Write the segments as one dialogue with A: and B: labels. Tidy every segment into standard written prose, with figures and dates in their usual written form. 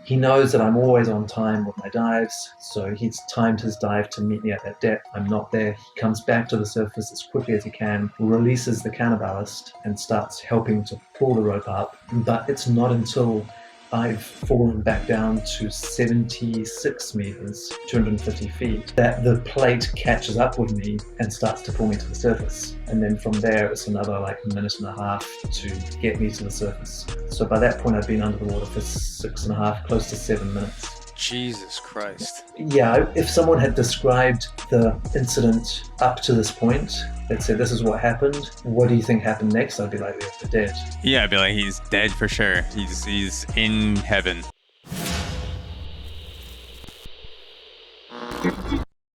A: He knows that I'm always on time with my dives, so he's timed his dive to meet me at that depth. I'm not there. He comes back to the surface as quickly as he can, releases the counterballast, and starts helping to pull the rope up. But it's not until I've fallen back down to 76 meters, 250 feet, that the plate catches up with me and starts to pull me to the surface. And then from there, it's another like minute and a half to get me to the surface. So by that point, I've been under the water for 6.5, close to 7 minutes.
B: Jesus Christ.
A: Yeah, if someone had described the incident up to this point, they'd say, this is what happened. What do you think happened next? I'd be like, they're dead.
B: Yeah, I'd be like, he's dead for sure. He's in heaven.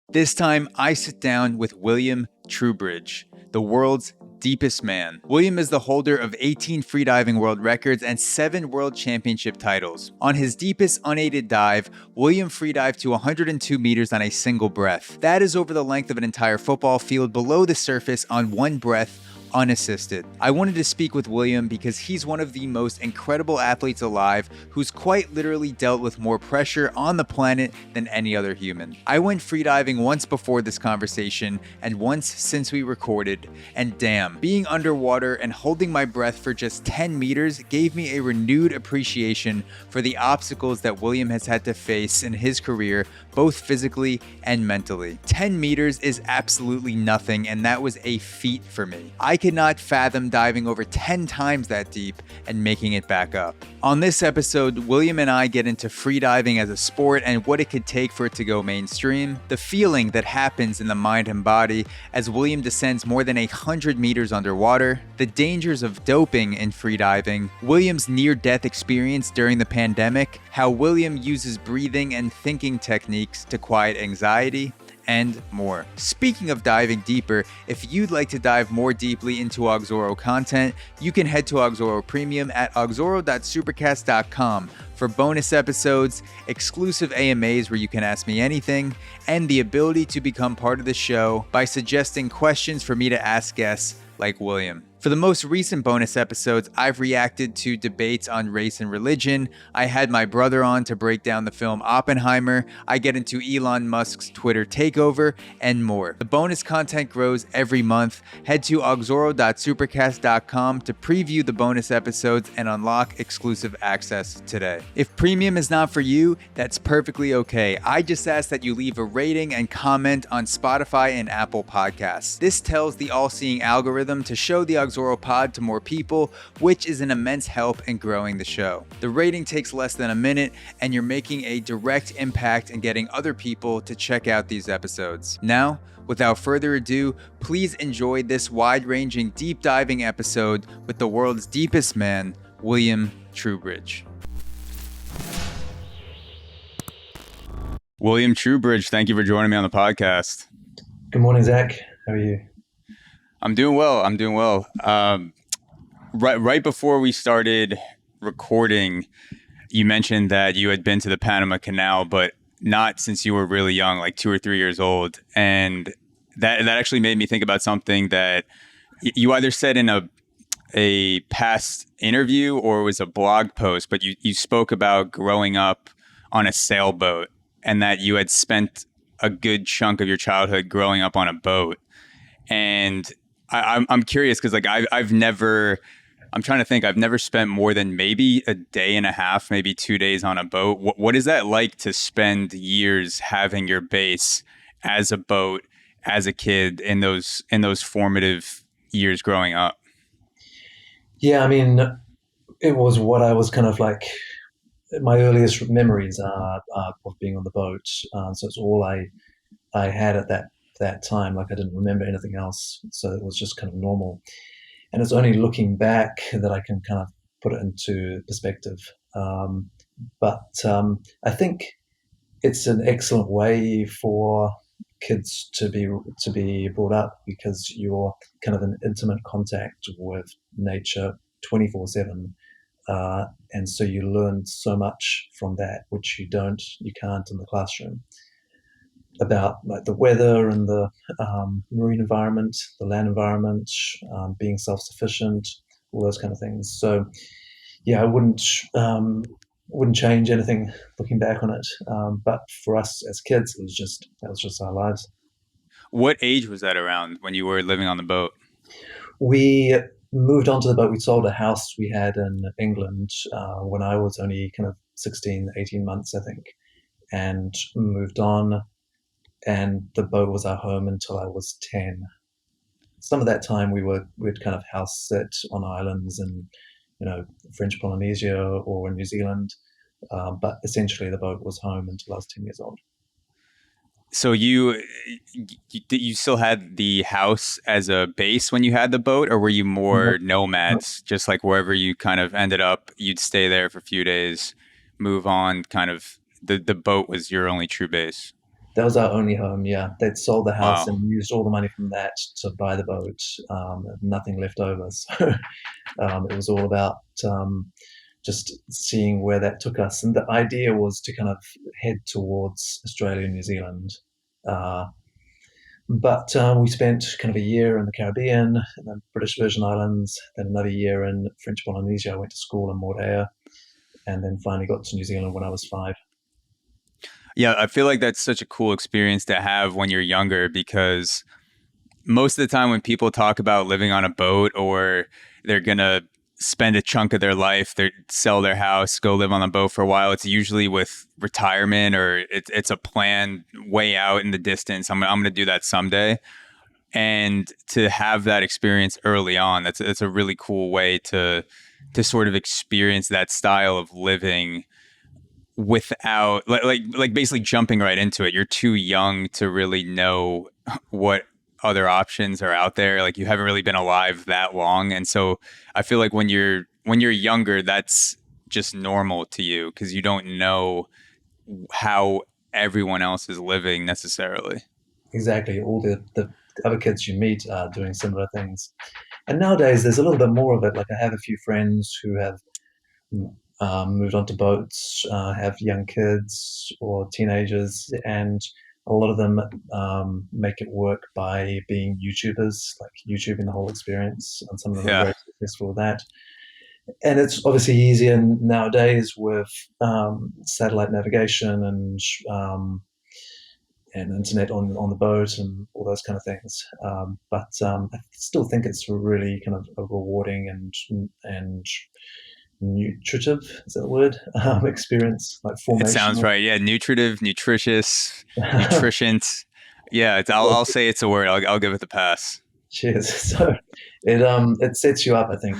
B: This time, I sit down with William Trubridge, the world's deepest man. William is the holder of 18 freediving world records and 7 world championship titles. On his deepest unaided dive, William freedived to 102 meters on a single breath. That is over the length of an entire football field below the surface on one breath, unassisted. I wanted to speak with William because he's one of the most incredible athletes alive who's quite literally dealt with more pressure on the planet than any other human. I went freediving once before this conversation and once since we recorded, and damn, being underwater and holding my breath for just 10 meters gave me a renewed appreciation for the obstacles that William has had to face in his career, both physically and mentally. 10 meters is absolutely nothing, and that was a feat for me. I could not fathom diving over 10 times that deep and making it back up. On this episode, William and I get into freediving as a sport and what it could take for it to go mainstream, the feeling that happens in the mind and body as William descends more than 100 meters underwater, the dangers of doping in freediving, William's near-death experience during the pandemic, how William uses breathing and thinking techniques to quiet anxiety, and more. Speaking of diving deeper, if you'd like to dive more deeply into AUXORO content, you can head to AUXORO Premium at auxoro.supercast.com for bonus episodes, exclusive AMAs where you can ask me anything, and the ability to become part of the show by suggesting questions for me to ask guests like William. For the most recent bonus episodes, I've reacted to debates on race and religion. I had my brother on to break down the film Oppenheimer. I get into Elon Musk's Twitter takeover, and more. The bonus content grows every month. Head to auxoro.supercast.com to preview the bonus episodes and unlock exclusive access today. If premium is not for you, that's perfectly okay. I just ask that you leave a rating and comment on Spotify and Apple Podcasts. This tells the all-seeing algorithm to show the AUXORO Pod to more people, which is an immense help in growing the show. The rating takes less than a minute, and you're making a direct impact in getting other people to check out these episodes. Now, without further ado, please enjoy this wide-ranging, deep-diving episode with the world's deepest man, William Trubridge. William Trubridge, thank you for joining me on the podcast.
A: Good morning, Zach. How are you?
B: I'm doing well. Right before we started recording, you mentioned that you had been to the Panama Canal, but not since you were really young, like 2 or 3 years old. And that actually made me think about something that you either said in a past interview or it was a blog post, but you spoke about growing up on a sailboat and that you had spent a good chunk of your childhood growing up on a boat. And I'm curious because like I've never spent more than maybe a day and a half, maybe 2 days on a boat. What is that like to spend years having your base as a boat, as a kid in those formative years growing up?
A: Yeah, I mean, it was what I was kind of like, my earliest memories are of being on the boat. So it's all I had at that time. Like I didn't remember anything else. So it was just kind of normal. And it's only looking back that I can kind of put it into perspective. But I think it's an excellent way for kids to be brought up because you're kind of in intimate contact with nature 24/7. And so you learn so much from that, which you can't in the classroom, about like the weather and the marine environment, the land environment, being self-sufficient, all those kind of things. So yeah, I wouldn't wouldn't change anything looking back on it. But for us as kids, that was just our lives.
B: What age was that around when you were living on the boat?
A: We moved onto the boat. We sold a house we had in England when I was only kind of 16, 18 months, I think, and moved on. And the boat was our home until I was 10. Some of that time we'd kind of house sit on islands in, French Polynesia or in New Zealand. But essentially the boat was home until I was 10 years old.
B: So you still had the house as a base when you had the boat, or were you more nomads, just like wherever you kind of ended up, you'd stay there for a few days, move on, kind of the boat was your only true base?
A: That was our only home. Yeah, they'd sold the house
B: Wow.
A: and used all the money from that to buy the boat. Nothing left over, so it was all about just seeing where that took us. And the idea was to kind of head towards Australia and New Zealand. Uh, but we spent kind of a year in the Caribbean, and then British Virgin Islands, then another year in French Polynesia. I went to school in Moorea, and then finally got to New Zealand when I was 5.
B: Yeah, I feel like that's such a cool experience to have when you're younger, because most of the time when people talk about living on a boat, or they're gonna spend a chunk of their life, they sell their house, go live on a boat for a while, it's usually with retirement, or it's a plan way out in the distance. I'm gonna do that someday. And to have that experience early on, that's a really cool way to sort of experience that style of living without like basically jumping right into it. You're too young to really know what other options are out there. Like, you haven't really been alive that long. And so I feel like when you're younger, that's just normal to you, because you don't know how everyone else is living necessarily.
A: Exactly, all the other kids you meet are doing similar things. And nowadays, there's a little bit more of it. Like I have a few friends who have moved onto boats, have young kids or teenagers, and a lot of them make it work by being YouTubers, like YouTubing the whole experience. And some of them are
B: Yeah.
A: very successful with that. And it's obviously easier nowadays with satellite navigation and internet on the boat and all those kind of things. But I still think it's really kind of a rewarding and nutritive, is that the word? Experience, like
B: It sounds
A: formational.
B: right. Yeah, nutritive, nutritious, nutrient. Yeah, I'll say it's a word. I'll give it the pass.
A: Cheers. So it sets you up, I think,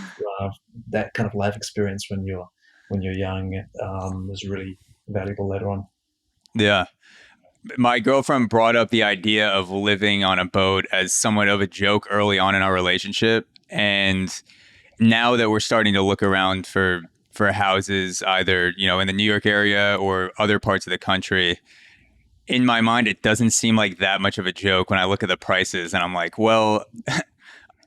A: that kind of life experience when you're young is really valuable later on.
B: Yeah. My girlfriend brought up the idea of living on a boat as somewhat of a joke early on in our relationship. And now that we're starting to look around for houses, either, in the New York area or other parts of the country, in my mind, it doesn't seem like that much of a joke when I look at the prices, and I'm like, well,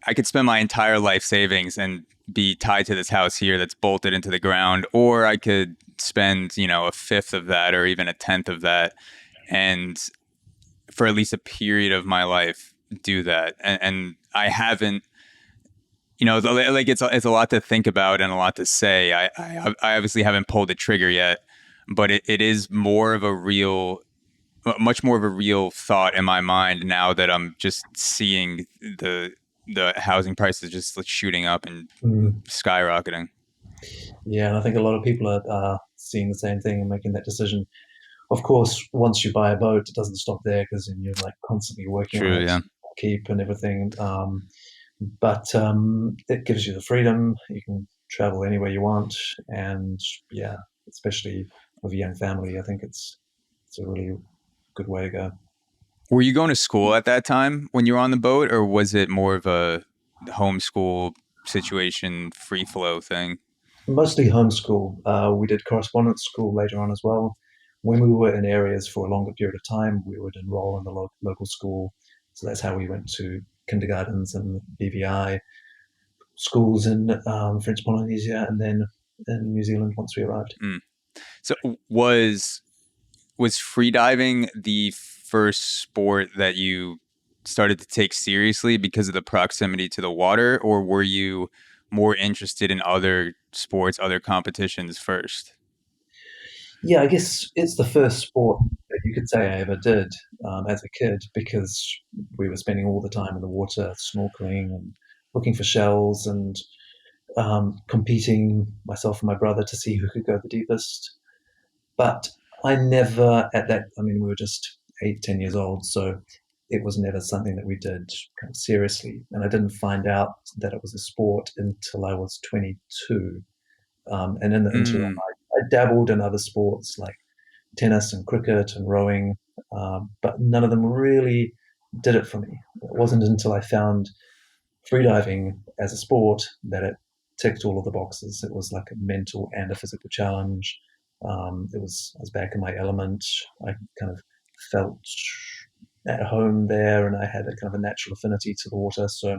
B: I could spend my entire life savings and be tied to this house here that's bolted into the ground, or I could spend, a fifth of that or even a tenth of that, and for at least a period of my life do that. And I haven't, like, it's a lot to think about and a lot to say. I obviously haven't pulled the trigger yet, but it is much more of a real thought in my mind now that I'm just seeing the housing prices just like shooting up and
A: Mm.
B: skyrocketing.
A: Yeah, and I think a lot of people are seeing the same thing and making that decision. Of course, once you buy a boat, it doesn't stop there because then you're like constantly working on
B: True,
A: it,
B: yeah.
A: keep and everything. But it gives you the freedom. You can travel anywhere you want, and yeah, especially with a young family, I think it's a really good way to go.
B: Were you going to school at that time when you were on the boat, or was it more of a homeschool situation, free flow thing?
A: Mostly homeschool. We did correspondence school later on as well. When we were in areas for a longer period of time, we would enroll in the local school. So that's how we went to kindergartens and BVI schools in French Polynesia and then in New Zealand once we arrived.
B: Mm. So was freediving the first sport that you started to take seriously because of the proximity to the water, or were you more interested in other sports, other competitions first?
A: Yeah, I guess it's the first sport that you could say I ever did as a kid because we were spending all the time in the water, snorkeling and looking for shells and competing myself and my brother to see who could go the deepest. But I never at that. I mean, we were just 8, 10 years old, so it was never something that we did kind of seriously. And I didn't find out that it was a sport until I was 22. And in the interim,
B: Mm.
A: I dabbled in other sports like tennis and cricket and rowing, but none of them really did it for me. It wasn't until I found freediving as a sport that it ticked all of the boxes. It was like a mental and a physical challenge. I was back in my element. I kind of felt at home there, and I had a kind of a natural affinity to the water. So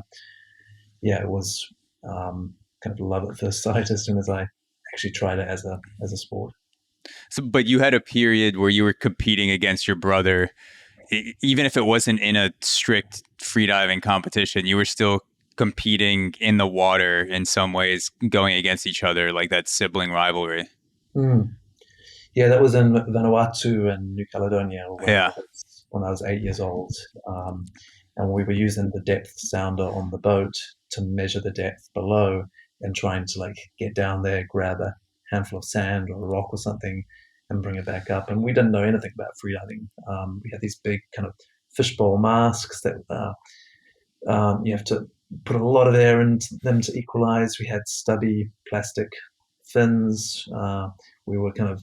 A: yeah, it was kind of love at first sight as soon as I actually tried it as a sport.
B: So, but you had a period where you were competing against your brother, even if it wasn't in a strict freediving competition, you were still competing in the water in some ways, going against each other, like that sibling rivalry.
A: Mm. Yeah, that was in Vanuatu and New Caledonia
B: Yeah.
A: when I was 8 years old. Um, and we were using the depth sounder on the boat to measure the depth below and trying to like get down there, grab a handful of sand or a rock or something and bring it back up. And we didn't know anything about freediving. We had these big kind of fishbowl masks that you have to put a lot of air into them to equalize. We had stubby plastic fins. We were kind of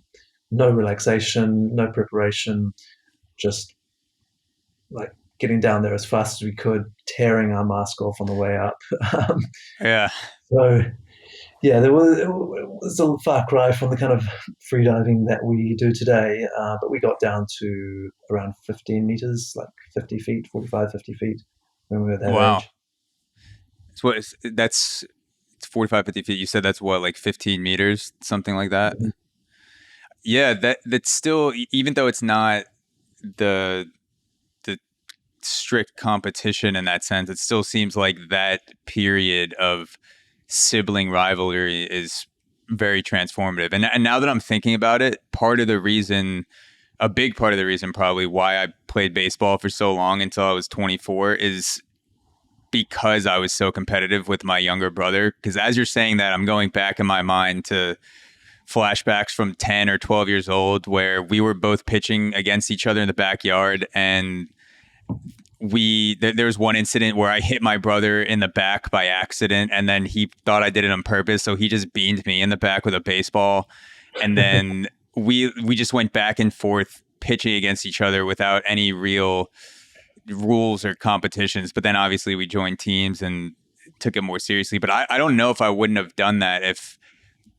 A: no relaxation, no preparation, just like getting down there as fast as we could, tearing our mask off on the way up. Um,
B: Yeah.
A: so yeah, it was a far cry from the kind of freediving that we do today, but we got down to around 15 meters, like 50 feet, 45, 50 feet when we were that
B: Wow.
A: age.
B: So that's 45, 50 feet. You said that's what, like 15 meters, something like that?
A: Mhm.
B: Yeah, that's still, even though it's not the the strict competition in that sense, it still seems like that period of sibling rivalry is very transformative. And now that I'm thinking about it, a big part of the reason probably why I played baseball for so long until I was 24 is because I was so competitive with my younger brother. Because as you're saying that, I'm going back in my mind to flashbacks from 10 or 12 years old where we were both pitching against each other in the backyard, and there was one incident where I hit my brother in the back by accident, and then he thought I did it on purpose, so he just beamed me in the back with a baseball, and then we just went back and forth pitching against each other without any real rules or competitions. But then obviously we joined teams and took it more seriously. But I don't know if I wouldn't have done that if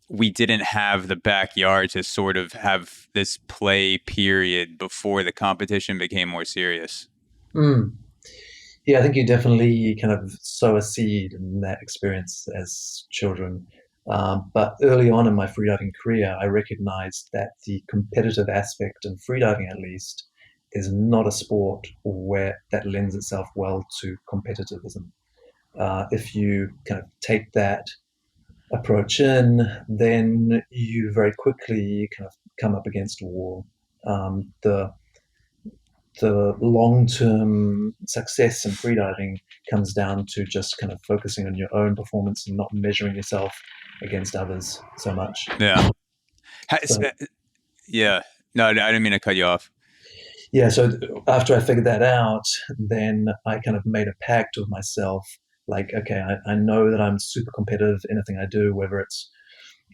B: we didn't have the backyard to sort of have this play period before the competition became more serious.
A: Mm. Yeah, I think you definitely kind of sow a seed in that experience as children. But early on in my freediving career, I recognized that the competitive aspect in freediving, at least, is not a sport where that lends itself well to competitivism. If you kind of take that approach in, then you very quickly kind of come up against a wall. The long term success in freediving comes down to just kind of focusing on your own performance and not measuring yourself against others so much.
B: Yeah.
A: So
B: Yeah. No, I didn't mean to cut you off.
A: yeah, so after I figured that out, then I kind of made a pact with myself. Like, okay, I know that I'm super competitive in anything I do, whether it's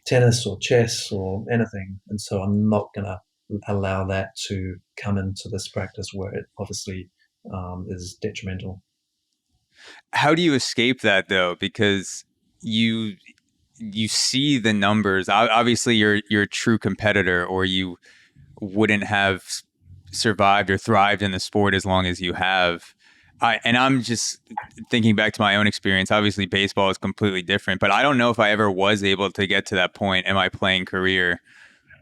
A: tennis or chess or anything. And so I'm not going to allow that to come into this practice where it obviously is detrimental.
B: How do you escape that though? Because you you see the numbers. Obviously, you're a true competitor, or you wouldn't have survived or thrived in the sport as long as you have. I'm just thinking back to my own experience. Obviously, baseball is completely different, but I don't know if I ever was able to get to that point in my playing career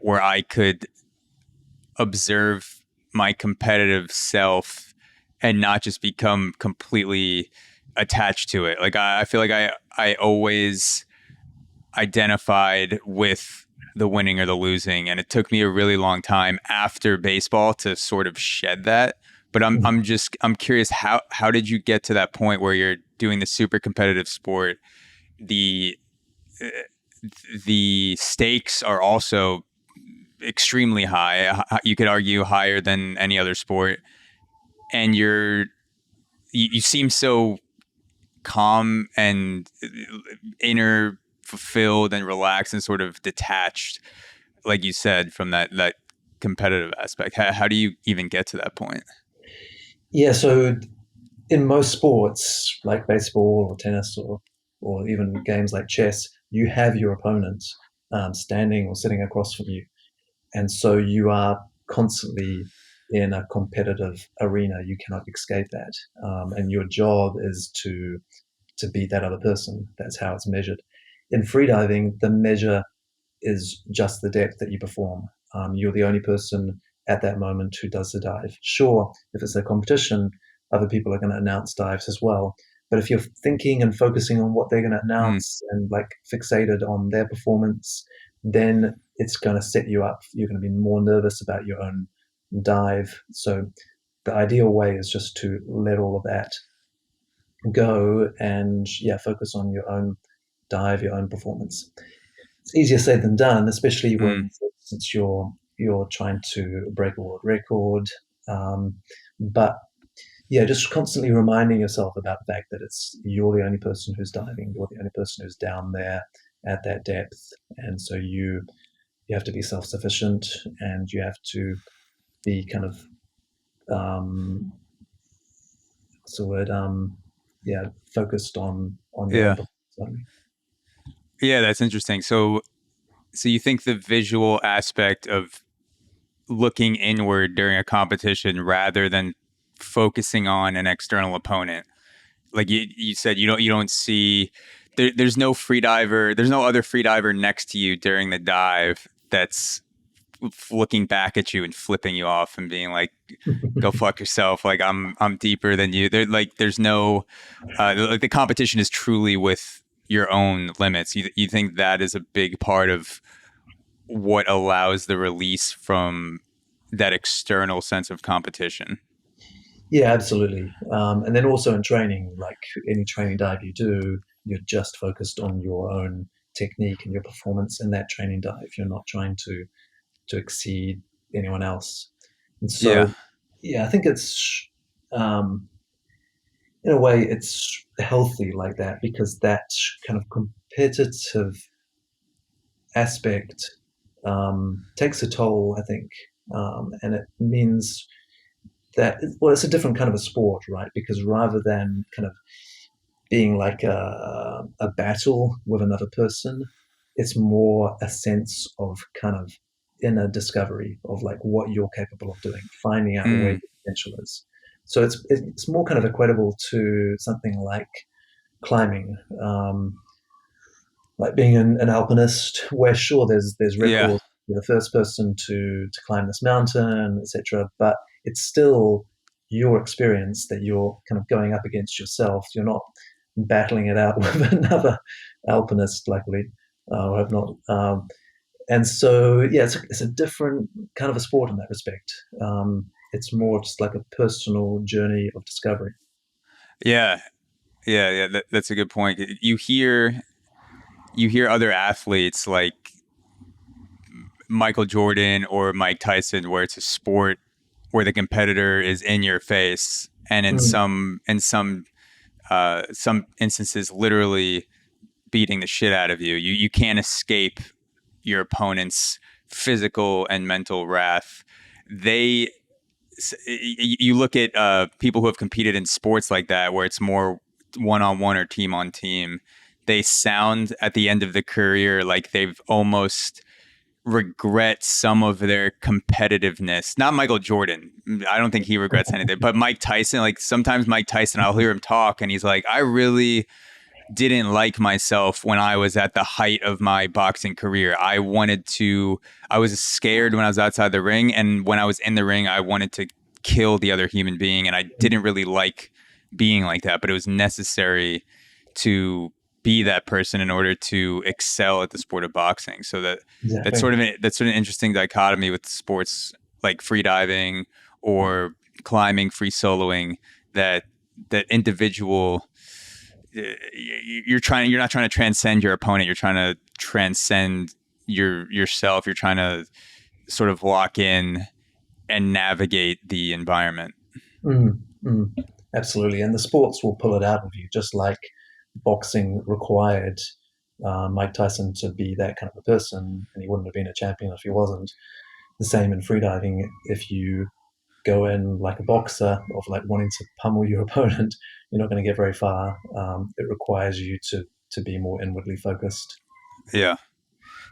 B: where I could observe my competitive self and not just become completely attached to it. Like I feel like I always identified with the winning or the losing. And it took me a really long time after baseball to sort of shed that. But I'm curious, how did you get to that point where you're doing the super competitive sport? The stakes are also extremely high. You could argue higher than any other sport. And you seem so calm and inner fulfilled and relaxed and sort of detached, like you said, from that competitive aspect. How do you even get to that point?
A: Yeah, so in most sports like baseball or tennis or even games like chess, you have your opponent standing or sitting across from you, and so you are constantly in a competitive arena. You cannot escape that, and your job is to beat that other person. That's how it's measured. In freediving, the measure is just the depth that you perform. You're the only person at that moment who does the dive. Sure, if it's a competition, other people are going to announce dives as well. But if you're thinking and focusing on what they're going to announce and like fixated on their performance, then it's going to set you up. You're going to be more nervous about your own dive. So the ideal way is just to let all of that go and focus on your own dive, your own performance. It's easier said than done, especially when since you're trying to break a world record. But just constantly reminding yourself about the fact that you're the only person who's diving, you're the only person who's down there at that depth, and so you have to be self-sufficient, and you have to be kind of what's the word? Focused on your own performance.
B: Yeah, that's interesting. So you think the visual aspect of looking inward during a competition rather than focusing on an external opponent, like you said, you don't see there's no freediver, there's no other freediver next to you during the dive that's looking back at you and flipping you off and being like, go fuck yourself, like I'm deeper than you. There's no like the competition is truly with your own limits. You think that is a big part of what allows the release from that external sense of competition?
A: Yeah, absolutely. And then also in training, like any training dive you do, you're just focused on your own technique and your performance in that training dive. You're not trying to exceed anyone else. And so, I think it's in a way it's healthy like that, because that kind of competitive aspect takes a toll, I think, and it means that it's a different kind of a sport, right? Because rather than kind of being like a battle with another person, it's more a sense of kind of inner discovery of like what you're capable of doing, finding out where your potential is. So it's more kind of equatable to something like climbing, like being an alpinist, where sure there's records. You're the first person to climb this mountain, etc. But it's still your experience that you're kind of going up against yourself. You're not battling it out with another alpinist, luckily. I hope not. And so, it's a different kind of a sport in that respect. It's more just like a personal journey of discovery.
B: Yeah. That's a good point. You hear other athletes like Michael Jordan or Mike Tyson, where it's a sport where the competitor is in your face, and in some instances, literally beating the shit out of you. You can't escape your opponent's physical and mental wrath. You look at people who have competed in sports like that, where it's more one-on-one or team-on-team. They sound at the end of the career like they've almost regret some of their competitiveness. Not Michael Jordan. I don't think he regrets anything. But Mike Tyson, like sometimes Mike Tyson, I'll hear him talk and he's like, I really didn't like myself when I was at the height of my boxing career. I was scared when I was outside the ring. And when I was in the ring, I wanted to kill the other human being. And I didn't really like being like that, but it was necessary to be that person in order to excel at the sport of boxing. So that's
A: Exactly.
B: sort of an interesting dichotomy with sports like freediving or climbing, free soloing, that individual, you're not trying to transcend your opponent, you're trying to transcend yourself, you're trying to sort of lock in and navigate the environment.
A: Mm, mm, absolutely. And the sports will pull it out of you, just like boxing required Mike Tyson to be that kind of a person, and he wouldn't have been a champion if he wasn't. The same in freediving. If you go in like a boxer, of like wanting to pummel your opponent, you're not going to get very far. It requires you to be more inwardly focused.
B: Yeah.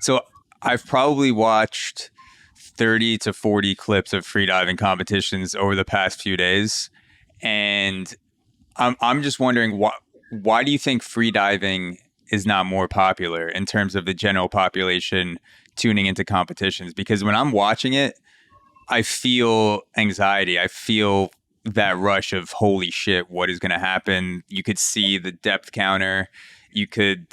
B: So I've probably watched 30 to 40 clips of freediving competitions over the past few days. And I'm just wondering, why do you think freediving is not more popular in terms of the general population tuning into competitions? Because when I'm watching it, I feel anxiety. I feel that rush of holy shit, what is going to happen? You could see the depth counter. You could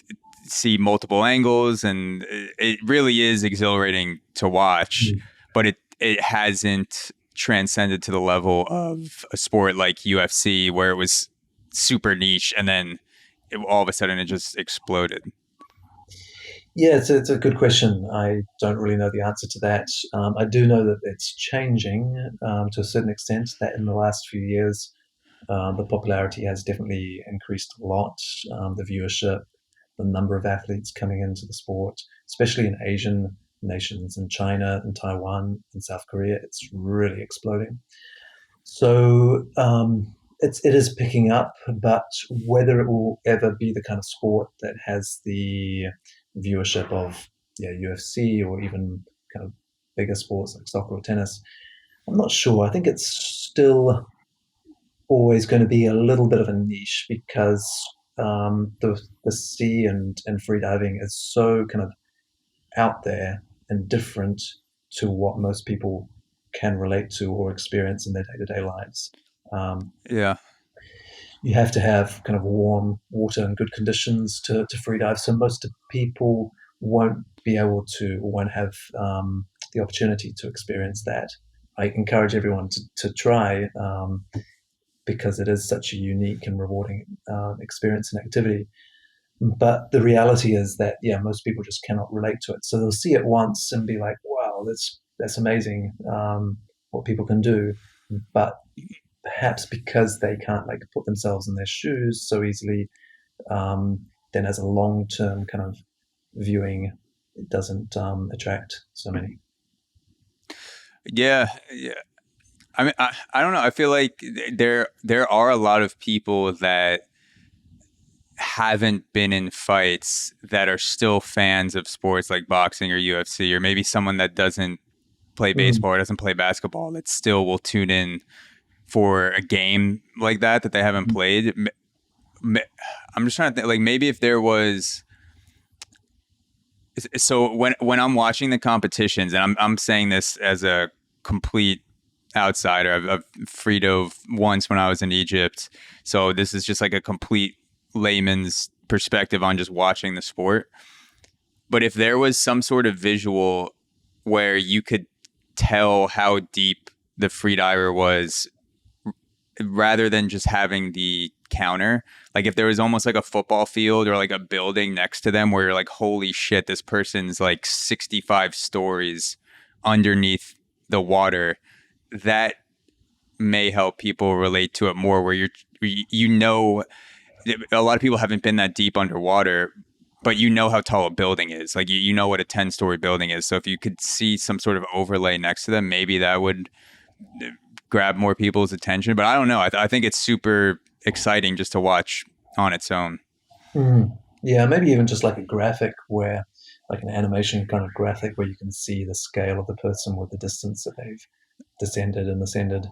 B: see multiple angles, and it really is exhilarating to watch, but it hasn't transcended to the level of a sport like UFC, where it was super niche and then all of a sudden it just exploded.
A: Yeah, it's a good question. I don't really know the answer to that. I do know that it's changing to a certain extent, that in the last few years, the popularity has definitely increased a lot. The viewership, the number of athletes coming into the sport, especially in Asian nations, in China, in Taiwan, in South Korea, it's really exploding. So it is picking up, but whether it will ever be the kind of sport that has the viewership of UFC or even kind of bigger sports like soccer or tennis, I'm not sure. I think it's still always going to be a little bit of a niche because the sea and freediving is so kind of out there and different to what most people can relate to or experience in their day-to-day lives. Um,
B: Yeah.
A: you have to have kind of warm water and good conditions to free dive. So most people won't be able to, or won't have the opportunity to experience that. I encourage everyone to try because it is such a unique and rewarding experience and activity. But the reality is that most people just cannot relate to it. So they'll see it once and be like, "Wow, that's amazing, what people can do." But perhaps because they can't like put themselves in their shoes so easily, then as a long term kind of viewing, it doesn't attract so many.
B: Yeah. Yeah. I mean, I don't know. I feel like there are a lot of people that haven't been in fights that are still fans of sports like boxing or UFC, or maybe someone that doesn't play
A: Mm,
B: baseball or doesn't play basketball that still will tune in for a game like that they haven't played. I'm just trying to think, like, maybe if there was, so when I'm watching the competitions, and I'm saying this as a complete outsider. I've free dove once when I was in Egypt, so this is just like a complete layman's perspective on just watching the sport. But if there was some sort of visual where you could tell how deep the freediver was, rather than just having the counter, like if there was almost like a football field or like a building next to them where you're like, holy shit, this person's like 65 stories underneath the water, that may help people relate to it more, where you know, a lot of people haven't been that deep underwater, but you know how tall a building is. Like you know what a 10-story building is. So if you could see some sort of overlay next to them, maybe that would grab more people's attention. But I don't know. I think it's super exciting just to watch on its own.
A: mm. Yeah, maybe even just like a graphic where, like an animation kind of graphic where you can see the scale of the person with the distance that they've descended and ascended.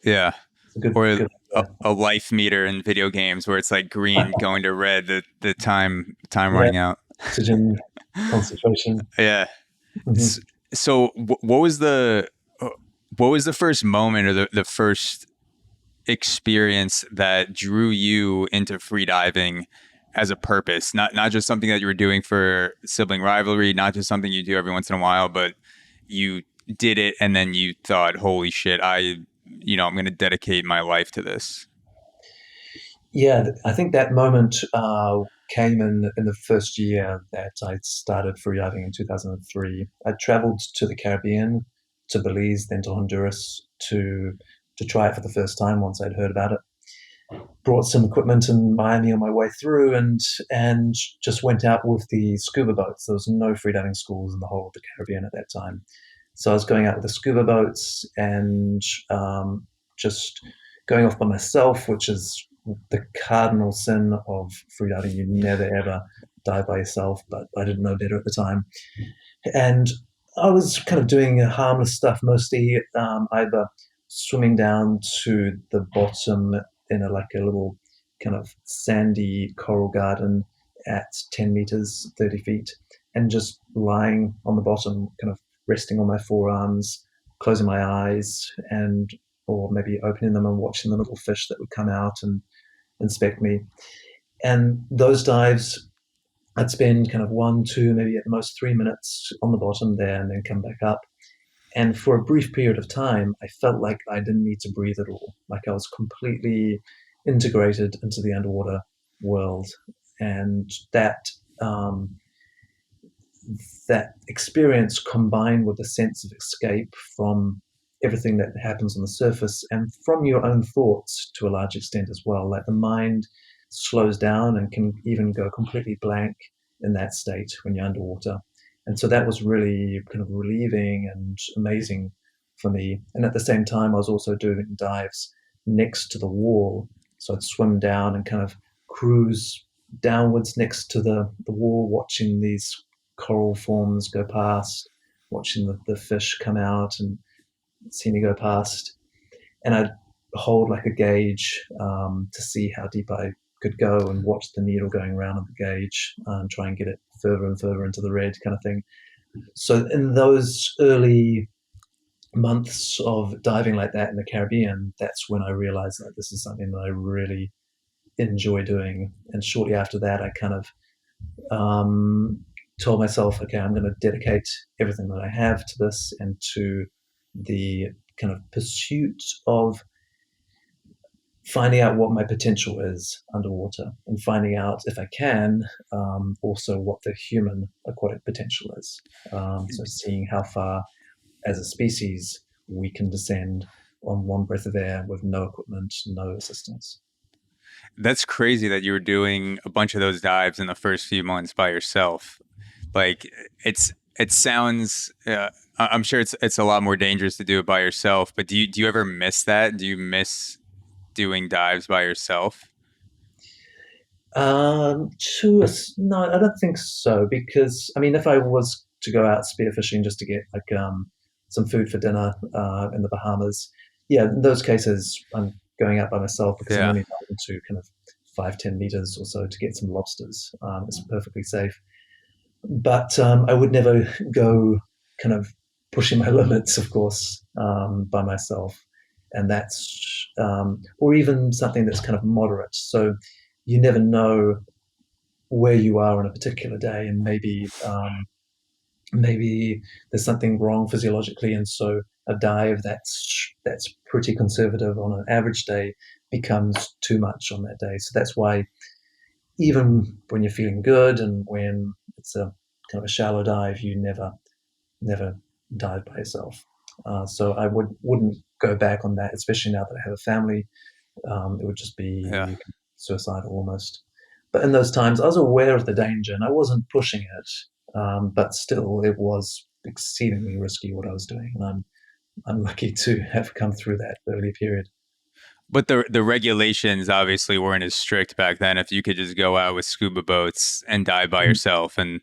B: Yeah.
A: It's a good,
B: Or
A: good idea.
B: a life meter in video games where it's like green going to red, the time
A: Yeah,
B: running out.
A: oxygen concentration.
B: Yeah.
A: Hmm.
B: So uh, what was the first moment or the first experience that drew you into freediving as a purpose, not just something that you were doing for sibling rivalry, not just something you do every once in a while, but you did it and then you thought, holy shit, I'm going to dedicate my life to this.
A: Yeah, I think that moment came in the first year that I started freediving in 2003. I traveled to the Caribbean, to Belize, then to Honduras to try it for the first time once I'd heard about it. Brought some equipment in Miami on my way through, and just went out with the scuba boats. There was no freediving schools in the whole of the Caribbean at that time, so I was going out with the scuba boats and just going off by myself, which is the cardinal sin of freediving. You never ever dive by yourself, but I didn't know better at the time. And I was kind of doing harmless stuff, mostly either swimming down to the bottom in like a little kind of sandy coral garden at 10 meters, 30 feet, and just lying on the bottom, kind of resting on my forearms, closing my eyes, and or maybe opening them and watching the little fish that would come out and inspect me. And those dives, I'd spend kind of 1, 2, maybe at the most 3 minutes on the bottom there and then come back up. And for a brief period of time, I felt like I didn't need to breathe at all. Like I was completely integrated into the underwater world. And that experience combined with a sense of escape from everything that happens on the surface and from your own thoughts to a large extent as well. Like the mind slows down and can even go completely blank in that state when you're underwater. And so that was really kind of relieving and amazing for me. And at the same time, I was also doing dives next to the wall. So I'd swim down and kind of cruise downwards next to the wall, watching these coral forms go past, watching the fish come out and see me go past. And I'd hold like a gauge to see how deep I could go and watch the needle going around on the gauge and try and get it further and further into the red kind of thing. So in those early months of diving like that in the Caribbean, that's when I realized that this is something that I really enjoy doing. And shortly after that, I kind of told myself, okay, I'm going to dedicate everything that I have to this and to the kind of pursuit of finding out what my potential is underwater and finding out, if I can, also what the human aquatic potential is. So seeing how far as a species we can descend on one breath of air with no equipment, no assistance.
B: That's crazy that you were doing a bunch of those dives in the first few months by yourself. Like it sounds, I'm sure it's a lot more dangerous to do it by yourself, but do you ever miss that? Do you miss doing dives by yourself?
A: No, I don't think so. Because I mean, if I was to go out spearfishing just to get like some food for dinner in the Bahamas, yeah, in those cases I'm going out by myself because I'm
B: Yeah.
A: only diving to kind of 5, 10 meters or so to get some lobsters. It's perfectly safe. But I would never go kind of pushing my limits, of course, by myself. And that's, or even something that's kind of moderate. So you never know where you are on a particular day, and maybe there's something wrong physiologically, and so a dive that's pretty conservative on an average day becomes too much on that day. So that's why even when you're feeling good and when it's a kind of a shallow dive, you never dive by yourself. So I wouldn't go back on that, especially now that I have a family. It would just
B: Yeah.
A: be suicidal almost. But in those times, I was aware of the danger and I wasn't pushing it. But still, it was exceedingly risky what I was doing, and I'm lucky to have come through that early period.
B: But the regulations obviously weren't as strict back then. If you could just go out with scuba boats and dive by yourself, and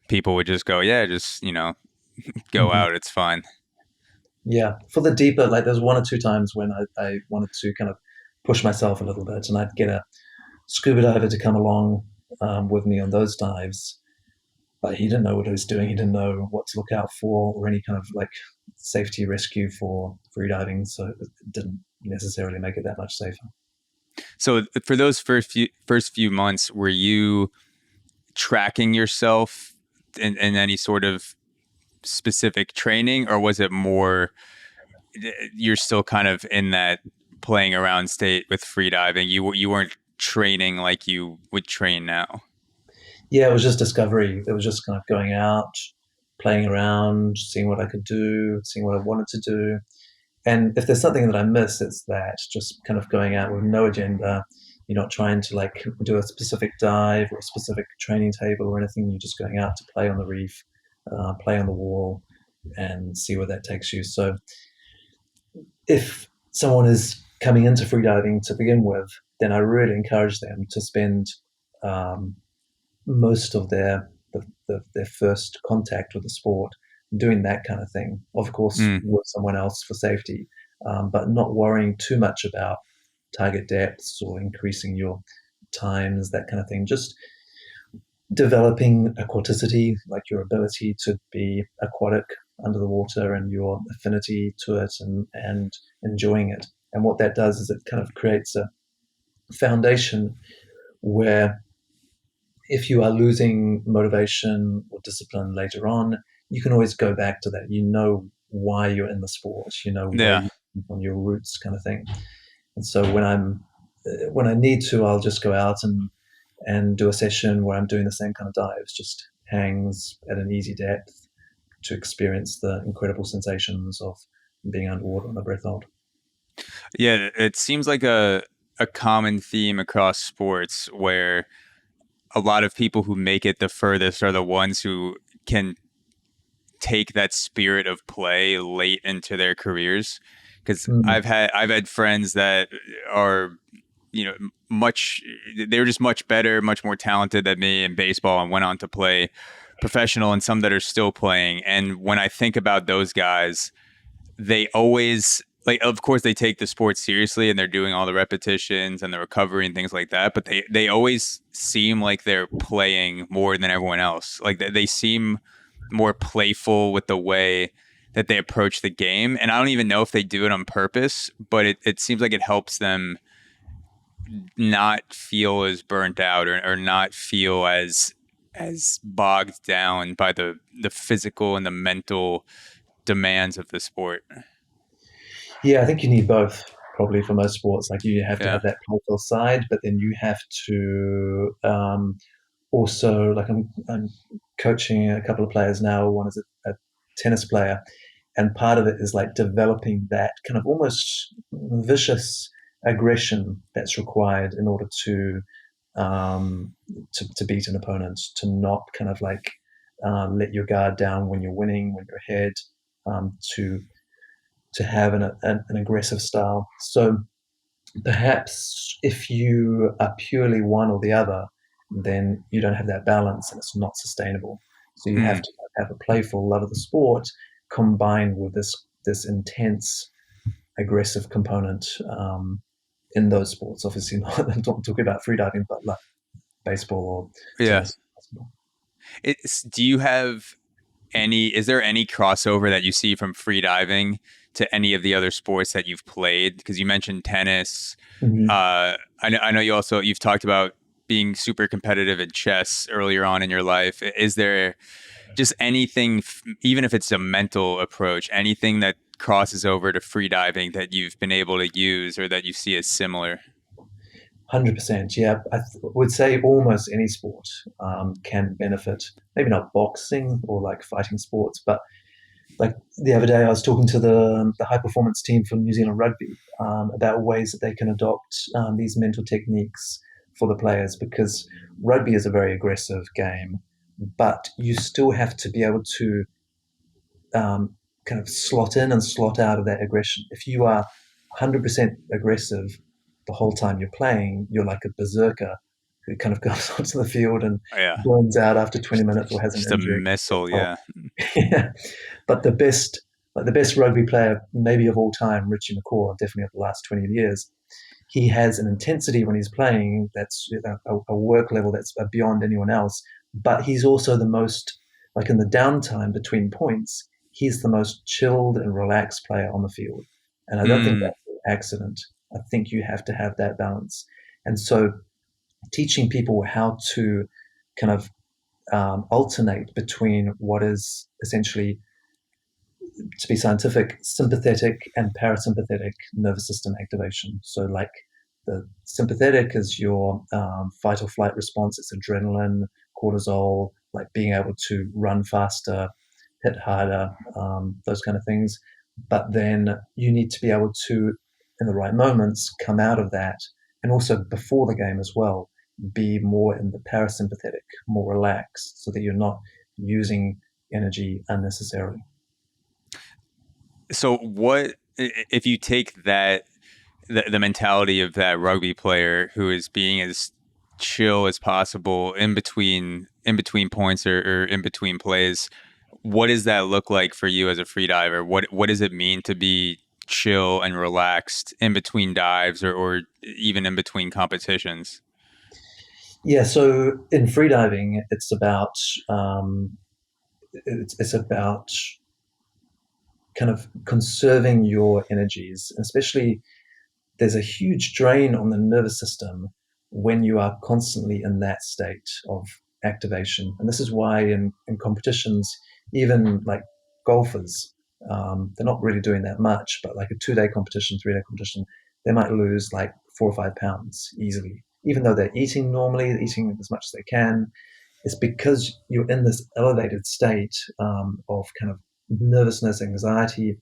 B: people would just go, yeah, just go
A: Mm-hmm.
B: out, it's fine.
A: Yeah, for the deeper, like there's 1 or 2 times when I wanted to kind of push myself a little bit, and I'd get a scuba diver to come along with me on those dives, but he didn't know what he was doing. He didn't know what to look out for or any kind of like safety rescue for freediving, so it didn't necessarily make it that much safer.
B: So for those first few months, were you tracking yourself in any sort of specific training, or was it more you're still kind of in that playing around state with freediving? You weren't training like you would train now.
A: Yeah, it was just discovery. It was just kind of going out, playing around, seeing what I could do, seeing what I wanted to do. And if there's something that I miss, it's that just kind of going out with no agenda. You're not trying to like do a specific dive or a specific training table or anything. You're just going out to play on the reef, play on the wall, and see where that takes you. So if someone is coming into freediving to begin with, then I really encourage them to spend um, most of their first contact with the sport doing that kind of thing. Of course,
B: Mm.
A: with someone else for safety, but not worrying too much about target depths or increasing your times, that kind of thing. Just developing aquaticity, like your ability to be aquatic under the water and your affinity to it and enjoying it. And what that does is it kind of creates a foundation where if you are losing motivation or discipline later on, you can always go back to that. You know why you're in the sport, you know where
B: Yeah.
A: you come from, your roots, kind of thing. And so when I need to, I'll just go out and do a session where I'm doing the same kind of dives, just hangs at an easy depth to experience the incredible sensations of being underwater on a breath hold.
B: Yeah, it seems like a common theme across sports where a lot of people who make it the furthest are the ones who can take that spirit of play late into their careers. Because
A: Mm.
B: I've had friends that are, you know, much they were just much better, much more talented than me in baseball and went on to play professional, and some that are still playing. And when I think about those guys, they always like, of course they take the sport seriously and they're doing all the repetitions and the recovery and things like that, but they always seem like they're playing more than everyone else. Like they seem more playful with the way that they approach the game. And I don't even know if they do it on purpose, but it seems like it helps them not feel as burnt out, or not feel as bogged down by the physical and the mental demands of the sport.
A: Yeah, I think you need both probably for most sports. Like you have to
B: Yeah.
A: have that playful side, but then you have to also like I'm coaching a couple of players now. One is a tennis player, and part of it is like developing that kind of almost vicious aggression that's required in order to beat an opponent, to not kind of like let your guard down when you're winning, when you're ahead, to have an aggressive style. So perhaps if you are purely one or the other, then you don't have that balance and it's not sustainable. So you have
B: Mm.
A: to have a playful love of the sport combined with this intense aggressive component in those sports. Obviously, not I'm not talking about freediving, but like baseball or
B: Yeah.
A: tennis. Basketball.
B: Do you have is there any crossover that you see from freediving to any of the other sports that you've played? Because you mentioned tennis.
A: Mhm.
B: I know you've talked about being super competitive in chess earlier on in your life. Is there just anything, even if it's a mental approach, anything that crosses over to freediving that you've been able to use or that you see as similar?
A: 100%. Yeah, would say almost any sport can benefit. Maybe not boxing or like fighting sports, but like the other day, I was talking to the high performance team from New Zealand Rugby about ways that they can adopt these mental techniques for the players because rugby is a very aggressive game, but you still have to be able to kind of slot in and slot out of that aggression. If you are 100% aggressive the whole time you're playing, you're like a berserker who kind of goes onto the field and
B: Oh, yeah,
A: burns out after 20 minutes or has an
B: just a
A: injury.
B: missile. Yeah.
A: Yeah. But the best rugby player, maybe of all time, Richie McCaw, definitely of the last 20 years, he has an intensity when he's playing that's a work level that's beyond anyone else. But he's also the most, like in the downtime between points, he's the most chilled and relaxed player on the field. And I don't think
B: Mm.
A: that's an accident. I think you have to have that balance. And so teaching people how to kind of alternate between what is essentially, to be scientific, sympathetic and parasympathetic nervous system activation. So, like, the sympathetic is your fight or flight response. It's adrenaline, cortisol, like being able to run faster, hit harder, those kind of things. But then you need to be able to, in the right moments, come out of that, and also before the game as well, be more in the parasympathetic, more relaxed, so that you're not using energy unnecessarily.
B: So what if you take that the mentality of that rugby player who is being as chill as possible in between points or in between plays? What does that look like for you as a freediver? What does it mean to be chill and relaxed in between dives or even in between competitions?
A: Yeah, so in freediving, it's about it's about kind of conserving your energies, especially there's a huge drain on the nervous system when you are constantly in that state of activation. And this is why in competitions, even like golfers, they're not really doing that much, but like a 2 day competition, 3 day competition, they might lose like 4 or 5 pounds easily, even though they're eating normally, eating as much as they can. It's because you're in this elevated state of kind of nervousness, anxiety.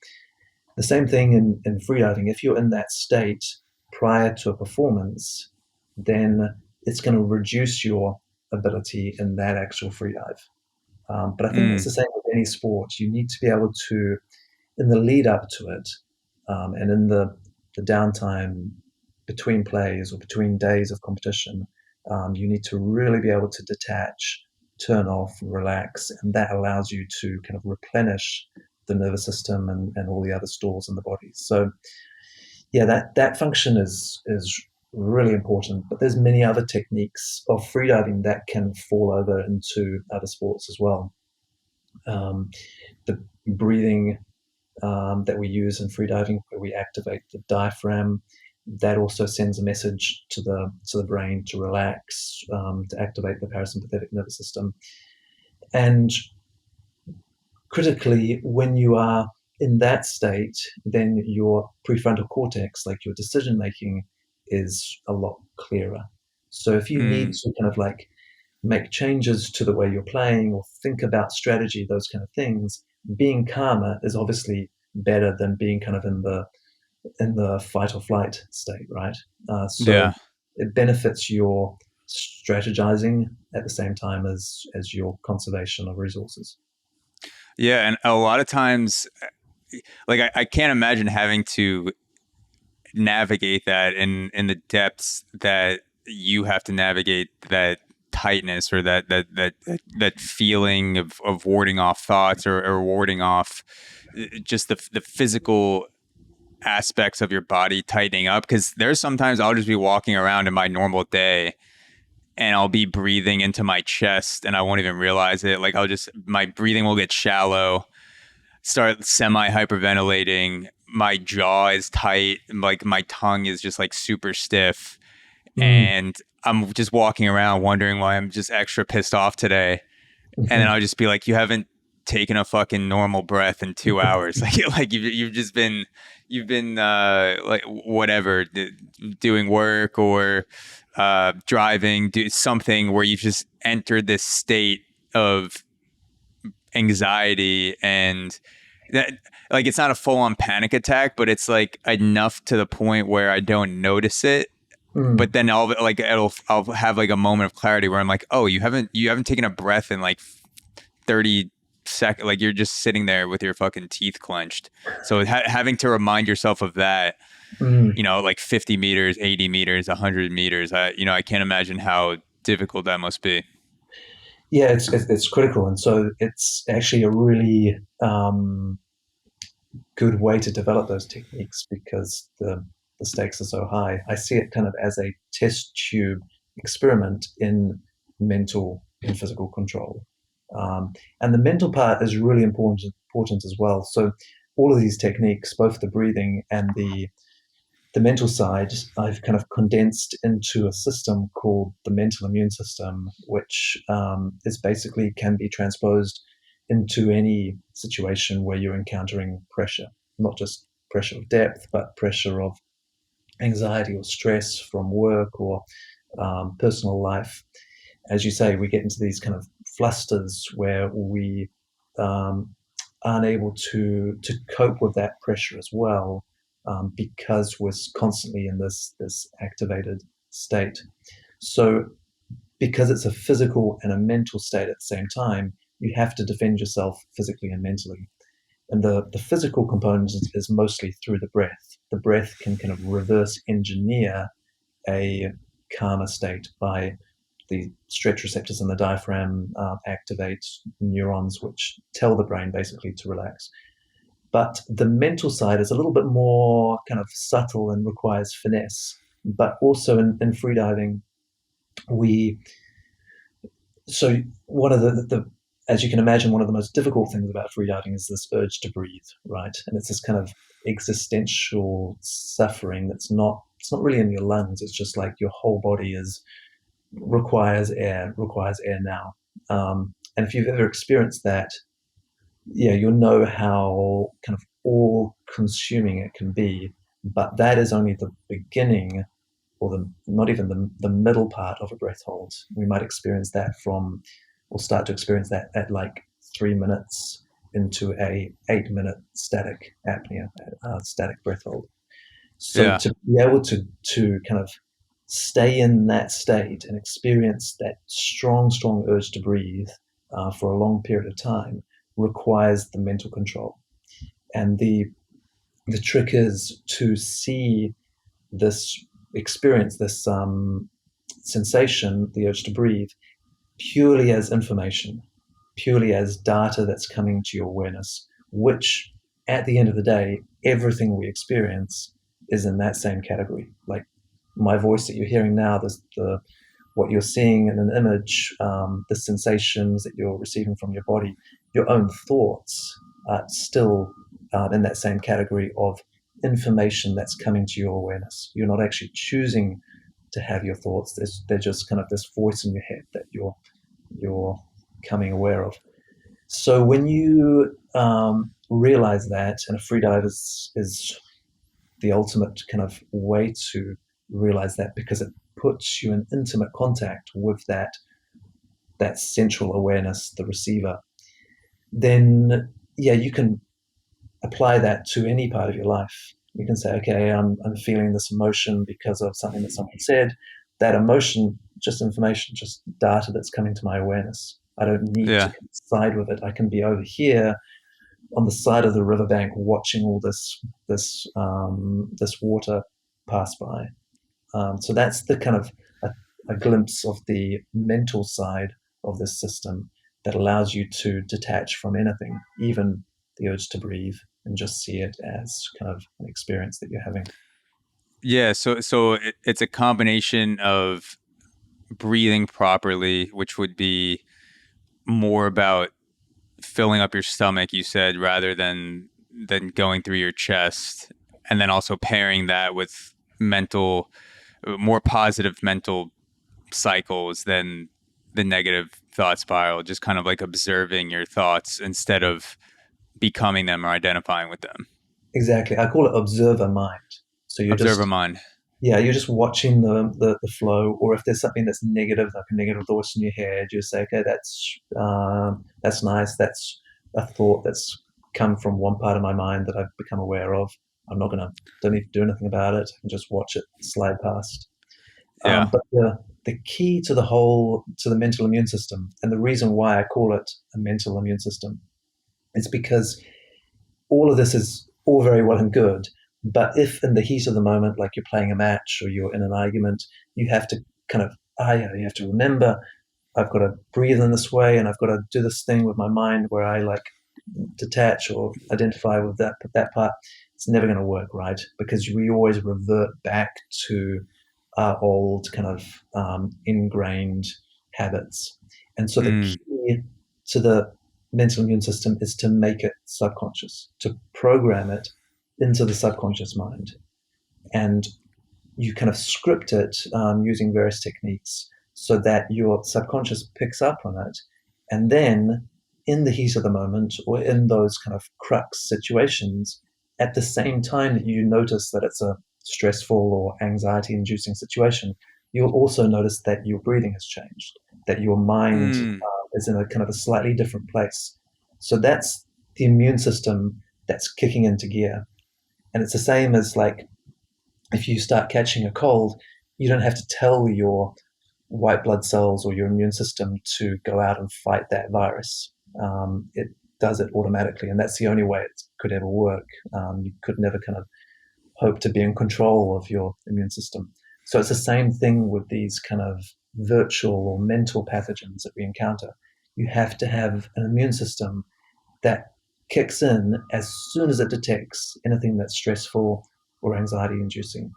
A: The same thing in freediving. If you're in that state prior to a performance, then it's going to reduce your ability in that actual freedive. But I think it's the same with any sport. You need to be able to, in the lead up to it, and in the downtime between plays or between days of competition, you need to really be able to detach, turn off, relax, and that allows you to kind of replenish the nervous system and all the other stores in the body. So yeah, that function is really important. But there's many other techniques of freediving that can fall over into other sports as well. The breathing that we use in freediving, where we activate the diaphragm, that also sends a message to the brain to relax, to activate the parasympathetic nervous system. And critically, when you are in that state, then your prefrontal cortex, like your decision making, is a lot clearer. So if you need to kind of like make changes to the way you're playing or think about strategy, those kind of things, being calmer is obviously better than being kind of in the fight or flight state, right? So
B: Yeah.
A: it benefits your strategizing at the same time as your conservation of resources.
B: Yeah. And a lot of times, like, I can't imagine having to navigate that in the depths that you have to navigate that tightness or that feeling of warding off thoughts or warding off just the physical aspects of your body tightening up. Because there's sometimes I'll just be walking around in my normal day and I'll be breathing into my chest and I won't even realize it. Like my breathing will get shallow, start semi hyperventilating. My jaw is tight. Like my tongue is just like super stiff.
A: Mm.
B: And I'm just walking around wondering why I'm just extra pissed off today. And then I'll just be like, you haven't taken a fucking normal breath in 2 hours. Like you've been like whatever, doing work or driving, do something where you've just entered this state of anxiety and that, like, it's not a full on panic attack, but it's like enough to the point where I don't notice it.
A: Mm.
B: But then I'll have like a moment of clarity where I'm like, oh, you haven't taken a breath in like 30 seconds. Like you're just sitting there with your fucking teeth clenched. So having to remind yourself of that,
A: Mm.
B: like 50 meters, 80 meters, 100 meters, I can't imagine how difficult that must be.
A: Yeah, it's critical, and so it's actually a really good way to develop those techniques because the stakes are so high. I see it kind of as a test tube experiment in mental and physical control, and the mental part is really important as well. So all of these techniques, both the breathing and the mental side, I've kind of condensed into a system called the mental immune system, which is basically can be transposed into any situation where you're encountering pressure, not just pressure of depth, but pressure of anxiety or stress from work or personal life. As you say, we get into these kind of flusters where we um, aren't able to cope with that pressure as well, because we're constantly in this activated state. So because it's a physical and a mental state at the same time, you have to defend yourself physically and mentally. And the physical component is mostly through the breath. The breath can kind of reverse engineer a calmer state by the stretch receptors in the diaphragm activate neurons which tell the brain basically to relax. But the mental side is a little bit more kind of subtle and requires finesse. But also in freediving, we so one of the as you can imagine, one of the most difficult things about freediving is this urge to breathe, right? And it's this kind of existential suffering that's not it's not really in your lungs. It's just like your whole body is requires air now. And if you've ever experienced that, yeah, you'll know how kind of all-consuming it can be. But that is only the beginning, or not even the middle part of a breath hold. We might experience that or start to experience that at like 3 minutes into a 8-minute static apnea, static breath hold. So
B: Yeah.
A: to be able to kind of stay in that state and experience that strong urge to breathe for a long period of time requires the mental control. And the trick is to see this experience, this sensation, the urge to breathe, purely as information, purely as data that's coming to your awareness, which at the end of the day, everything we experience is in that same category. Like my voice that you're hearing now, what you're seeing in an image, the sensations that you're receiving from your body, your own thoughts are still in that same category of information that's coming to your awareness. You're not actually choosing to have your thoughts. They're just kind of this voice in your head that you're coming aware of. So when you realize that, and a freedive is the ultimate kind of way to realize that, because it puts you in intimate contact with that central awareness, the receiver, then yeah, you can apply that to any part of your life. You can say, okay, I'm feeling this emotion because of something that someone said. That emotion, just information, just data that's coming to my awareness. I don't need to side with it. I can be over here on the side of the riverbank watching all this water pass by. So that's the kind of a glimpse of the mental side of this system that allows you to detach from anything, even the urge to breathe, and just see it as kind of an experience that you're having.
B: Yeah, so it's a combination of breathing properly, which would be more about filling up your stomach, you said, rather than going through your chest, and then also pairing that with more positive mental cycles than the negative thought spiral, just kind of like observing your thoughts instead of becoming them or identifying with them.
A: Exactly. I call it observer mind. So
B: Observer mind.
A: you're just watching the flow, or if there's something that's negative, like a negative thought in your head, you say, okay, that's nice. That's a thought that's come from one part of my mind that I've become aware of. Don't need to do anything about it. I can just watch it slide past.
B: Yeah.
A: But the key to the mental immune system, and the reason why I call it a mental immune system, is because all of this is all very well and good, but if in the heat of the moment, like you're playing a match or you're in an argument, you have to kind of, you have to remember, I've got to breathe in this way, and I've got to do this thing with my mind where I like detach or identify with that part. It's never going to work, right? Because we always revert back to our old kind of ingrained habits. And so the key to the mental immune system is to make it subconscious, to program it into the subconscious mind. and you kind of script it using various techniques so that your subconscious picks up on it. And then in the heat of the moment, or in those kind of crux situations, at the same time that you notice that it's a stressful or anxiety inducing situation, you'll also notice that your breathing has changed, that your mind is in a kind of a slightly different place. So that's the immune system that's kicking into gear. And it's the same as like if you start catching a cold, you don't have to tell your white blood cells or your immune system to go out and fight that virus. It does it automatically, and that's the only way it could ever work. You could never kind of hope to be in control of your immune system. So it's the same thing with these kind of virtual or mental pathogens that we encounter. You have to have an immune system that kicks in as soon as it detects anything that's stressful or anxiety inducing.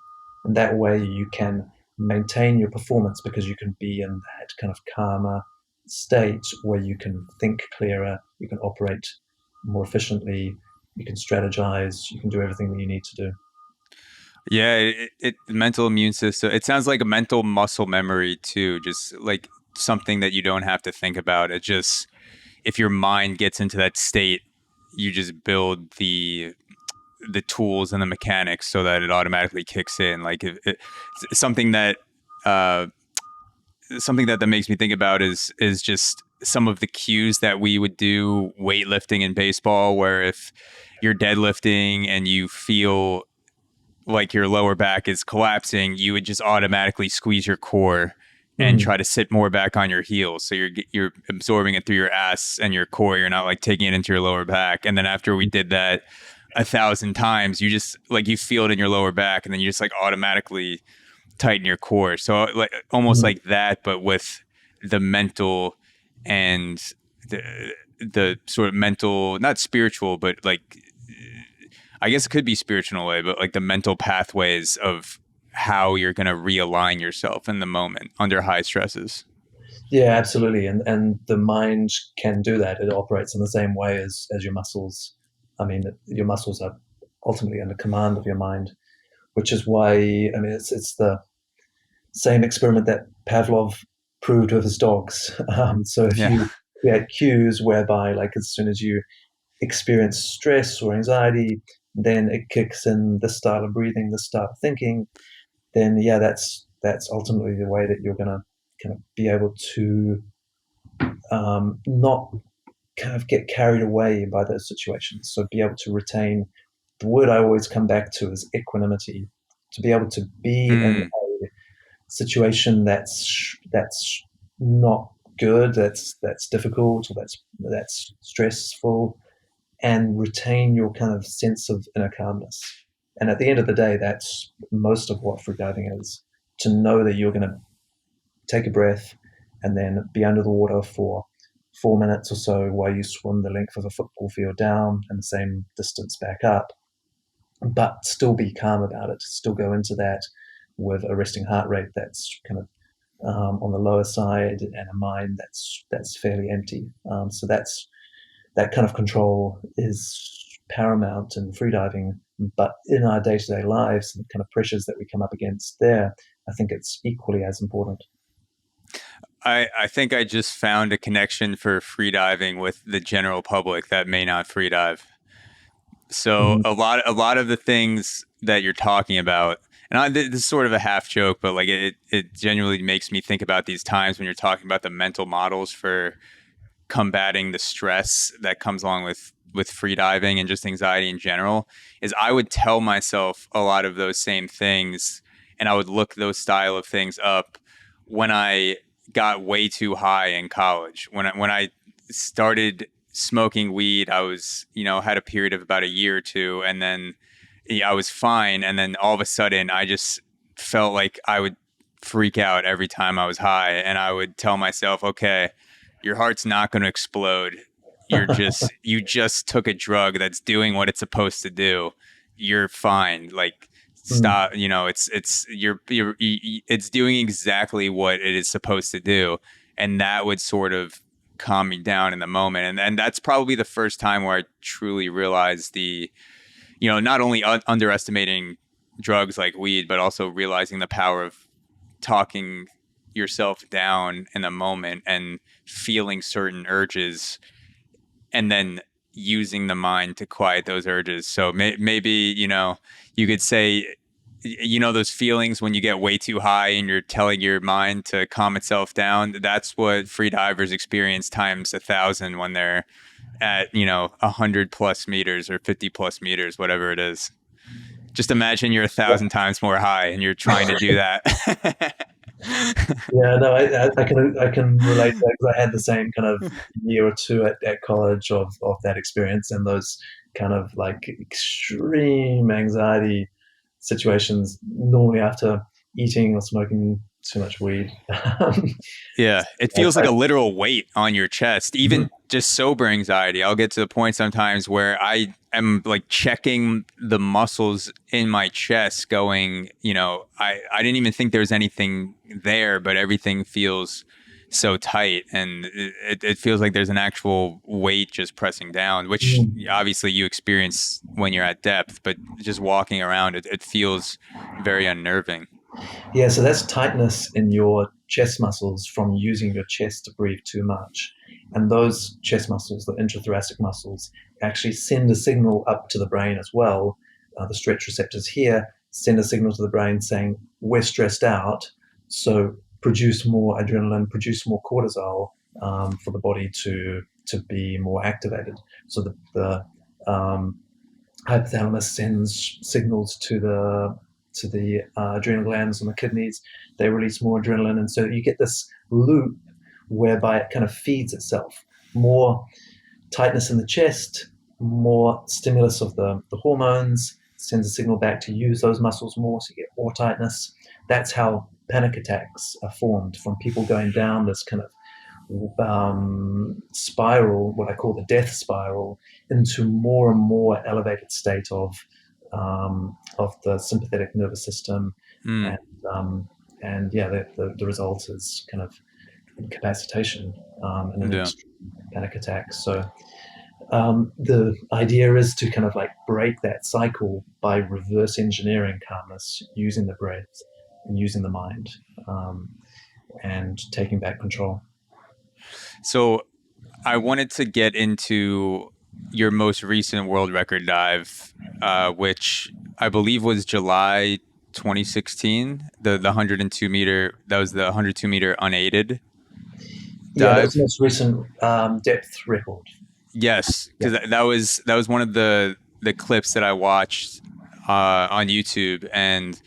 A: And that way you can maintain your performance because you can be in that kind of calmer state where you can think clearer, you can operate more efficiently, you can strategize, you can do everything that you need to do.
B: Yeah, the mental immune system, it sounds like a mental muscle memory too, just like something that you don't have to think about. It just, if your mind gets into that state, you just build the tools and the mechanics so that it automatically kicks in. Like something that that makes me think about is just some of the cues that we would do weightlifting in baseball, where if you're deadlifting and you feel like your lower back is collapsing, you would just automatically squeeze your core and try to sit more back on your heels. So you're absorbing it through your ass and your core. You're not like taking it into your lower back. And then after we did that 1,000 times, you just like, you feel it in your lower back, and then you just like automatically tighten your core. So like almost like that, but with the mental and the sort of mental, not spiritual, but like, I guess it could be spiritual in a way, but like the mental pathways of how you're going to realign yourself in the moment under high stresses.
A: Yeah, absolutely. And the mind can do that. It operates in the same way as your muscles. I mean, your muscles are ultimately under command of your mind, which is why, I mean, it's the same experiment that Pavlov proved with his dogs. So if you create cues whereby, like, as soon as you experience stress or anxiety, then it kicks in this style of breathing, this style of thinking, then yeah, that's ultimately the way that you're going to kind of be able to not kind of get carried away by those situations. So be able to retain, the word I always come back to is equanimity, to be able to be in a situation that's not good, that's difficult, or that's stressful, and retain your kind of sense of inner calmness. And at the end of the day, that's most of what freediving is, to know that you're going to take a breath and then be under the water for 4 minutes or so while you swim the length of a football field down and the same distance back up, but still be calm about it, still go into that with a resting heart rate that's kind of on the lower side and a mind that's fairly empty. So that kind of control is paramount in freediving, but in our day-to-day lives and the kind of pressures that we come up against there, I think it's equally as important.
B: I think I just found a connection for freediving with the general public that may not freedive. So a lot of the things that you're talking about, and this is sort of a half joke, but like it genuinely makes me think about these times when you're talking about the mental models for combating the stress that comes along with freediving and just anxiety in general. Is I would tell myself a lot of those same things, and I would look those style of things up when I got way too high in college. When I started smoking weed, I was, had a period of about a year or two, and then I was fine. And then all of a sudden I just felt like I would freak out every time I was high. And I would tell myself, okay, your heart's not going to explode. You just took a drug that's doing what it's supposed to do. You're fine. Like, stop, it's doing exactly what it is supposed to do. And that would sort of calm me down in the moment. And that's probably the first time where I truly realized not only underestimating drugs like weed, but also realizing the power of talking yourself down in a moment and feeling certain urges and then using the mind to quiet those urges. So maybe, you could say, those feelings when you get way too high and you're telling your mind to calm itself down. That's what free divers experience times 1,000 when they're at, 100+ meters or 50+ meters, whatever it is. Just imagine you're 1,000 times more high and you're trying to do that.
A: Yeah, no, I can relate to that because I had the same kind of year or two at college of that experience and those kind of like extreme anxiety situations normally after eating or smoking too much weed.
B: Yeah, it feels like a literal weight on your chest,
A: Mhm.
B: even just sober anxiety. I'll get to the point sometimes where I am like checking the muscles in my chest, going, I didn't even think there was anything there, but everything feels so tight. And it feels like there's an actual weight just pressing down, which
A: Mm.
B: obviously you experience when you're at depth, but just walking around, it feels very unnerving.
A: Yeah, so that's tightness in your chest muscles from using your chest to breathe too much. And those chest muscles, the intrathoracic muscles, actually send a signal up to the brain as well. The stretch receptors here send a signal to the brain saying, we're stressed out, so produce more adrenaline, produce more cortisol for the body to be more activated. So the hypothalamus sends signals to the adrenal glands and the kidneys. They release more adrenaline, and so you get this loop whereby it kind of feeds itself. More tightness in the chest, more stimulus of the hormones, sends a signal back to use those muscles more, so you get more tightness. That's how panic attacks are formed from people going down this kind of spiral, what I call the death spiral, into more and more elevated state of the sympathetic nervous system,
B: Mm,
A: and yeah, the result is kind of incapacitation and an
B: yeah.
A: extreme panic attack. So the idea is to kind of like break that cycle by reverse engineering calmness, using the breath and using the mind, um, and taking back control.
B: So I wanted to get into your most recent world record dive, which I believe was July 2016. The 102 meter, that was the 102 meter unaided
A: Yeah, that was the
B: dive.
A: most recent depth record.
B: Yes,
A: Yeah.
B: because that was one of the clips that I watched on YouTube, and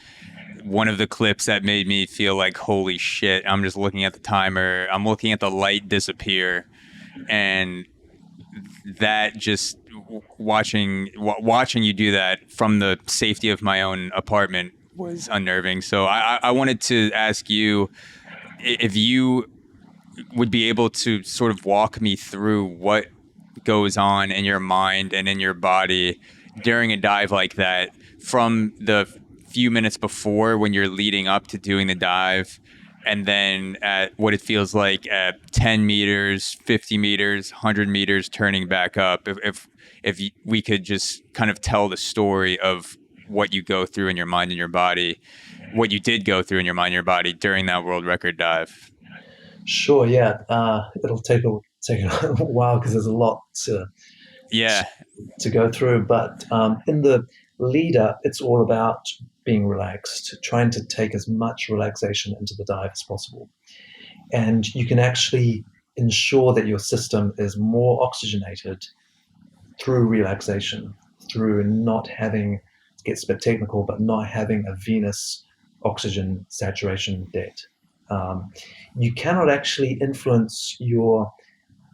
B: one of the clips that made me feel like holy shit. I'm just looking at the timer. I'm looking at the light disappear, and that just watching you do that from the safety of my own apartment was unnerving. So I wanted to ask you if you would be able to sort of walk me through what goes on in your mind and in your body during a dive like that, from the few minutes before when you're leading up to doing the dive, and then at what it feels like at 10 meters, 50 meters, 100 meters turning back up. If we could just kind of tell the story of what you go through in your mind and your body, what you did go through in your mind and your body during that world record dive.
A: Sure, yeah. It'll take a while because there's a lot to
B: Yeah.
A: to go through. But in the lead up, it's all about being relaxed, trying to take as much relaxation into the dive as possible. And you can actually ensure that your system is more oxygenated through relaxation, through not having, it gets a bit technical, but not having a venous oxygen saturation debt. Um, you cannot actually influence your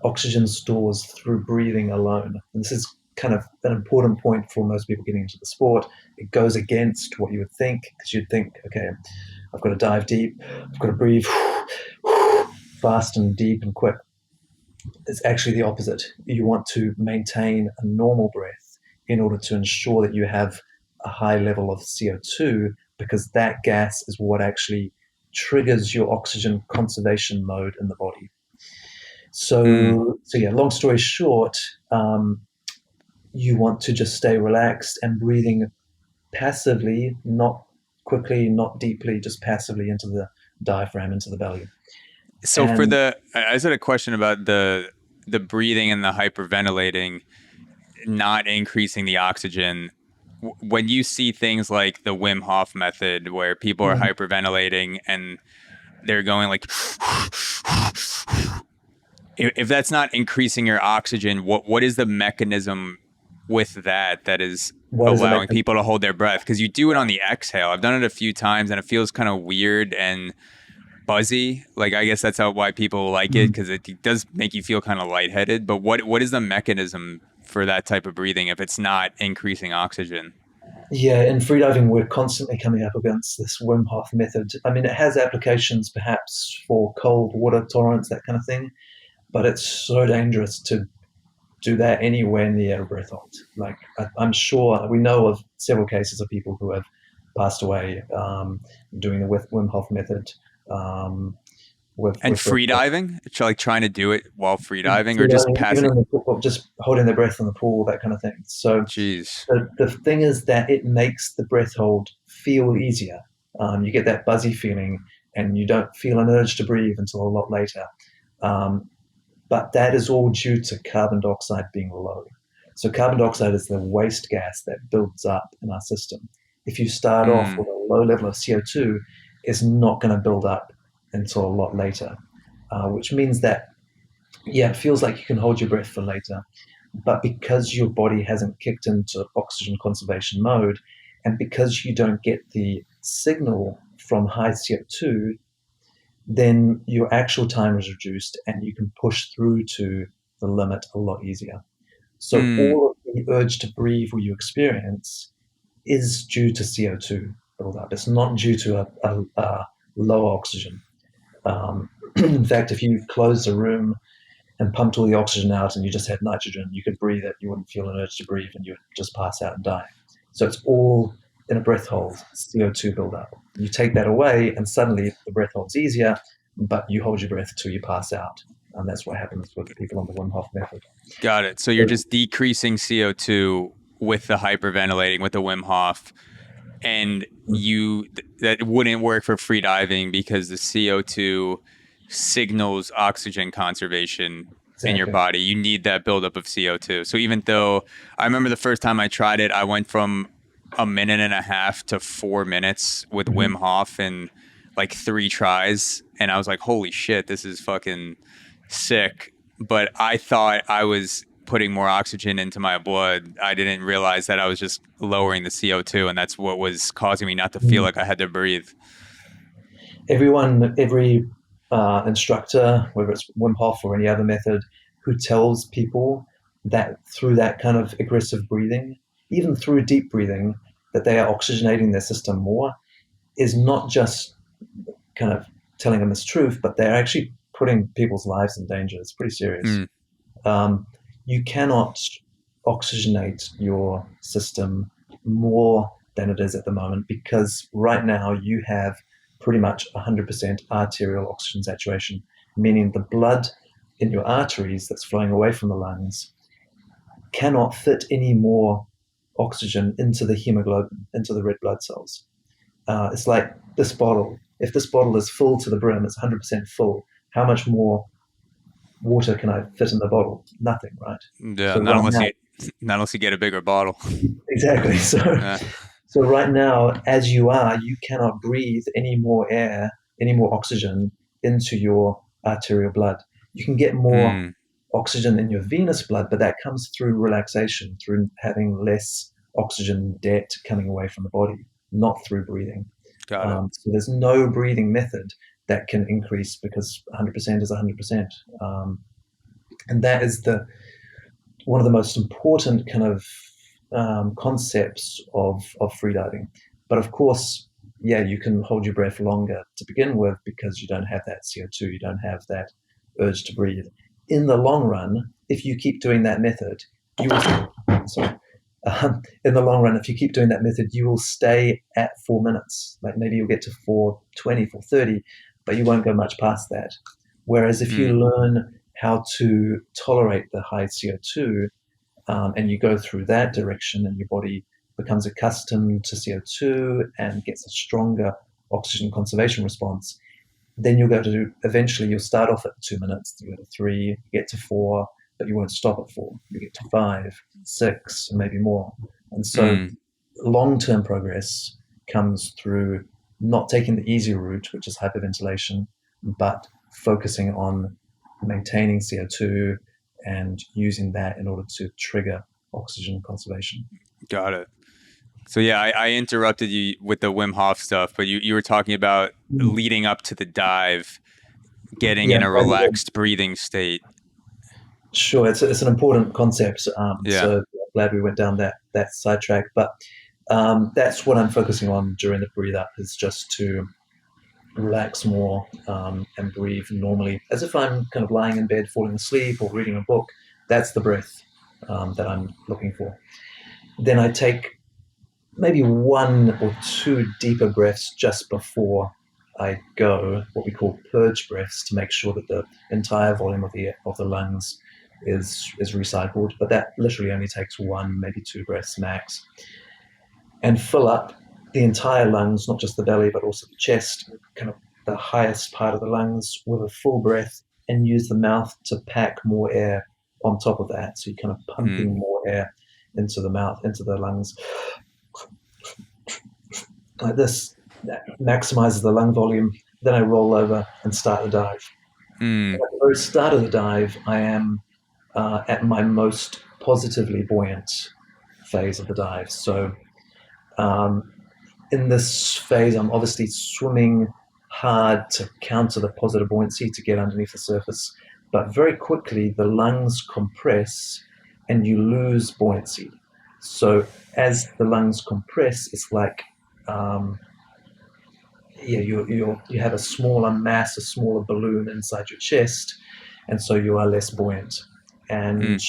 A: oxygen stores through breathing alone. And this is kind of an important point for most people getting into the sport. It goes against what you would think, because you'd think, okay, I've got to dive deep, I've got to breathe fast and deep and quick. It's actually the opposite. You want to maintain a normal breath in order to ensure that you have a high level of CO2, because that gas is what actually triggers your oxygen conservation mode in the body.
B: Mm,
A: So yeah, long story short, you want to just stay relaxed and breathing passively, not quickly, not deeply, just passively into the diaphragm, into the belly.
B: So
A: And
B: I just had a question about the breathing and the hyperventilating, not increasing the oxygen. When you see things like the Wim Hof method, where people are hyperventilating and they're going like, if that's not increasing your oxygen, what is the mechanism with that is
A: what is the
B: allowing
A: mechanism?
B: people to hold their breath? Because you do it on the exhale. I've done it a few times and it feels kind of weird and buzzy. Like, I guess that's why people like it, because it does make you feel kind of lightheaded. But what is the mechanism for that type of breathing if it's not increasing oxygen?
A: Yeah, in freediving, we're constantly coming up against this Wim Hof method. I mean, it has applications perhaps for cold water tolerance, that kind of thing, but it's so dangerous to do that anywhere near a breath hold. Like, I'm sure we know of several cases of people who have passed away doing the Wim Hof method. Um,
B: And
A: with breath hold.
B: freediving, it's like trying to do it while freediving or just
A: Freediving, even
B: passing.
A: in the pool, just holding their breath in the pool, that kind of thing. So
B: Jeez.
A: the thing is that it makes the breath hold feel easier. You get that buzzy feeling, and you don't feel an urge to breathe until a lot later. Um, but that is all due to carbon dioxide being low. So carbon dioxide is the waste gas that builds up in our system. If you start off with a low level of CO2, it's not going to build up until a lot later, which means that, yeah, it feels like you can hold your breath for later. But because your body hasn't kicked into oxygen conservation mode, and because you don't get the signal from high CO2, then your actual time is reduced and you can push through to the limit a lot easier. So
B: Mm.
A: all of the urge to breathe you experience is due to CO2 buildup. It's not due to a low oxygen. In fact, if you closed a room and pumped all the oxygen out and you just had nitrogen, you could breathe it, you wouldn't feel an urge to breathe, and you would just pass out and die. So it's all in a breath hold, CO2 buildup. You take that away, and suddenly the breath hold's easier, but you hold your breath till you pass out. And that's what happens with people on the Wim Hof method.
B: Got it. So you're just decreasing CO2 with the hyperventilating, with the Wim Hof, and that wouldn't work for free diving because the CO2 signals oxygen conservation in your
A: Exactly.
B: body. You need that buildup of CO2. So even though I remember the first time I tried it, I went from a minute and a half to 4 minutes with Wim Hof in like 3 tries. And I was like, holy shit, this is fucking sick. But I thought I was putting more oxygen into my blood. I didn't realize that I was just lowering the CO2, and that's what was causing me not to feel like I had to breathe.
A: Every instructor, whether it's Wim Hof or any other method, who tells people that through that kind of aggressive breathing, even through deep breathing, that they are oxygenating their system more, is not just kind of telling them this truth, but they're actually putting people's lives in danger. It's pretty serious. You cannot oxygenate your system more than it is at the moment, because right now you have pretty much 100% arterial oxygen saturation, meaning the blood in your arteries that's flowing away from the lungs cannot fit any more oxygen into the hemoglobin, into the red blood cells. It's like this bottle. If this bottle is full to the brim, it's 100% full. How much more water can I fit in the bottle? Nothing, right?
B: Yeah,
A: So right now,
B: not unless you get a bigger bottle.
A: exactly.
B: Yeah.
A: So right now, as you are, you cannot breathe any more air, any more oxygen into your arterial blood. You can get more oxygen in your venous blood, but that comes through relaxation, through having less oxygen debt coming away from the body, not through breathing.
B: Got it.
A: So there's no breathing method that can increase, because 100% is 100%. And that is one of the most important kind of concepts of freediving. But of course, yeah, you can hold your breath longer to begin with because you don't have that CO2, you don't have that urge to breathe. In the long run, if you keep doing that method, you will. Sorry. In the long run, if you keep doing that method, you will stay at 4 minutes. Like maybe you'll get to 4:20, 4:30, but you won't go much past that. Whereas if you learn how to tolerate the high CO2, and you go through that direction, and your body becomes accustomed to CO2 and gets a stronger oxygen conservation response, then eventually you'll start off at 2 minutes, you go to 3, you get to 4, but you won't stop at 4. You get to 5, 6, maybe more. And so long-term progress comes through not taking the easy route, which is hyperventilation, but focusing on maintaining CO2 and using that in order to trigger oxygen conservation.
B: Got it. So yeah, I interrupted you with the Wim Hof stuff, but you were talking about leading up to the dive, getting in a relaxed breathing state.
A: Sure, it's an important concept. So I'm glad we went down that sidetrack. But that's what I'm focusing on during the breathe up, is just to relax more and breathe normally, as if I'm kind of lying in bed, falling asleep, or reading a book. That's the breath that I'm looking for. Then I take maybe 1 or 2 deeper breaths just before I go, what we call purge breaths, to make sure that the entire volume of the lungs is recycled. But that literally only takes 1, maybe 2 breaths max. And fill up the entire lungs, not just the belly, but also the chest, kind of the highest part of the lungs, with a full breath, and use the mouth to pack more air on top of that. So you're kind of pumping more air into the mouth, into the lungs. Like this, that maximizes the lung volume. Then I roll over and start the dive. At the very start of the dive, I am at my most positively buoyant phase of the dive. So in this phase, I'm obviously swimming hard to counter the positive buoyancy to get underneath the surface. But very quickly, the lungs compress and you lose buoyancy. So as the lungs compress, it's like you have a smaller mass, a smaller balloon inside your chest, and so you are less buoyant. And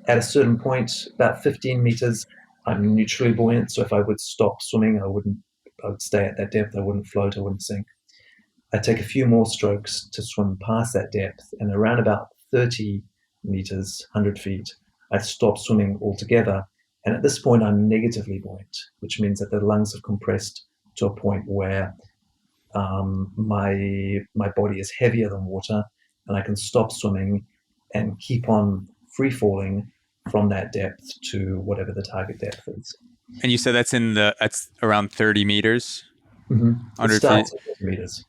A: at a certain point, about 15 meters, I'm neutrally buoyant. So if I would stop swimming, I would stay at that depth. I wouldn't float, I wouldn't sink. I take a few more strokes to swim past that depth, and around about 30 meters, 100 feet, I stop swimming altogether. And at this point, I'm negatively buoyant, which means that the lungs have compressed to a point where my body is heavier than water, and I can stop swimming and keep on free falling from that depth to whatever the target depth is.
B: And you said that's around 30 meters?
A: Mm-hmm.
B: 100
A: feet.
B: At
A: 30 meters.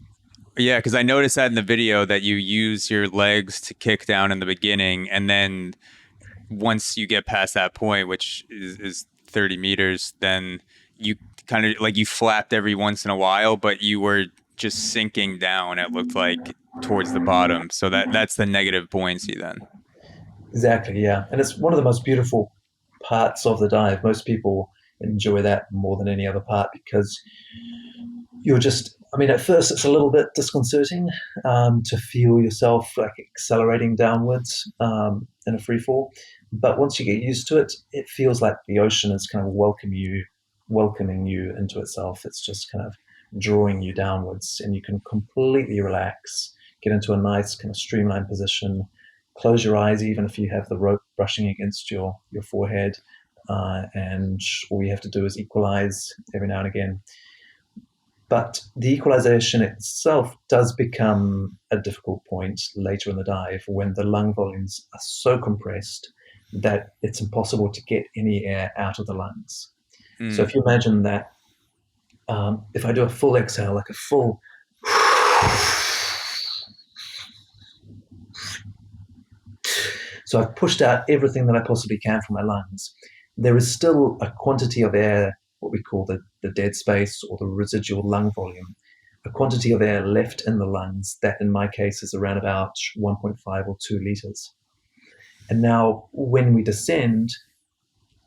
B: Yeah, because I noticed that in the video that you use your legs to kick down in the beginning, and then once you get past that point, which is 30 meters, then you kind of like you flapped every once in a while, but you were just sinking down, it looked like, towards the bottom. So that's the negative buoyancy then.
A: Exactly, yeah. And it's one of the most beautiful parts of the dive. Most people enjoy that more than any other part, because you're just, at first it's a little bit disconcerting to feel yourself like accelerating downwards in a free fall. But once you get used to it, it feels like the ocean is kind of welcoming you into itself. It's just kind of drawing you downwards, and you can completely relax, get into a nice kind of streamlined position, close your eyes even if you have the rope brushing against your forehead, and all you have to do is equalize every now and again. But the equalization itself does become a difficult point later in the dive, when the lung volumes are so compressed that it's impossible to get any air out of the lungs. So if you imagine that, if I do a full exhale, like a full, so I've pushed out everything that I possibly can from my lungs, there is still a quantity of air, what we call the dead space, or the residual lung volume, a quantity of air left in the lungs that in my case is around about 1.5 or 2 liters. And now when we descend,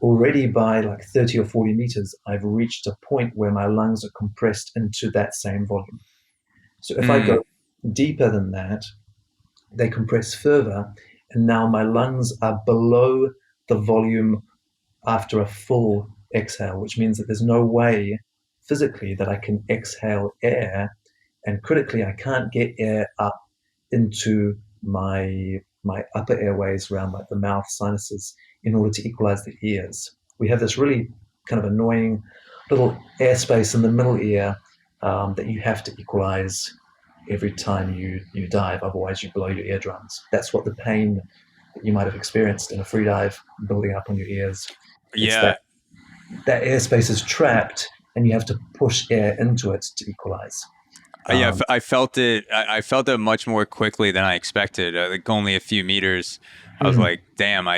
A: already by like 30 or 40 meters, I've reached a point where my lungs are compressed into that same volume. So if I go deeper than that, they compress further, and now my lungs are below the volume after a full exhale, which means that there's no way physically that I can exhale air, and critically, I can't get air up into my upper airways around like the mouth, sinuses, in order to equalize the ears. We have this really kind of annoying little airspace in the middle ear that you have to equalize every time you dive. Otherwise, you blow your eardrums. That's what the pain that you might have experienced in a free dive building up on your ears. It's
B: Yeah.
A: that airspace is trapped, and you have to push air into it to equalize.
B: Yeah, I felt it. I felt it much more quickly than I expected. Like only a few meters. I was like, "Damn!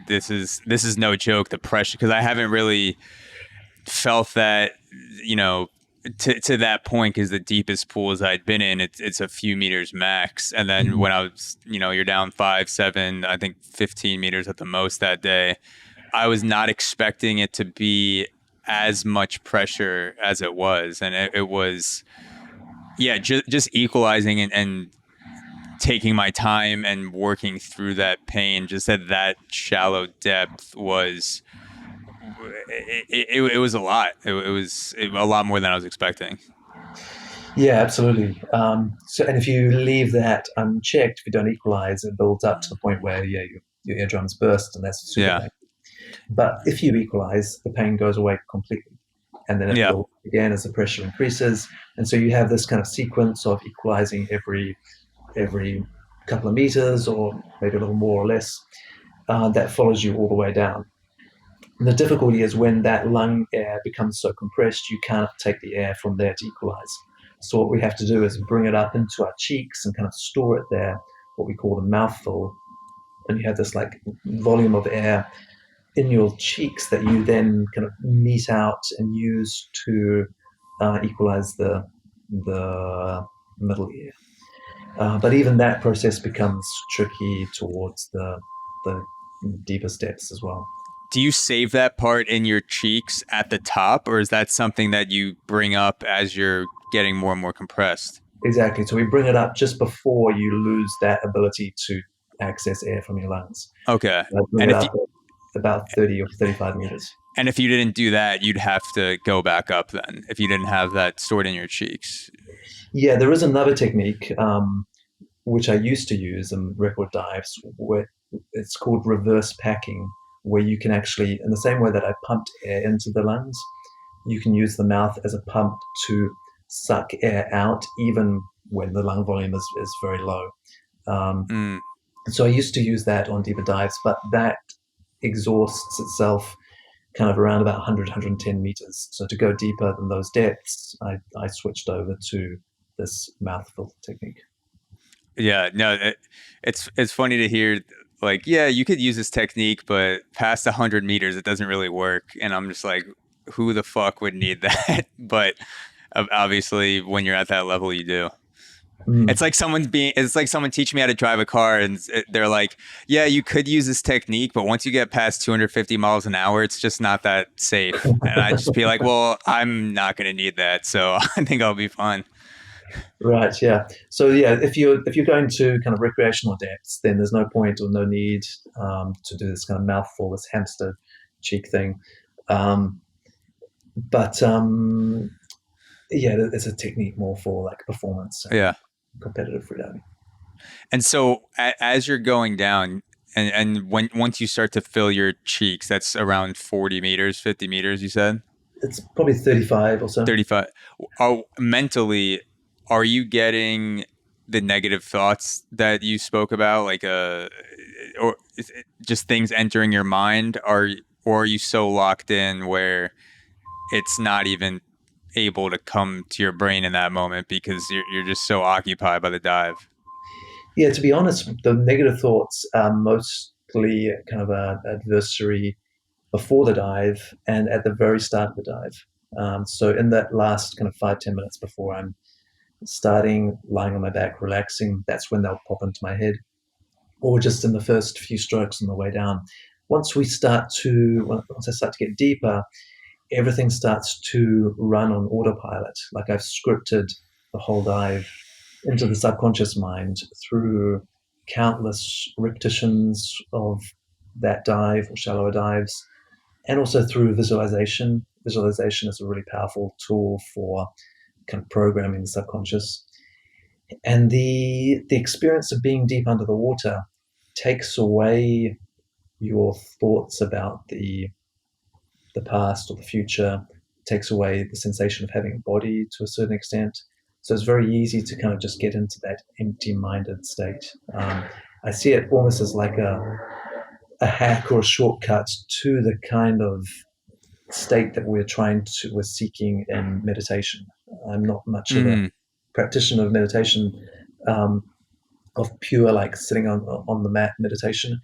B: This is no joke." The pressure, because I haven't really felt that, to that point. Because the deepest pools I'd been in, it's a few meters max. And then when I was, you're down 5, 7, I think 15 meters at the most that day. I was not expecting it to be as much pressure as it was, and it was, just equalizing and taking my time and working through that pain just at that shallow depth was it was a lot. It was a lot more than I was expecting.
A: Yeah, absolutely. And if you leave that unchecked, if you don't equalize, it builds up to the point where your eardrums burst, and that's super painful. But if you equalize, the pain goes away completely. And then it builds again as the pressure increases. And so you have this kind of sequence of equalizing every couple of meters, or maybe a little more or less, that follows you all the way down. And the difficulty is when that lung air becomes so compressed, you can't take the air from there to equalize. So what we have to do is bring it up into our cheeks and kind of store it there, what we call the mouthful. And you have this like volume of air in your cheeks that you then kind of meet out and use to equalize the middle ear. But even that process becomes tricky towards the deepest depths as well.
B: Do you save that part in your cheeks at the top, or is that something that you bring up as you're getting more and more compressed?
A: Exactly. So we bring it up just before you lose that ability to access air from your lungs.
B: Okay.
A: And if about 30 or 35 meters.
B: And if you didn't do that, you'd have to go back up then, if you didn't have that stored in your cheeks.
A: Yeah, there is another technique, which I used to use in record dives, where it's called reverse packing, where you can actually, in the same way that I pumped air into the lungs, you can use the mouth as a pump to suck air out, even when the lung volume is very low. So I used to use that on deeper dives, but that exhausts itself kind of around about 100, 110 meters. So to go deeper than those depths, I switched over to this mouthful technique.
B: Yeah, no, it's funny to hear, like, yeah, you could use this technique, but past 100 meters, it doesn't really work. And I'm just like, who the fuck would need that? But obviously, when you're at that level, you do. It's like someone teaching me how to drive a car, and they're like, yeah, you could use this technique, but once you get past 250 miles an hour, it's just not that safe. And I'd just be like, well, I'm not going to need that, so I think I'll be fine.
A: Right. Yeah. So yeah, if you're going to kind of recreational depths, then there's no point or no need to do this kind of mouthful, this hamster cheek thing. But it's a technique more for like performance. Competitive freediving.
B: And so as you're going down, and once you start to fill your cheeks, that's around 40 meters, 50 meters, you said?
A: It's probably 35 or so.
B: 35. Mentally, are you getting the negative thoughts that you spoke about, like or just things entering your mind? Or are you so locked in where it's not even able to come to your brain in that moment because you're just so occupied by the dive?
A: Yeah, to be honest, the negative thoughts are mostly kind of an adversary before the dive and at the very start of the dive. So in that last kind of 5-10 minutes before I'm starting, lying on my back, relaxing, that's when they'll pop into my head, or just in the first few strokes on the way down. Once I start to get deeper, everything starts to run on autopilot. Like I've scripted the whole dive into the subconscious mind through countless repetitions of that dive or shallower dives, and also through visualization. Visualization is a really powerful tool for kind of programming the subconscious. And the experience of being deep under the water takes away your thoughts about the the past or the future, takes away the sensation of having a body to a certain extent. So it's very easy to kind of just get into that empty-minded state. I see it almost as like a hack or a shortcut to the kind of state that we're seeking in meditation. I'm not much of a practitioner of meditation, of pure like sitting on the mat meditation.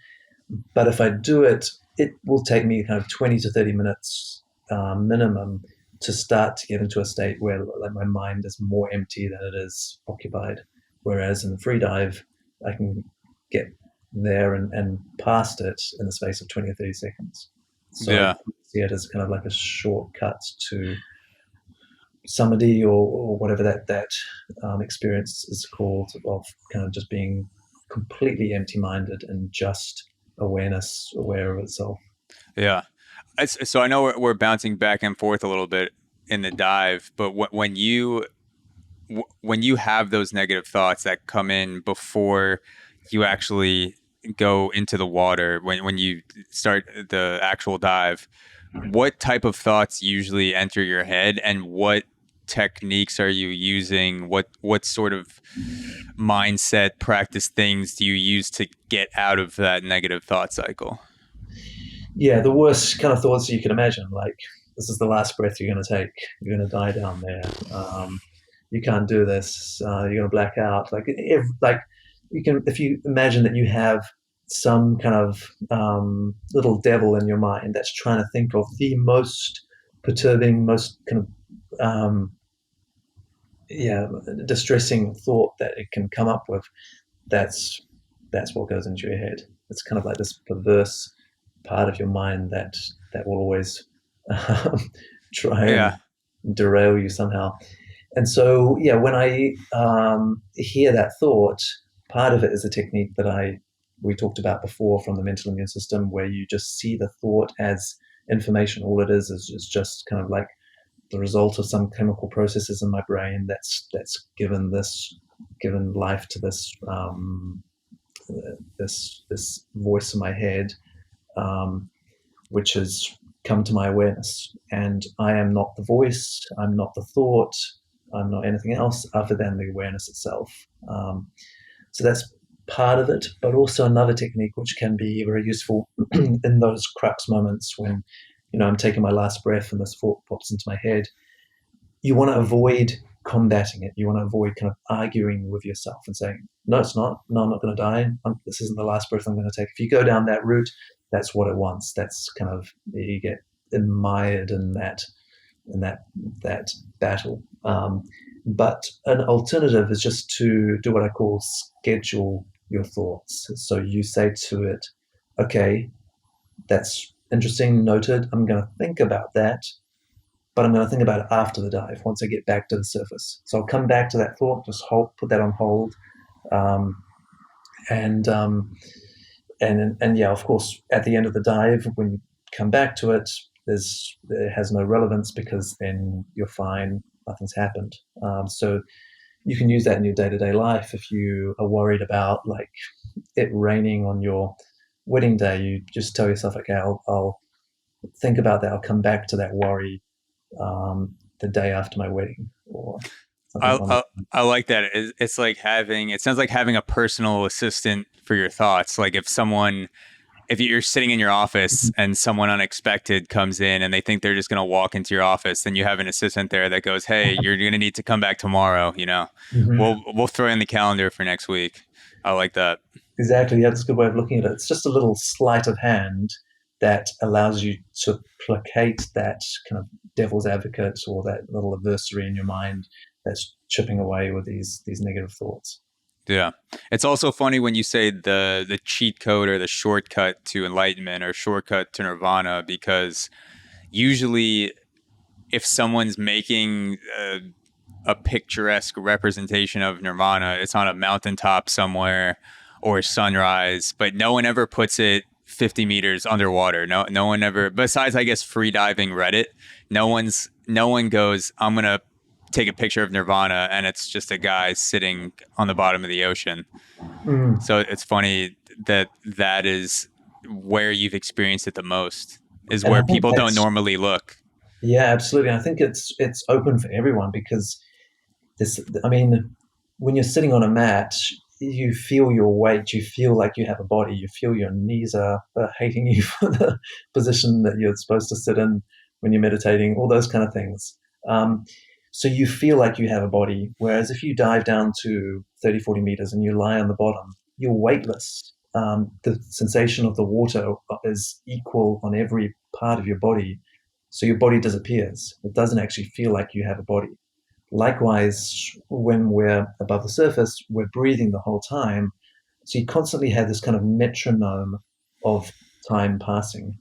A: But if I do it, it will take me kind of 20 to 30 minutes minimum to start to get into a state where like my mind is more empty than it is occupied. Whereas in the free dive, I can get there and past it in the space of 20 or 30 seconds. So I see it as kind of like a shortcut to samadhi or whatever that experience is called, of kind of just being completely empty-minded and just aware of itself.
B: Yeah. So I know we're bouncing back and forth a little bit in the dive, but when you have those negative thoughts that come in before you actually go into the water, when you start the actual dive, what type of thoughts usually enter your head, and what techniques are you using? What sort of mindset practice things do you use to get out of that negative thought cycle?
A: Yeah, the worst kind of thoughts you can imagine, like this is the last breath you're going to take. You're going to die down there. You can't do this. You're going to black out. Like you can, if you imagine that you have some kind of little devil in your mind that's trying to think of the most perturbing, most kind of distressing thought that it can come up with. That's what goes into your head. It's kind of like this perverse part of your mind that will always try and derail you somehow. And so, when I hear that thought, part of it is a technique that we talked about before from the mental immune system, where you just see the thought as information. All it is just kind of like the result of some chemical processes in my brain that's given life to this this voice in my head, which has come to my awareness. And I am not the voice, I'm not the thought, I'm not anything else other than the awareness itself. So that's part of it, but also another technique which can be very useful in those crux moments when, I'm taking my last breath and this thought pops into my head. You want to avoid combating it. You want to avoid kind of arguing with yourself and saying, no, it's not. No, I'm not going to die. This isn't the last breath I'm going to take. If you go down that route, that's what it wants. That's kind of, you get admired in that battle. But an alternative is just to do what I call schedule your thoughts. So you say to it, okay, that's interesting, noted. I'm going to think about that, but I'm going to think about it after the dive, once I get back to the surface. So I'll come back to that thought, just put that on hold. And of course, at the end of the dive, when you come back to it, it has no relevance, because then you're fine, nothing's happened. So you can use that in your day-to-day life. If you are worried about like it raining on your wedding day, you just tell yourself, okay, I'll think about that. I'll come back to that worry the day after my wedding, or something.
B: I like that. It's like it sounds like having a personal assistant for your thoughts. Like if you're sitting in your office and someone unexpected comes in and they think they're just going to walk into your office, then you have an assistant there that goes, hey, you're going to need to come back tomorrow. We'll throw in the calendar for next week. I like that.
A: Exactly. Yeah, that's a good way of looking at it. It's just a little sleight of hand that allows you to placate that kind of devil's advocate or that little adversary in your mind that's chipping away with these negative thoughts.
B: Yeah. It's also funny when you say the cheat code or the shortcut to enlightenment or shortcut to nirvana, because usually if someone's making a picturesque representation of nirvana, it's on a mountaintop somewhere or sunrise, but no one ever puts it 50 meters underwater. No one ever, besides I guess Freediving Reddit, no one goes, I'm going to take a picture of nirvana and it's just a guy sitting on the bottom of the ocean. So it's funny that is where you've experienced it the most. is
A: And I
B: where
A: think
B: people don't
A: that's,
B: normally look.
A: yeah, absolutely. I think it's open for everyone because this, I mean, when you're sitting on a mat, you feel your weight, you feel like you have a body, you feel your knees are hating you for the position that you're supposed to sit in when you're meditating, all those kind of things. Um, so you feel like you have a body. Whereas if you dive down to 30, 40 meters and you lie on the bottom, you're weightless. The sensation of the water is equal on every part of your body. So your body disappears. It doesn't actually feel like you have a body. Likewise, when we're above the surface, we're breathing the whole time. So you constantly have this kind of metronome of time passing.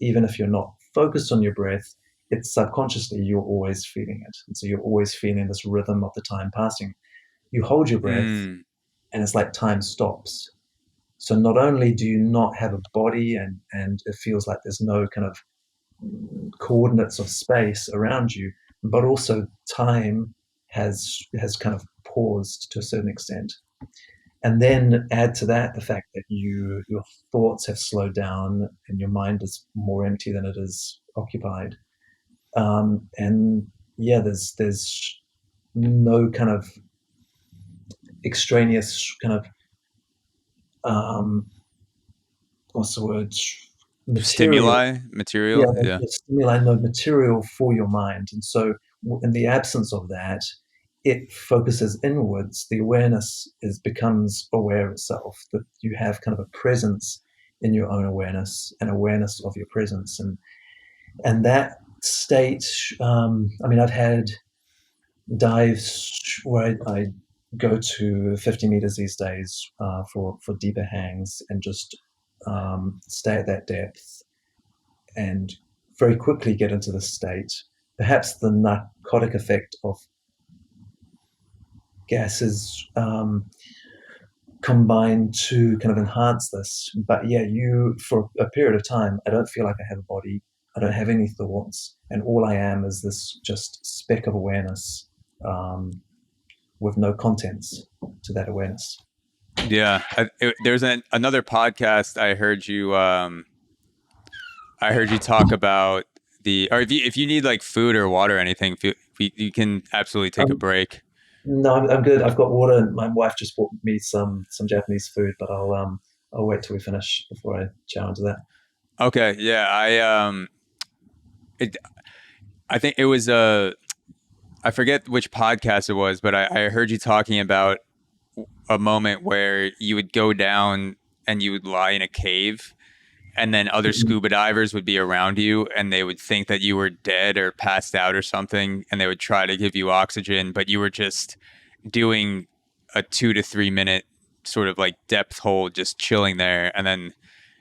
A: Even if you're not focused on your breath, it's subconsciously you're always feeling it. And so you're always feeling this rhythm of the time passing. You hold your breath,
B: Mm.
A: and it's like time stops. So not only do you not have a body and it feels like there's no kind of coordinates of space around you, but also time has kind of paused to a certain extent. And then add to that the fact that your thoughts have slowed down and your mind is more empty than it is occupied. And yeah, there's no kind of extraneous kind of what's the word, material.
B: Stimuli,
A: Yeah,
B: material. Yeah.
A: the stimuli, no material for your mind. And so, in the absence of that, it focuses inwards. The awareness becomes aware itself. That you have kind of a presence in your own awareness, and awareness of your presence, and that state. I mean, I've had dives where I go to 50 meters these days for deeper hangs and just stay at that depth and very quickly get into this state. Perhaps the narcotic effect of gases combine to kind of enhance this. But yeah, for a period of time, I don't feel like I have a body. I don't have any thoughts, and all I am is this just speck of awareness with no contents to that awareness.
B: Yeah. There's another podcast I heard you. I heard you talk about or if you need like food or water or anything, you can absolutely take a
A: Um,
B: break.
A: no, I'm good. I've got water, and my wife just bought me some Japanese food, but I'll wait till we finish before I chow into that.
B: Okay. Yeah. It, I think it was I forget which podcast it was, but I heard you talking about a moment where you would go down and you would lie in a cave, and then other
A: Mhm.
B: scuba divers would be around you and they would think that you were dead or passed out or something, and they would try to give you oxygen, but you were just doing a 2 to 3 minute sort of like depth hold, just chilling there, and then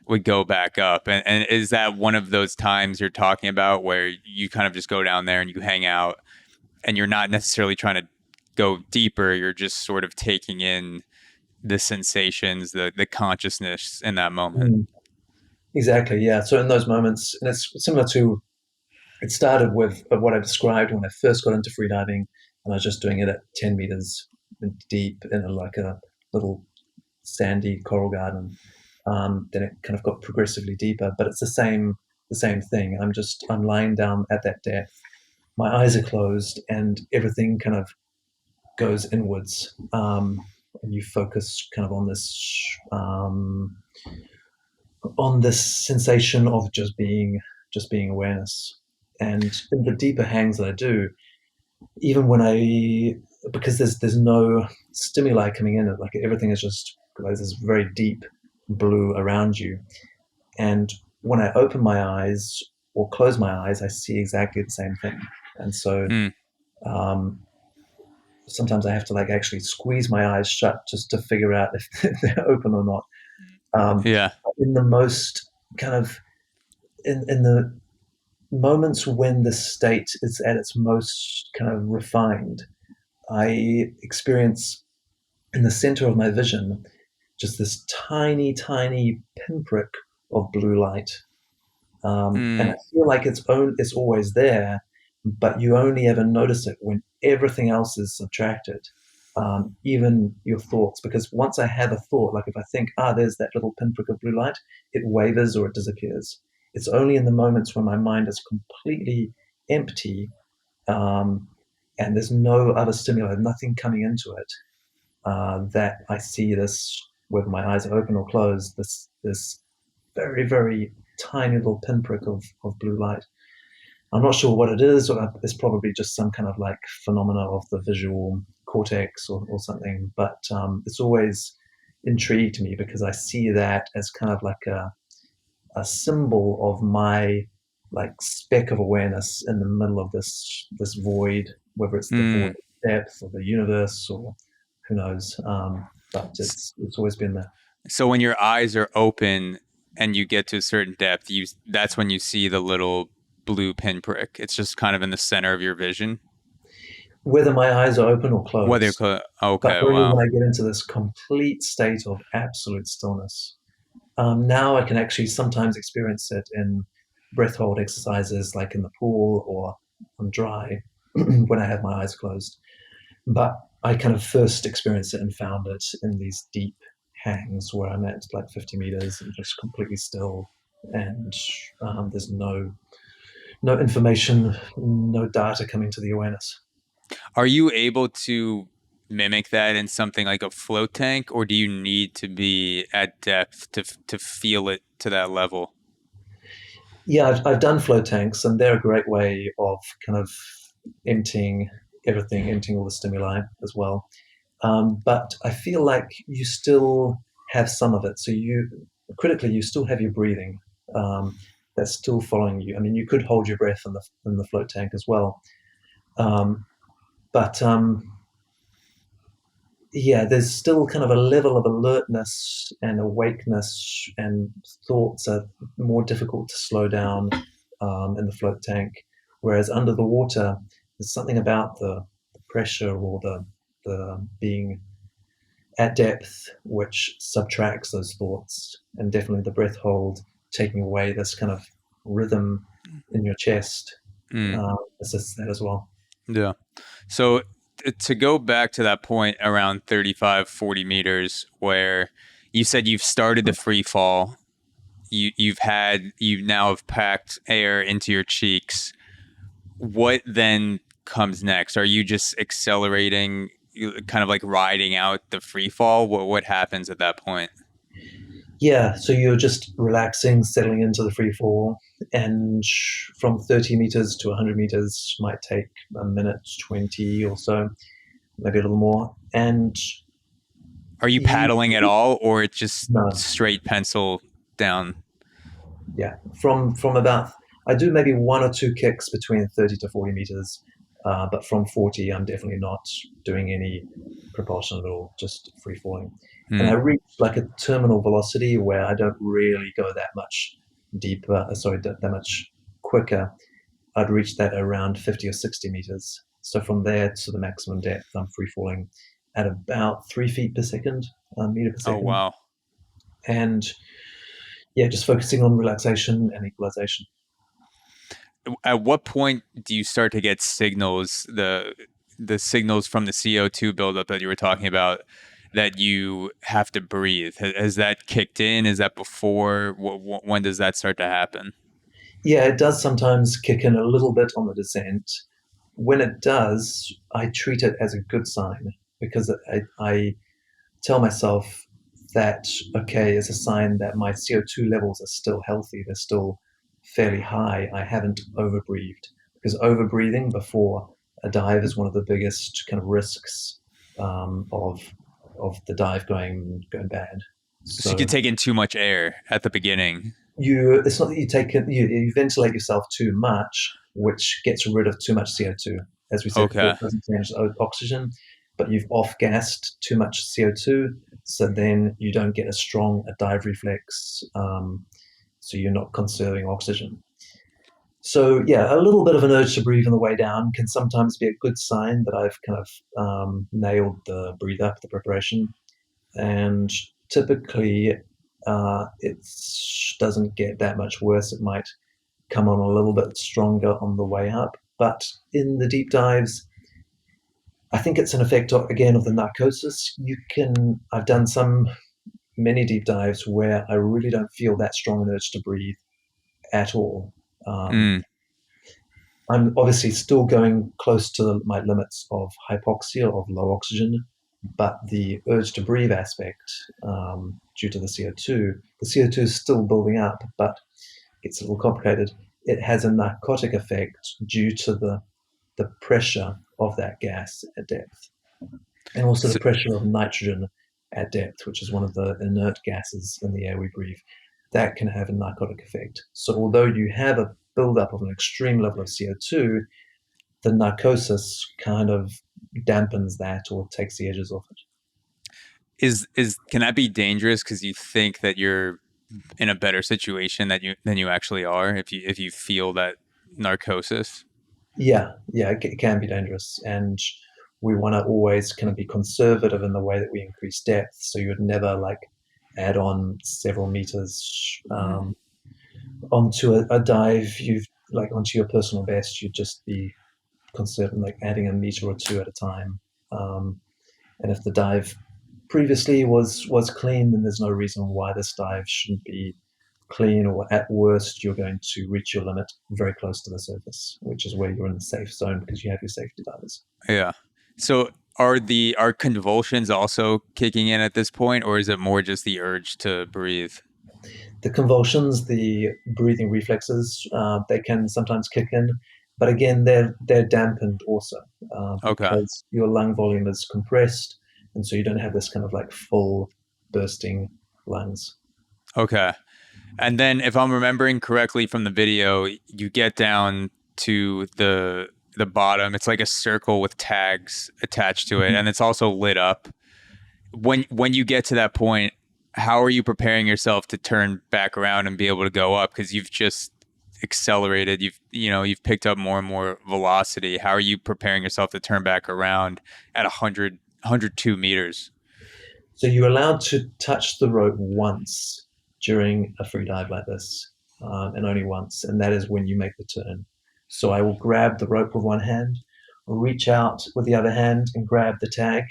B: would go back up. And is that one of those times you're talking about where you kind of just go down there and you hang out and you're not necessarily trying to go deeper, you're just sort of taking in the sensations, the consciousness in that moment?
A: Mm. Exactly, yeah. So in those moments, and it's similar to, it started with what I described when I first got into freediving, and I was just doing it at 10 meters deep in like a little sandy coral garden. Then it kind of got progressively deeper, but it's the same thing. I'm lying down at that depth. My eyes are closed, and everything kind of goes inwards, and you focus kind of on this sensation of just being awareness. And in the deeper hangs that I do, even when because there's no stimuli coming in, like everything is just like this very deep blue around you. And when I open my eyes or close my eyes, I see exactly the same thing. And so
B: Mm,
A: um, sometimes I have to like actually squeeze my eyes shut just to figure out if they're open or not.
B: yeah.
A: In the most kind of in the moments when the state is at its most kind of refined, I experience in the center of my vision just this tiny, tiny pinprick of blue light. And I
B: Mm,
A: feel like it's always there, but you only ever notice it when everything else is subtracted, even your thoughts. Because once I have a thought, like if I think, there's that little pinprick of blue light, it wavers or it disappears. it's only in the moments when my mind is completely empty, um, and there's no other stimuli, nothing coming into it, that I see this, whether my eyes are open or closed, this very, very tiny little pinprick of blue light. I'm not sure what it is, or it's probably just some kind of like phenomena of the visual cortex or something. But it's always intrigued me because I see that as kind of like a symbol of my like speck of awareness in the middle of this void, whether it's the void
B: Mm.
A: of depth or the universe or who knows. But it's always been there.
B: So when your eyes are open and you get to a certain depth, that's when you see the little blue pinprick. It's just kind of in the center of your vision.
A: Whether my eyes are open or
B: Whether
A: closed, but
B: okay,
A: only
B: wow.
A: when I get into this complete state of absolute stillness. Now I can actually sometimes experience it in breath hold exercises, like in the pool or on dry, when I have my eyes closed. But I kind of first experienced it and found it in these deep hangs where I'm at like 50 meters and just completely still, and there's no information, no data coming to the awareness.
B: Are you able to mimic that in something like a float tank, or do you need to be at depth to feel it to that level?
A: Yeah, I've done float tanks, and they're a great way of kind of emptying everything, emptying all the stimuli as well. But I feel like you still have some of it. So you still have your breathing, that's still following you. I mean, you could hold your breath in the float tank as well, um, but yeah, there's still kind of a level of alertness and awakeness, and thoughts are more difficult to slow down in the float tank. Whereas under the water, there's something about the pressure or the being at depth which subtracts those thoughts, and definitely the breath hold taking away this kind of rhythm in your chest
B: Mm,
A: assists that as well.
B: yeah. So to go back to that point around 35, 40 meters where you said you've started the free fall, you now have packed air into your cheeks. What then comes next? Are you just accelerating, kind of like riding out the free fall? What happens at that point?
A: Yeah, so you're just relaxing, settling into the free fall, and from 30 meters to 100 meters might take a minute 20 or so, maybe a little more. And
B: Are you
A: you,
B: paddling at all, or it's just
A: no,
B: straight pencil down?
A: yeah, from about, I do maybe one or two kicks between 30 to 40 meters, but from 40, I'm definitely not doing any propulsion at all, just free falling. And I
B: Hmm.
A: reach like a terminal velocity where I don't really go that much deeper, that much quicker. I'd reach that around 50 or 60 meters. So from there to the maximum depth, I'm free falling at about 3 feet per second, meter per
B: Oh
A: second.
B: wow.
A: And yeah, just focusing on relaxation and equalization.
B: At what point do you start to get signals, the signals from the CO2 buildup that you were talking about, that you have to breathe? Has that kicked in? Is that before? When does that start to happen?
A: Yeah, it does sometimes kick in a little bit on the descent. When it does, I treat it as a good sign because I tell myself that, okay, it's a sign that my CO2 levels are still healthy, they're still fairly high. I haven't overbreathed, because overbreathing before a dive is one of the biggest kind of risks of the dive going bad.
B: So you could
A: So
B: take in too much air at the beginning.
A: it's not that you take it, you ventilate yourself too much, which gets rid of too much CO2. As we said before,
B: Okay.
A: it doesn't change oxygen, but you've off gassed too much CO2, so then you don't get a dive reflex, so you're not conserving oxygen. So yeah, a little bit of an urge to breathe on the way down can sometimes be a good sign that I've kind of nailed the breathe up, the preparation, and typically it doesn't get that much worse. It might come on a little bit stronger on the way up, but in the deep dives, I think it's an effect of, again, of the narcosis. I've done many deep dives where I really don't feel that strong an urge to breathe, at all. Um,
B: Mm.
A: I'm obviously still going close to my limits of hypoxia, of low oxygen, but the urge to breathe aspect, due to the CO2 is still building up, but it's a little complicated. It has a narcotic effect due to the pressure of that gas at depth, and also the
B: So,
A: pressure of nitrogen at depth, which is one of the inert gases in the air we breathe. That can have a narcotic effect. So, although you have a buildup of an extreme level of CO2, the narcosis kind of dampens that or takes the edges off it.
B: is can that be dangerous because you think that you're in a better situation that you than you actually are if you feel that narcosis?
A: Yeah, yeah, it can be dangerous. And we want to always kind of be conservative in the way that we increase depth. So you would never like add on several meters onto a dive. You've like onto your personal best, you'd just be conservative, like adding a meter or two at a time. And if the dive previously was clean, then there's no reason why this dive shouldn't be clean, or at worst, you're going to reach your limit very close to the surface, which is where you're in the safe zone because you have your safety divers.
B: Yeah. So are convulsions also kicking in at this point, or is it more just the urge to breathe?
A: The convulsions, the breathing reflexes, they can sometimes kick in, but again, they're dampened also
B: Okay.
A: because your lung volume is compressed, and so you don't have this kind of like full bursting lungs.
B: Okay. And then if I'm remembering correctly from the video, you get down to the bottom. It's like a circle with tags attached to it,
A: Mhm.
B: and it's also lit up. When you get to that point, how are you preparing yourself to turn back around and be able to go up? Because you've just accelerated. You've picked up more and more velocity. How are you preparing yourself to turn back around at 102 meters?
A: So you're allowed to touch the rope once during a free dive like this, and only once, and that is when you make the turn. So I will grab the rope with one hand, reach out with the other hand, and grab the tag,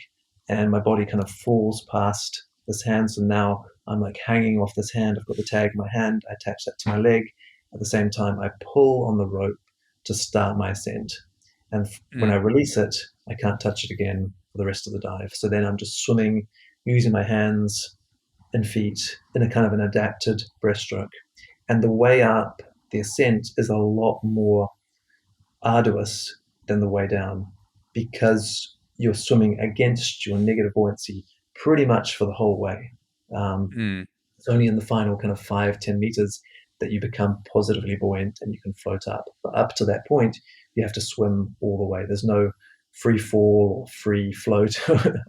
A: and my body kind of falls past this hand. So now I'm like hanging off this hand. I've got the tag in my hand. I attach that to my leg. At the same time, I pull on the rope to start my ascent. And when I
B: Mm.
A: release it, I can't touch it again for the rest of the dive. So then I'm just swimming using my hands and feet in a kind of an adapted breaststroke. And the way up, the ascent is a lot more arduous than the way down because you're swimming against your negative buoyancy pretty much for the whole way. Um,
B: Mm.
A: it's only in the final kind of 5-10 meters that you become positively buoyant and you can float up. But up to that point, you have to swim all the way. There's no free fall or free float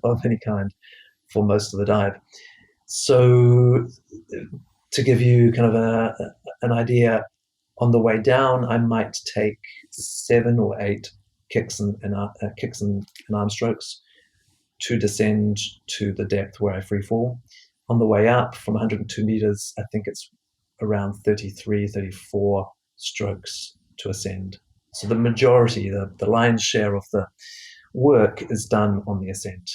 A: of any kind for most of the dive. So, to give you kind of an idea, on the way down, I might take 7 or 8 kicks and arm strokes to descend to the depth where I free fall. On the way up from 102 meters, I think it's around 33, 34 strokes to ascend. So the majority, the lion's share of the work is done on the ascent.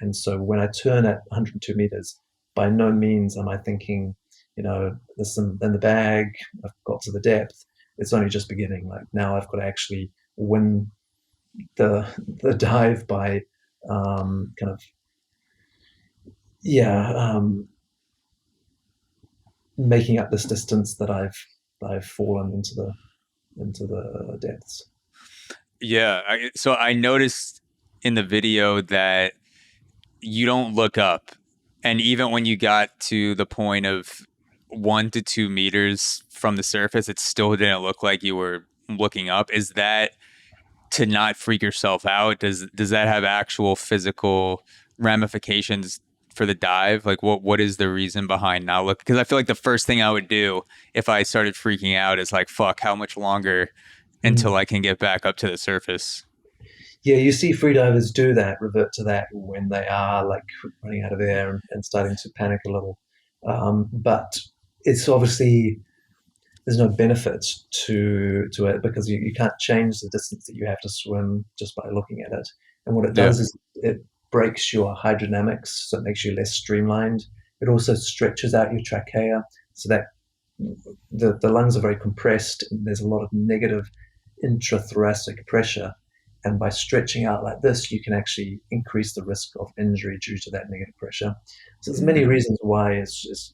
A: And so when I turn at 102 meters, by no means am I thinking, there's some in the bag, I've got to the depth. It's only just beginning. Like now I've got to actually win the dive by kind of, yeah, making up this distance that I've fallen into the depths.
B: Yeah. So I noticed in the video that you don't look up. And even when you got to the point of 1 to 2 meters from the surface, it still didn't look like you were looking up. Is that to not freak yourself out? Does that have actual physical ramifications for the dive? Like what is the reason behind not look? Because I feel like the first thing I would do if I started freaking out is like, fuck, how much longer until
A: Mm.
B: I can get back up to the surface?
A: Yeah, you see freedivers do that, revert to that when they are like running out of air and starting to panic a little. But it's obviously there's no benefit to it because you can't change the distance that you have to swim just by looking at it. And what it
B: Yeah.
A: does is it breaks your hydrodynamics, so it makes you less streamlined. It also stretches out your trachea, so that the lungs are very compressed. There's a lot of negative intrathoracic pressure. And by stretching out like this, you can actually increase the risk of injury due to that negative pressure. So there's many reasons why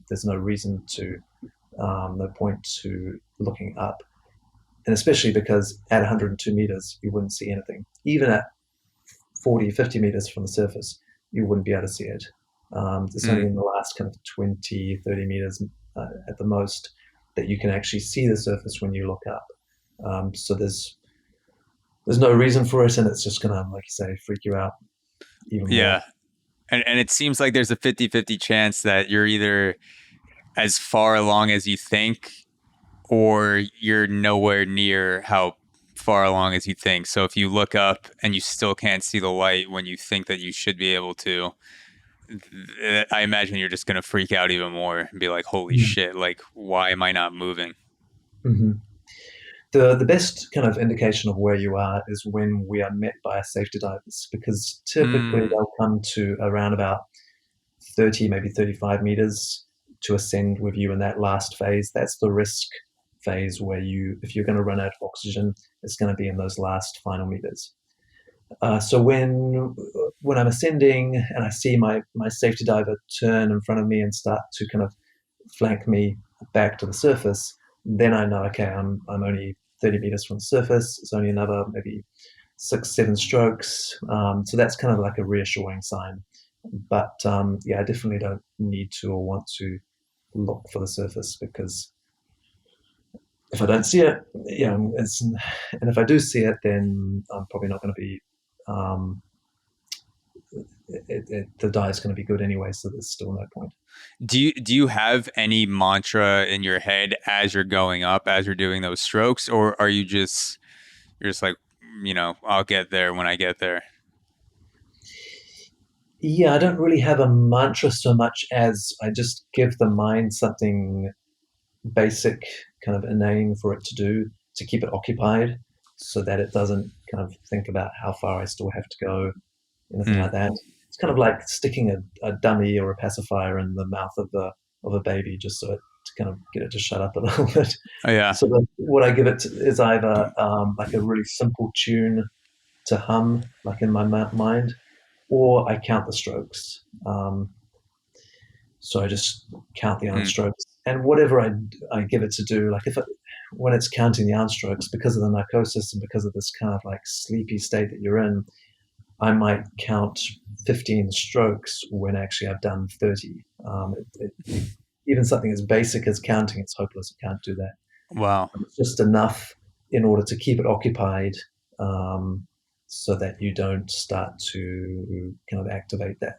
A: there's no reason to, no point to looking up. And especially because at 102 meters, you wouldn't see anything. Even at 40, 50 meters from the surface, you wouldn't be able to see it. It's only in the last kind of 20, 30 meters at the most that you can actually see the surface when you look up. So there's no reason for it, and it's just going to, like you say, freak you out even more.
B: Yeah. And it seems like there's a 50-50 chance that you're either as far along as you think, or you're nowhere near how far along as you think. So if you look up and you still can't see the light when you think that you should be able to, I imagine you're just going to freak out even more and be like, holy shit, like, why am I not moving?
A: Mm-hmm. The best kind of indication of where you are is when we are met by our safety divers, because typically they'll come to around about 30, maybe 35 meters to ascend with you in that last phase. That's the risk phase where if you're going to run out of oxygen, it's going to be in those last final meters. So when I'm ascending and I see my safety diver turn in front of me and start to kind of flank me back to the surface, then I know, okay, I'm only 30 meters from the surface. It's only another maybe 6, 7 strokes. So that's kind of like a reassuring sign. But I definitely don't need to or want to look for the surface, because if I don't see it, and if I do see it, then I'm probably not going to be. The dive is going to be good anyway, so there's still no point.
B: Do you have any mantra in your head as you're going up, as you're doing those strokes, or are you're just like, I'll get there when I get there?
A: Yeah, I don't really have a mantra so much as I just give the mind something basic, kind of inane for it to do, to keep it occupied, so that it doesn't kind of think about how far I still have to go, anything like that. It's kind of like sticking a dummy or a pacifier in the mouth of a baby, just so to kind of get it to shut up a little bit.
B: Oh, yeah.
A: So what I give it is either like a really simple tune to hum, like in my mind, or I count the strokes. So I just count the arm strokes, and whatever I give it to do, like when it's counting the arm strokes, because of the narcosis and because of this kind of like sleepy state that you're in, I might count 15 strokes when actually I've done 30. Even something as basic as counting, it's hopeless. You can't do that.
B: Wow.
A: It's just enough in order to keep it occupied, so that you don't start to kind of activate that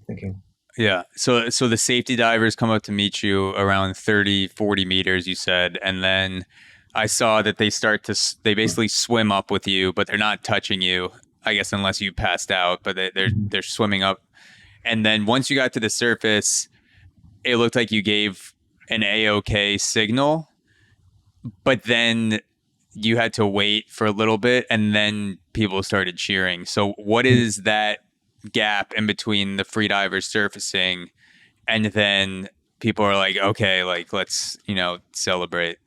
A: thinking.
B: Yeah. So the safety divers come up to meet you around 30, 40 meters, you said. And then I saw that they basically swim up with you, but they're not touching you, I guess, unless you passed out, but they're swimming up. And then once you got to the surface, it looked like you gave an A-OK signal, but then you had to wait for a little bit and then people started cheering. So what is that gap in between the freedivers surfacing and then people are like, okay, like let's celebrate?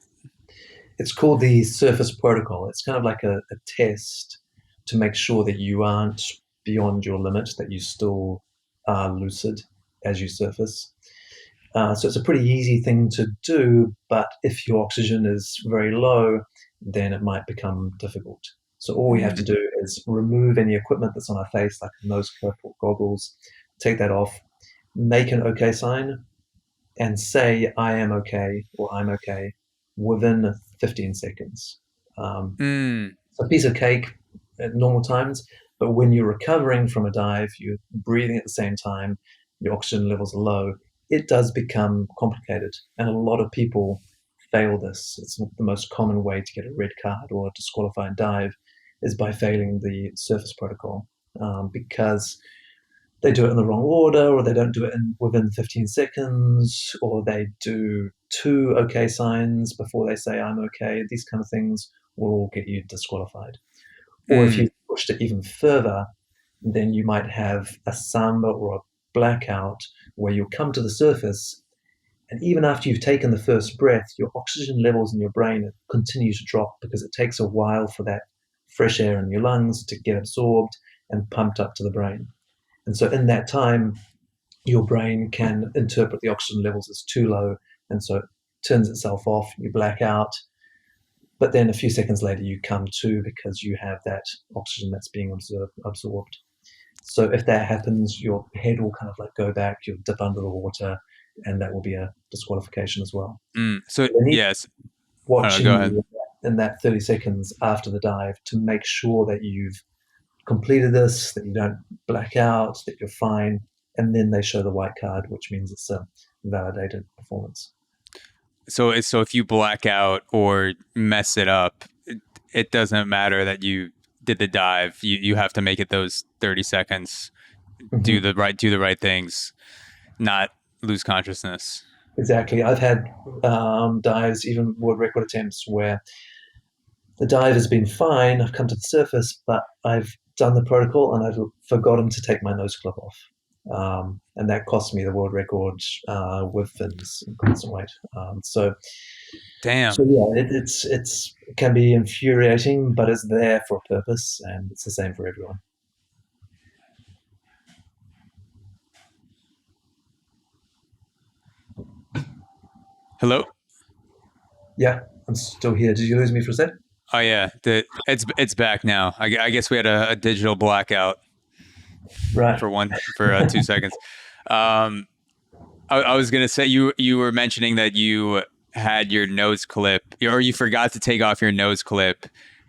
A: It's called the surface protocol. It's kind of like a test to make sure that you aren't beyond your limit, that you still are lucid as you surface. So it's a pretty easy thing to do, but if your oxygen is very low, then it might become difficult. So all we have to do is remove any equipment that's on our face, like nose clip or goggles, take that off, make an OK sign, and say, I am OK or I'm OK within 15 seconds. It's a piece of cake at normal times, but when you're recovering from a dive, you're breathing at the same time, your oxygen levels are low, it does become complicated. And a lot of people fail this. It's the most common way to get a red card or a disqualified dive is by failing the surface protocol, because they do it in the wrong order, or they don't do it within 15 seconds, or they do 2 OK signs before they say I'm OK. These kind of things will all get you disqualified. Or if you pushed it even further, then you might have a samba or a blackout where you'll come to the surface And even after you've taken the first breath, your oxygen levels in your brain continue to drop because it takes a while for that fresh air in your lungs to get absorbed and pumped up to the brain. And so in that time, your brain can interpret the oxygen levels as too low, and so it turns itself off, you black out. But then a few seconds later, you come to because you have that oxygen that's being absorbed. So if that happens, your head will kind of like go back, you'll dip under the water, and that will be a disqualification as well.
B: So yes,
A: Watching
B: go ahead.
A: you in that 30 seconds after the dive to make sure that you've completed this, that you don't black out, that you're fine, and then they show the white card, which means it's a validated performance.
B: So if you black out or mess it up, it doesn't matter that you did the dive. You have to make it those 30 seconds, do the right things, not lose consciousness.
A: Exactly. I've had dives, even world record attempts, where the dive has been fine. I've come to the surface, but I've done the protocol and I've forgotten to take my nose clip off. And that cost me the world record with fins and constant weight.
B: Damn.
A: So yeah, it can be infuriating, but it's there for a purpose, and it's the same for everyone.
B: Hello?
A: Yeah, I'm still here. Did you lose me for a sec?
B: Oh yeah, it's back now. I guess we had a digital blackout,
A: right,
B: for 2 seconds. I was gonna say you were mentioning that you had your nose clip, or you forgot to take off your nose clip,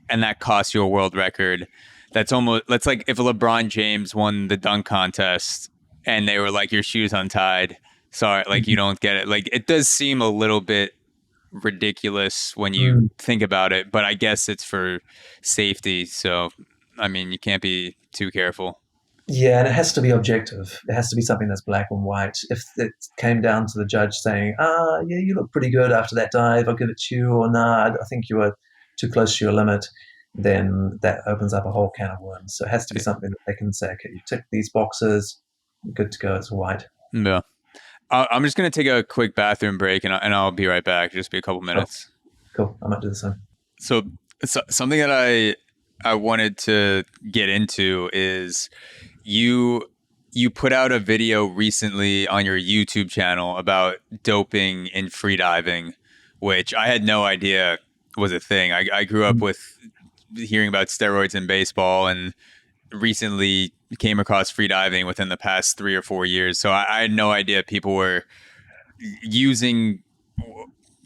B: and that cost you a world record. That's like if LeBron James won the dunk contest and they were like, your shoe's untied. Sorry, like you don't get it. Like it does seem a little bit ridiculous when you think about it, but I guess it's for safety. So, I mean, you can't be too careful.
A: Yeah, and it has to be objective. It has to be something that's black and white. If it came down to the judge saying, yeah, you look pretty good after that dive, I'll give it to you, or nah, I think you were too close to your limit, then that opens up a whole can of worms. So it has to be something that they can say, okay, you tick these boxes, you're good to go, it's white.
B: Yeah. I'm just going to take a quick bathroom break, and I'll be right back. Just be a couple minutes.
A: Cool. I might do the same.
B: So something that I wanted to get into is you put out a video recently on your YouTube channel about doping in freediving, which I had no idea was a thing. I grew up with hearing about steroids in baseball, and recently came across freediving within the past 3 or 4 years. So I had no idea people were using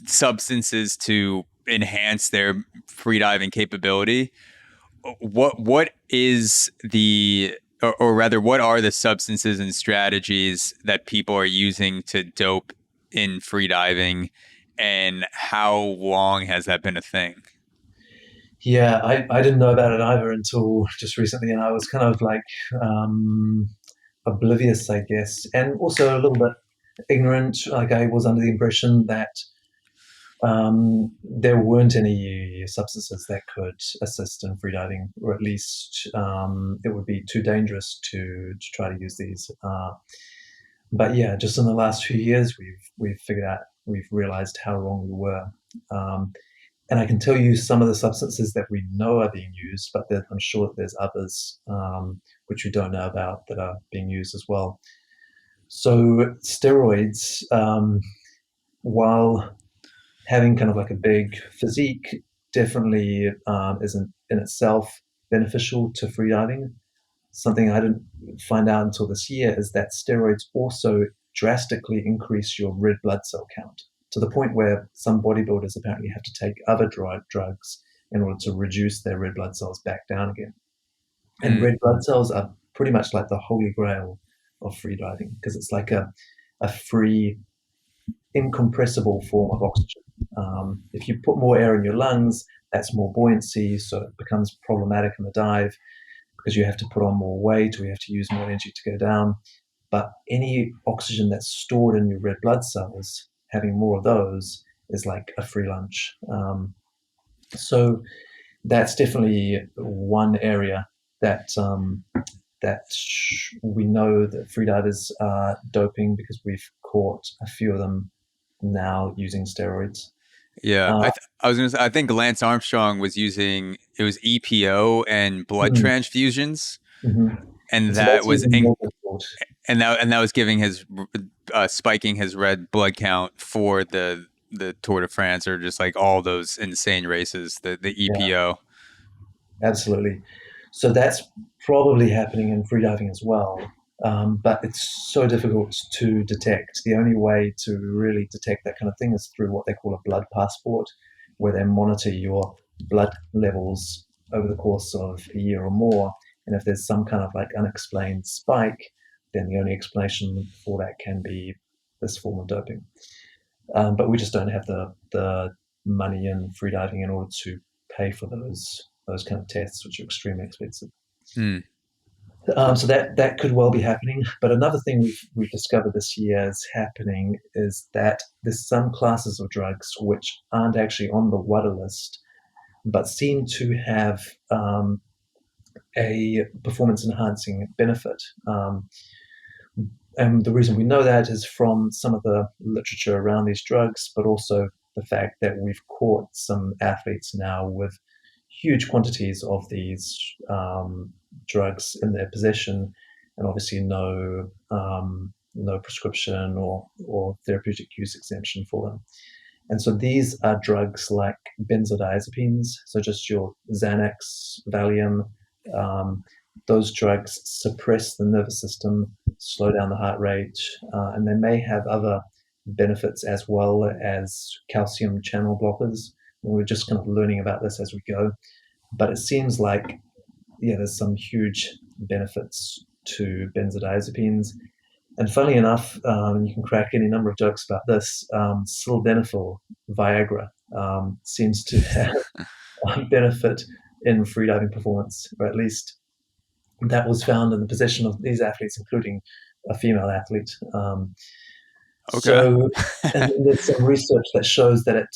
B: substances to enhance their freediving capability. What is or rather, what are the substances and strategies that people are using to dope in freediving, and how long has that been a thing?
A: Yeah, I didn't know about it either until just recently, and I was kind of like oblivious, I guess, and also a little bit ignorant. Like I was under the impression that there weren't any substances that could assist in freediving, or at least it would be too dangerous to try to use these. But yeah, just in the last few years, we've realized how wrong we were. And I can tell you some of the substances that we know are being used, but I'm sure that there's others which we don't know about that are being used as well. So steroids, while having kind of like a big physique, definitely isn't in itself beneficial to freediving. Something I didn't find out until this year is that steroids also drastically increase your red blood cell count, to the point where some bodybuilders apparently have to take other drugs in order to reduce their red blood cells back down again. And red blood cells are pretty much like the holy grail of freediving, because it's like a free, incompressible form of oxygen. If you put more air in your lungs, that's more buoyancy, so it becomes problematic in the dive because you have to put on more weight or you have to use more energy to go down. But any oxygen that's stored in your red blood cells, having more of those is like a free lunch. So that's definitely one area that we know that freedivers are doping, because we've caught a few of them now using steroids.
B: Yeah,
A: Uh,
B: I was gonna say, I think Lance Armstrong was using, it was EPO and blood
A: mm,
B: transfusions,
A: mhm.
B: and
A: And so
B: that
A: that's
B: was
A: even more difficult.
B: and that was giving his spiking his red blood count for the Tour de France, or just like all those insane races, the
A: Yeah,
B: EPO.
A: absolutely. So that's probably happening in freediving as well. But it's so difficult to detect. The only way to really detect that kind of thing is through what they call a blood passport, where they monitor your blood levels over the course of a year or more. And if there's some kind of like unexplained spike, then the only explanation for that can be this form of doping. But we just don't have the money in freediving in order to pay for those kind of tests, which are extremely expensive.
B: Hmm.
A: So that could well be happening. But another thing we've discovered this year is happening is that there's some classes of drugs which aren't actually on the WADA list, but seem to have a performance enhancing benefit. And the reason we know that is from some of the literature around these drugs, but also the fact that we've caught some athletes now with huge quantities of these drugs in their possession, and obviously no prescription or therapeutic use exemption for them. And so these are drugs like benzodiazepines, so just your Xanax, Valium. Um, those drugs suppress the nervous system, slow down the heart rate, and they may have other benefits as well as calcium channel blockers. We're just kind of learning about this as we go. But it seems like, yeah, there's some huge benefits to benzodiazepines. And funnily enough, you can crack any number of jokes about this. Sildenafil, Viagra, seems to have a benefit in freediving performance, or at least that was found in the possession of these athletes, including a female athlete.
B: Okay.
A: So, and there's some research that shows that it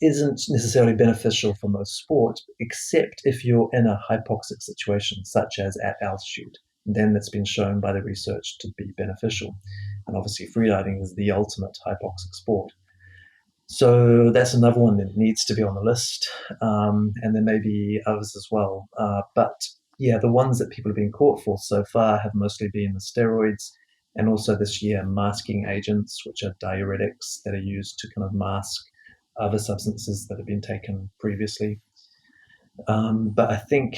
A: isn't necessarily beneficial for most sport, except if you're in a hypoxic situation, such as at altitude. Then it's been shown by the research to be beneficial. And obviously, freediving is the ultimate hypoxic sport. So that's another one that needs to be on the list. And there may be others as well. But yeah, the ones that people have been caught for so far have mostly been the steroids, and also this year masking agents, which are diuretics that are used to kind of mask other substances that have been taken previously. But I think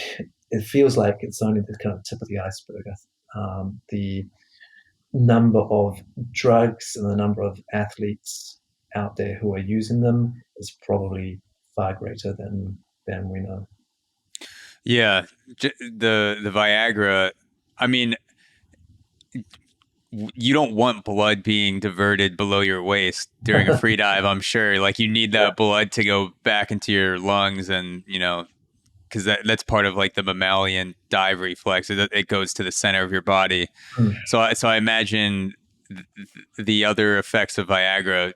A: it feels like it's only the kind of tip of the iceberg. The number of drugs and the number of athletes out there who are using them is probably far greater than we know.
B: Yeah, the Viagra. I mean, you don't want blood being diverted below your waist during a free dive. I'm sure, like, you need
A: Yeah.
B: that blood to go back into your lungs, and because that's part of like the mammalian dive reflex. It goes to the center of your body.
A: Mm.
B: So I imagine the other effects of Viagra,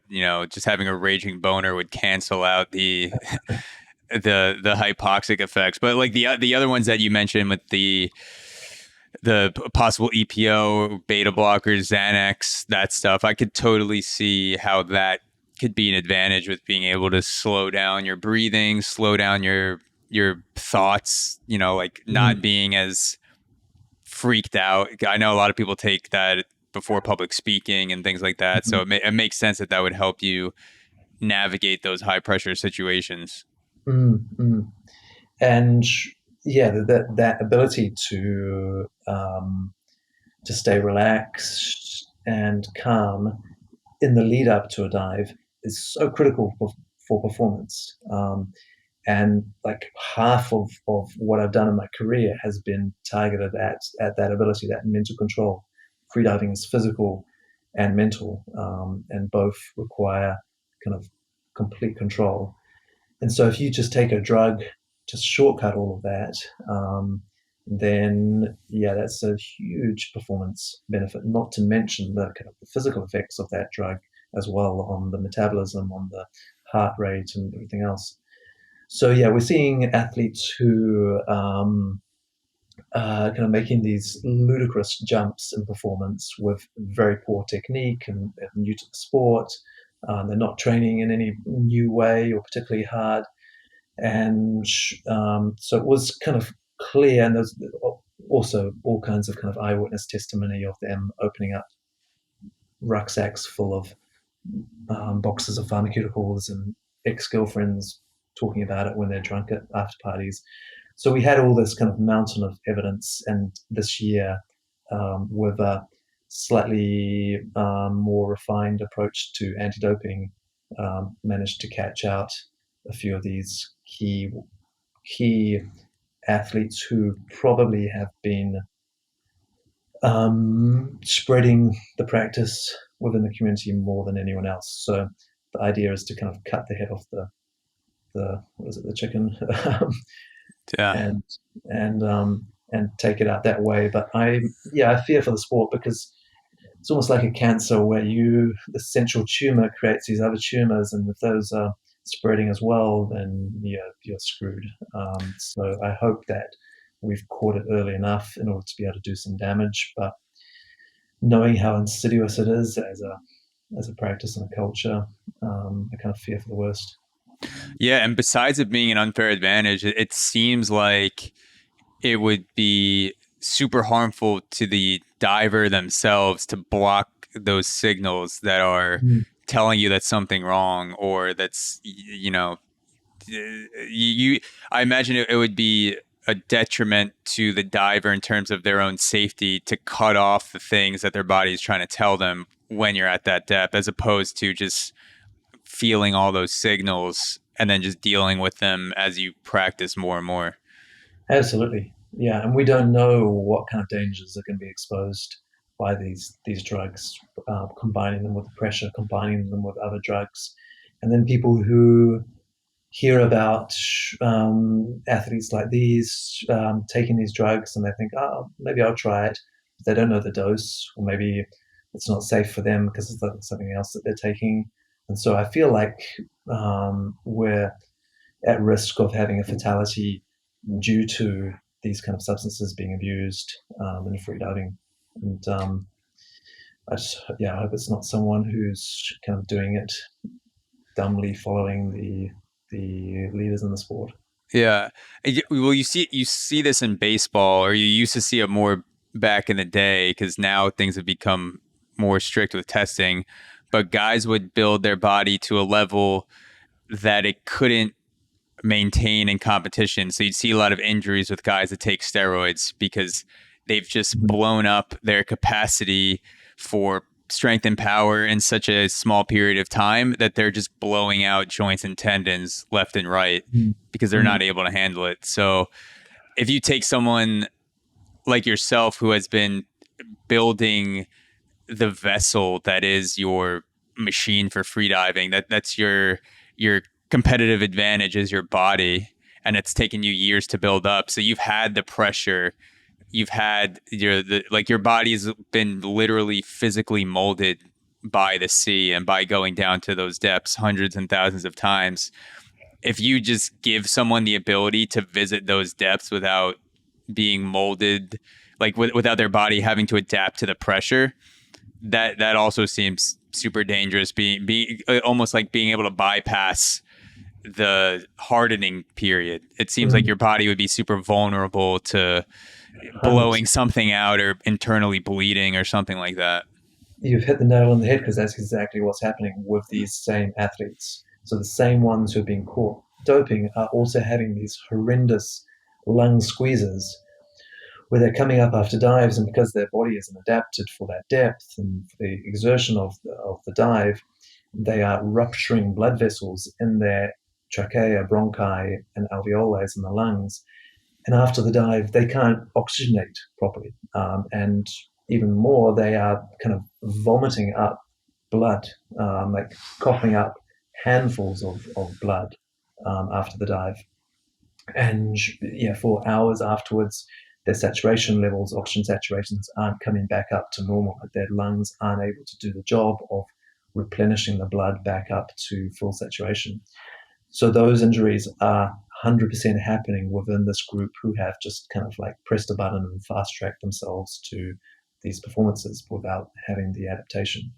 B: just having a raging boner would cancel out the the hypoxic effects. But like the other ones that you mentioned with the possible EPO, beta blockers, Xanax, that stuff, I could totally see how that could be an advantage with being able to slow down your breathing, slow down your thoughts, like not
A: Mm.
B: being as freaked out. I know a lot of people take that before public speaking and things like that. So
A: Mm.
B: it makes sense that that would help you navigate those high pressure situations.
A: Mm. Mm. And yeah, that ability to stay relaxed and calm in the lead up to a dive is so critical for performance. And like half of what I've done in my career has been targeted at that ability, that mental control. Freediving is physical and mental, and both require kind of complete control. And so if you just take a drug to shortcut all of that, then yeah, that's a huge performance benefit. Not to mention the kind of the physical effects of that drug as well on the metabolism, on the heart rate, and everything else. So yeah, we're seeing athletes who kind of making these ludicrous jumps in performance with very poor technique and new to the sport. They're not training in any new way or particularly hard. And so it was kind of clear, and there's also all kinds of kind of eyewitness testimony of them opening up rucksacks full of boxes of pharmaceuticals and ex-girlfriends talking about it when they're drunk at after parties. So we had all this kind of mountain of evidence, and this year, with a slightly more refined approach to anti-doping, managed to catch out a few of these key athletes who probably have been spreading the practice within the community more than anyone else. So the idea is to kind of cut the head off the what is it, the chicken,
B: Yeah.
A: and and take it out that way. But I fear for the sport because it's almost like a cancer where the central tumor creates these other tumors, and if those are spreading as well, then you're screwed. So I hope that we've caught it early enough in order to be able to do some damage. But knowing how insidious it is as a practice and a culture, I kind of fear for the worst.
B: Yeah, and besides it being an unfair advantage, it seems like it would be super harmful to the diver themselves to block those signals that are telling you that's something wrong, or that's, I imagine it would be a detriment to the diver in terms of their own safety to cut off the things that their body is trying to tell them when you're at that depth, as opposed to just feeling all those signals and then just dealing with them as you practice more and more.
A: Absolutely. Yeah, and we don't know what kind of dangers are going to be exposed by these drugs, combining them with the pressure, combining them with other drugs. And then people who hear about athletes like these taking these drugs, and they think, oh, maybe I'll try it. They don't know the dose, or maybe it's not safe for them because it's something else that they're taking. And so I feel like we're at risk of having a fatality due to these kind of substances being abused in freediving. And I hope it's not someone who's kind of doing it dumbly, following the leaders in the sport.
B: Yeah. Well, you see this in baseball, or you used to see it more back in the day, because now things have become more strict with testing. But guys would build their body to a level that it couldn't maintain in competition. So you'd see a lot of injuries with guys that take steroids because they've just blown up their capacity for strength and power in such a small period of time that they're just blowing out joints and tendons left and right because they're not able to handle it. So if you take someone like yourself who has been building the vessel that is your machine for freediving, that's your competitive advantage is your body, and it's taken you years to build up. So you've had the pressure, you've had your body's been literally physically molded by the sea and by going down to those depths hundreds and thousands of times. If you just give someone the ability to visit those depths without being molded, like without their body having to adapt to the pressure, that also seems super dangerous. Being almost like being able to bypass the hardening period. It seems like your body would be super vulnerable to blowing something out or internally bleeding or something like that.
A: You've hit the nail on the head, because that's exactly what's happening with these same athletes. So the same ones who have been caught doping are also having these horrendous lung squeezes where they're coming up after dives, and because their body isn't adapted for that depth and for the exertion of the dive, they are rupturing blood vessels in their trachea, bronchi, and alveoli in the lungs. And after the dive, they can't oxygenate properly. And even more, they are kind of vomiting up blood, like coughing up handfuls of blood after the dive. And for hours afterwards, their saturation levels, oxygen saturations, aren't coming back up to normal. Their lungs aren't able to do the job of replenishing the blood back up to full saturation. So those injuries are 100% happening within this group who have just kind of like pressed a button and fast tracked themselves to these performances without having the adaptation.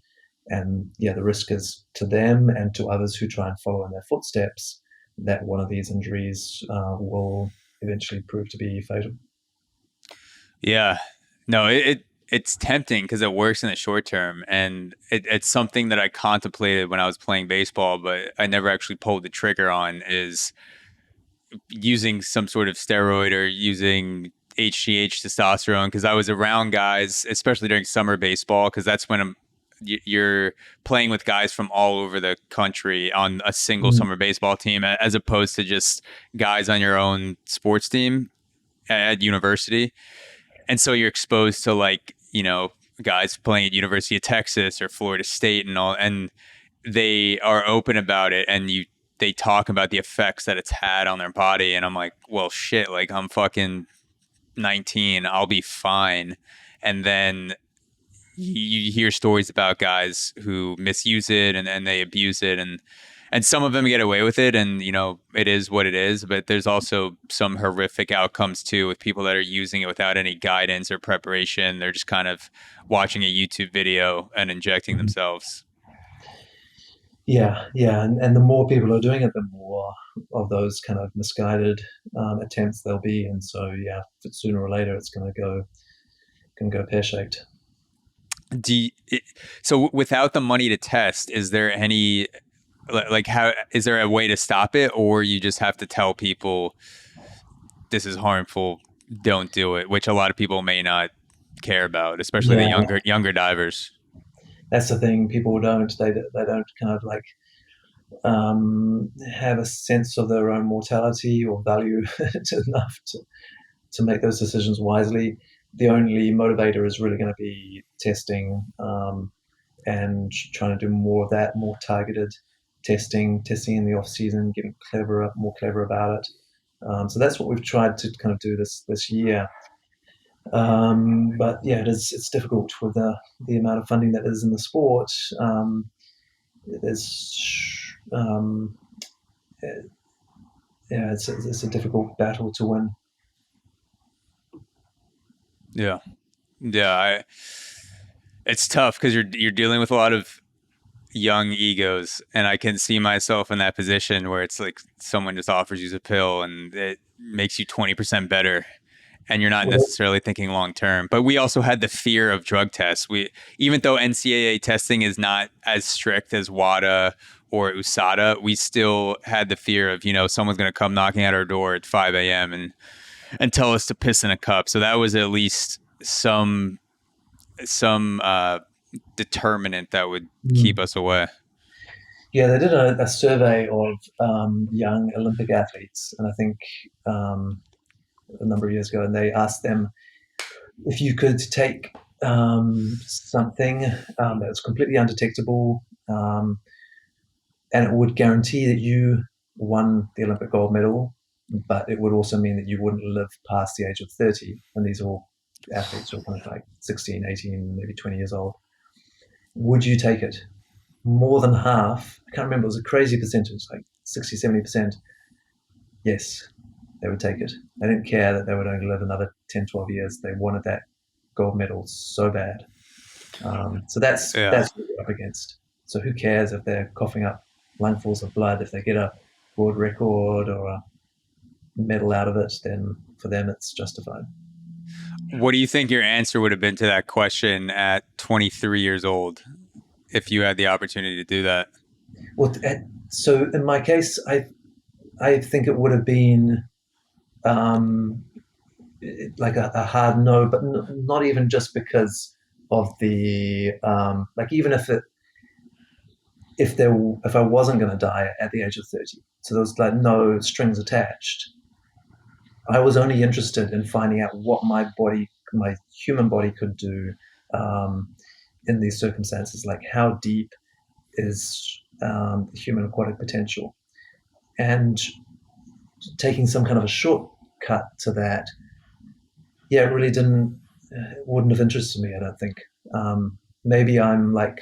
A: And yeah, the risk is to them and to others who try and follow in their footsteps that one of these injuries will eventually prove to be fatal.
B: Yeah, no, it's tempting because it works in the short term, and it's something that I contemplated when I was playing baseball, but I never actually pulled the trigger on, is using some sort of steroid or using HGH, testosterone, because I was around guys, especially during summer baseball, because that's when you're playing with guys from all over the country on a single summer baseball team, as opposed to just guys on your own sports team at university. And so you're exposed to, like, you know, guys playing at University of Texas or Florida State and all, and they are open about it, and they talk about the effects that it's had on their body. And I'm like, well, shit, like, I'm fucking 19, I'll be fine. And then you hear stories about guys who misuse it and they abuse it, and some of them get away with it, and, you know, it is what it is. But there's also some horrific outcomes too, with people that are using it without any guidance or preparation. They're just kind of watching a YouTube video and injecting themselves.
A: Yeah, and the more people are doing it, the more of those kind of misguided attempts there'll be, and so yeah, sooner or later it's going to go pear-shaped.
B: So without the money to test, is there any, like, how is there a way to stop it, or you just have to tell people this is harmful, don't do it, which a lot of people may not care about, especially the younger divers?
A: That's the thing. People don't. They don't kind of like have a sense of their own mortality or value enough to make those decisions wisely. The only motivator is really going to be testing and trying to do more of that, more targeted testing in the off season, getting more clever about it. So that's what we've tried to kind of do this year. But yeah, it's difficult with the amount of funding that is in the sport. It's a difficult battle to win.
B: Yeah, it's tough because you're dealing with a lot of young egos, and I can see myself in that position where it's like someone just offers you a pill and it makes you 20% better, and you're not necessarily thinking long term. But we also had the fear of drug tests. Even though NCAA testing is not as strict as WADA or USADA, we still had the fear of, you know, someone's going to come knocking at our door at 5 a.m. and tell us to piss in a cup. So that was at least some determinant that would keep us away.
A: Yeah, they did a survey of young Olympic athletes, and I think a number of years ago, and they asked them if you could take something that was completely undetectable, and it would guarantee that you won the Olympic gold medal, but it would also mean that you wouldn't live past the age of 30. And these are all athletes who are kind of like 16, 18, maybe 20 years old. Would you take it? More than half, I can't remember, it was a crazy percentage, like 60, 70%. Yes, they would take it. They didn't care that they would only live another 10, 12 years. They wanted that gold medal so bad. So that's what we're up against. So who cares if they're coughing up lungfuls of blood? If they get a world record or a medal out of it, then for them it's justified.
B: What do you think your answer would have been to that question at 23 years old if you had the opportunity to do that?
A: Well, so in my case, I think it would have been like a hard no, but not even just because of the like, even if I wasn't going to die at the age of 30, so there was like no strings attached. I was only interested in finding out what my human body could do in these circumstances, like how deep is human aquatic potential, and taking some kind of a shortcut to that. Yeah, it really wouldn't have interested me, I don't think. Maybe I'm like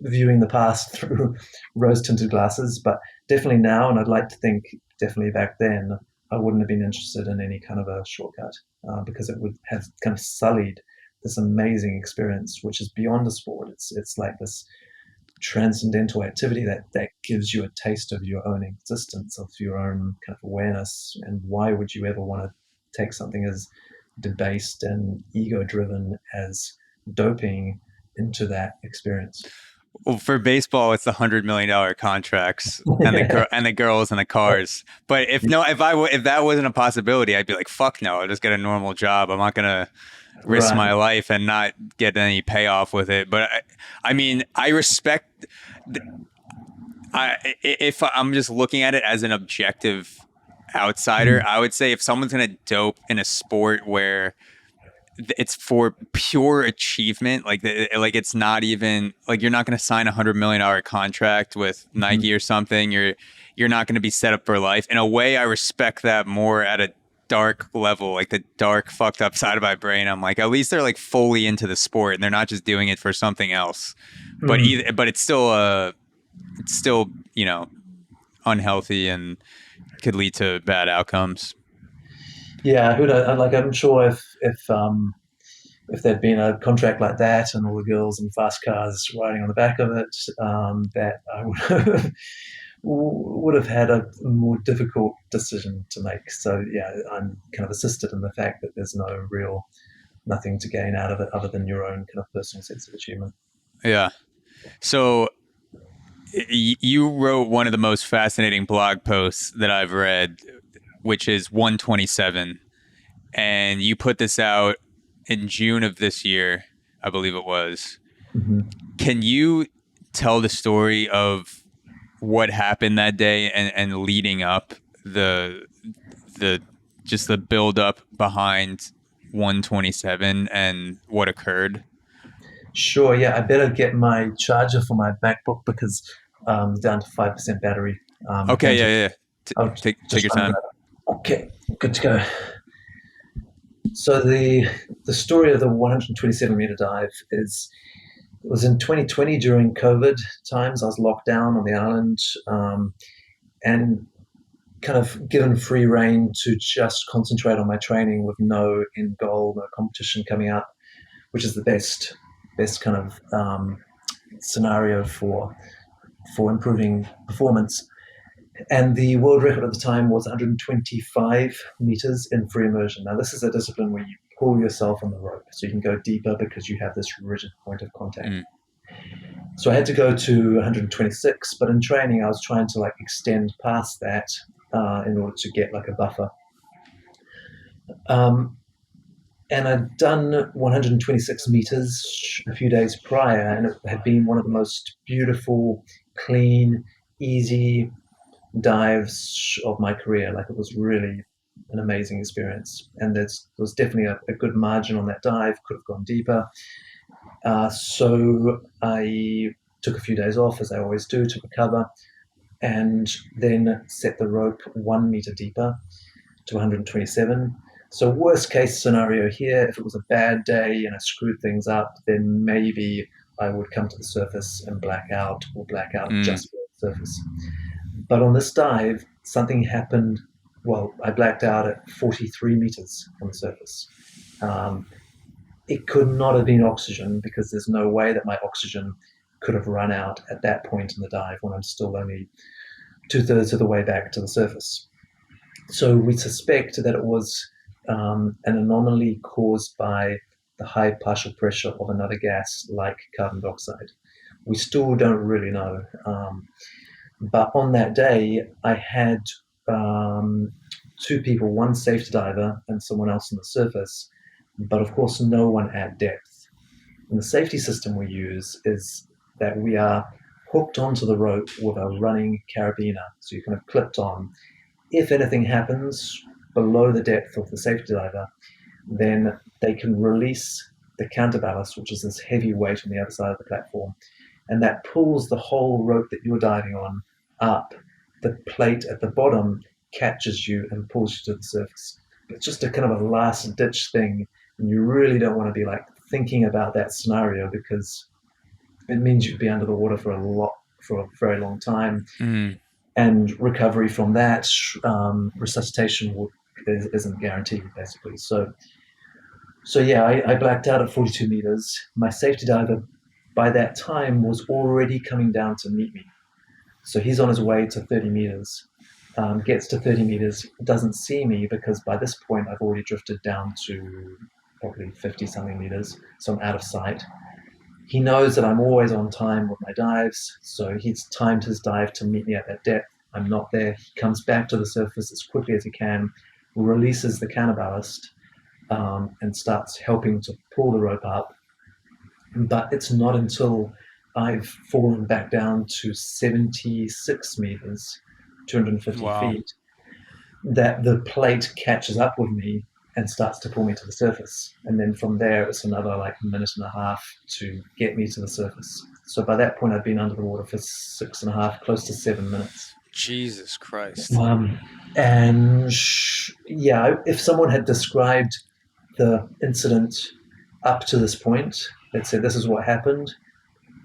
A: viewing the past through rose-tinted glasses, but definitely now, and I'd like to think definitely back then, I wouldn't have been interested in any kind of a shortcut because it would have kind of sullied this amazing experience, which is beyond a sport. It's like this transcendental activity that gives you a taste of your own existence, of your own kind of awareness. And why would you ever want to take something as debased and ego-driven as doping into that experience?
B: Well, for baseball, it's the $100 million contracts and the girls and the cars. But if that wasn't a possibility, I'd be like, fuck no, I'll just get a normal job. I'm not gonna risk my life and not get any payoff with it. But I mean, I respect. If I'm just looking at it as an objective outsider, I would say if someone's gonna dope in a sport where it's for pure achievement, like it's not even like you're not going to sign $100 million contract with Nike or something. You're not going to be set up for life. In a way, I respect that more at a dark level, like the dark fucked up side of my brain. I'm like, at least they're like fully into the sport and they're not just doing it for something else. But it's still unhealthy and could lead to bad outcomes.
A: Yeah, I'm sure if there'd been a contract like that and all the girls in fast cars riding on the back of it, that I would have had a more difficult decision to make. So yeah, I'm kind of assisted in the fact that there's nothing to gain out of it other than your own kind of personal sense of achievement.
B: Yeah. So you wrote one of the most fascinating blog posts that I've read, which is 127. And you put this out in June of this year, I believe it was.
A: Mm-hmm.
B: Can you tell the story of what happened that day and leading up the build up behind 127 and what occurred?
A: Sure. Yeah, I better get my charger for my MacBook because down to 5% battery.
B: Okay. Yeah. Take your time.
A: Okay, good to go. So the story of the 127 meter dive was in 2020 during COVID times. I was locked down on the island and kind of given free rein to just concentrate on my training with no end goal, no competition coming up, which is the best kind of scenario for improving performance. And the world record at the time was 125 meters in free immersion. Now, this is a discipline where you pull yourself on the rope, so you can go deeper because you have this rigid point of contact. So I had to go to 126, but in training, I was trying to like extend past that in order to get like a buffer. And I'd done 126 meters a few days prior, and it had been one of the most beautiful, clean, easy dives of my career. Like, it was really an amazing experience, and there was definitely a good margin on that dive. Could have gone deeper. So I took a few days off, as I always do, to recover, and then set the rope 1 meter deeper to 127. So worst case scenario here, if it was a bad day and I screwed things up, then maybe I would come to the surface and black out just below the surface. But on this dive, something happened. Well, I blacked out at 43 meters from the surface. It could not have been oxygen, because there's no way that my oxygen could have run out at that point in the dive when I'm still only 2/3 of the way back to the surface. So we suspect that it was an anomaly caused by the high partial pressure of another gas like carbon dioxide. We still don't really know. But on that day, I had two people, one safety diver and someone else on the surface, but of course no one at depth. And the safety system we use is that we are hooked onto the rope with a running carabiner, so you're kind of clipped on. If anything happens below the depth of the safety diver, then they can release the counterballast, which is this heavy weight on the other side of the platform, and that pulls the whole rope that you're diving on up. The plate at the bottom catches you and pulls you to the surface. It's just a kind of a last ditch thing, and you really don't want to be like thinking about that scenario, because it means you'd be under the water for a very long time. and recovery from that, resuscitation isn't guaranteed, basically. So yeah, I blacked out at 42 meters. My safety diver by that time was already coming down to meet me. So he's on his way to 30 meters, gets to 30 meters, doesn't see me because by this point I've already drifted down to probably 50 something meters. So I'm out of sight. He knows that I'm always on time with my dives. So he's timed his dive to meet me at that depth. I'm not there. He comes back to the surface as quickly as he can, releases the counterballast, and starts helping to pull the rope up. But it's not until I've fallen back down to 76 meters, 250
B: Wow.
A: feet, that the plate catches up with me and starts to pull me to the surface. And then from there, it's another like minute and a half to get me to the surface. So by that point, I've been under the water for 6.5, close to 7 minutes.
B: Jesus Christ.
A: And yeah, if someone had described the incident up to this point, let's say this is what happened,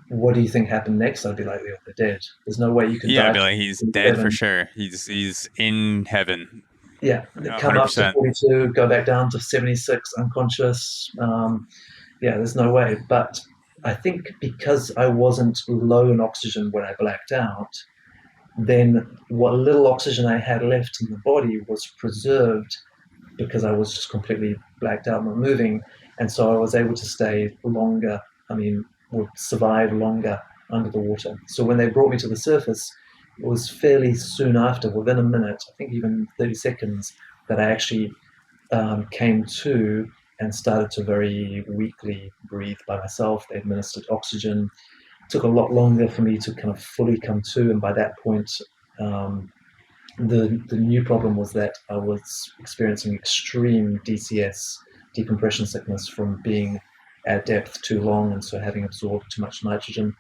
A: what do you think happened next? I'd be like, they're dead. There's no way you can
B: Yeah,
A: die.
B: I'd be like, he's dead for sure. He's in heaven.
A: Yeah, come up to 42, go back down to 76, unconscious. Yeah, there's no way. But I think because I wasn't low in oxygen when I blacked out, then what little oxygen I had left in the body was preserved because I was just completely blacked out, not moving. And so I was able to stay longer, would survive longer under the water. So when they brought me to the surface, it was fairly soon after, within a minute, I think even 30 seconds, that I actually came to and started to very weakly breathe by myself. They administered oxygen. It took a lot longer for me to kind of fully come to, and by that point, the new problem was that I was experiencing extreme DCS, decompression sickness, from being at depth too long, and so having absorbed too much nitrogen.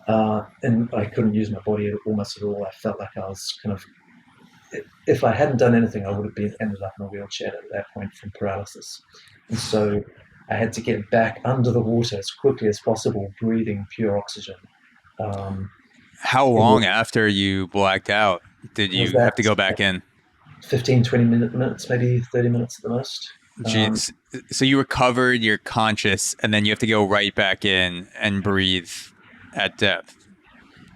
A: And I couldn't use my body almost at all. I felt like I was kind of, if I hadn't done anything, I would have ended up in a wheelchair at that point from paralysis. And so I had to get back under the water as quickly as possible, breathing pure oxygen.
B: How long after you blacked out did you have to go back in?
A: 15, 20 minutes, maybe 30 minutes at the most.
B: Jeez. So you recovered, you're conscious, and then you have to go right back in and breathe at depth.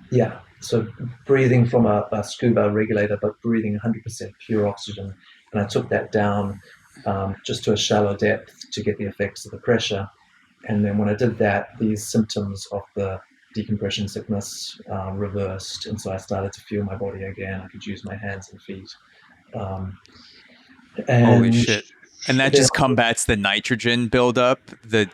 A: Yeah. So breathing from a scuba regulator, but breathing 100% pure oxygen. And I took that down just to a shallow depth to get the effects of the pressure. And then when I did that, these symptoms of the decompression sickness reversed. And so I started to feel my body again. I could use my hands and feet.
B: Holy shit. And that just combats the nitrogen buildup, the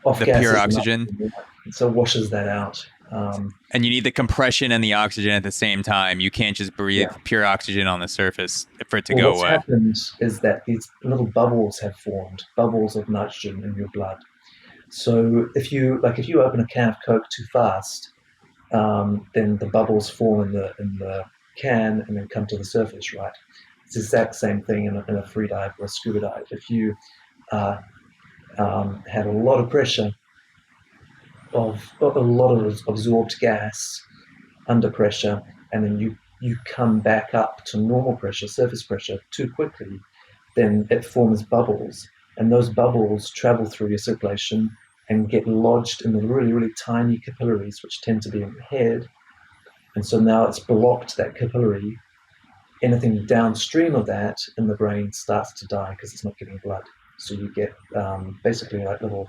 B: pure oxygen.
A: So it washes that out.
B: And you need the compression and the oxygen at the same time. You can't just breathe pure oxygen on the surface for it to go away.
A: What's happened is that these little bubbles have formed, bubbles of nitrogen in your blood. So if you open a can of Coke too fast, then the bubbles form in the can and then come to the surface, right? It's the exact same thing in a free dive or a scuba dive. If you had a lot of pressure, of a lot of absorbed gas under pressure, and then you come back up to normal pressure, surface pressure, too quickly, then it forms bubbles, and those bubbles travel through your circulation and get lodged in the really, really tiny capillaries, which tend to be in the head. And so now it's blocked that capillary. Anything downstream of that in the brain starts to die because it's not getting blood. So you get basically like little,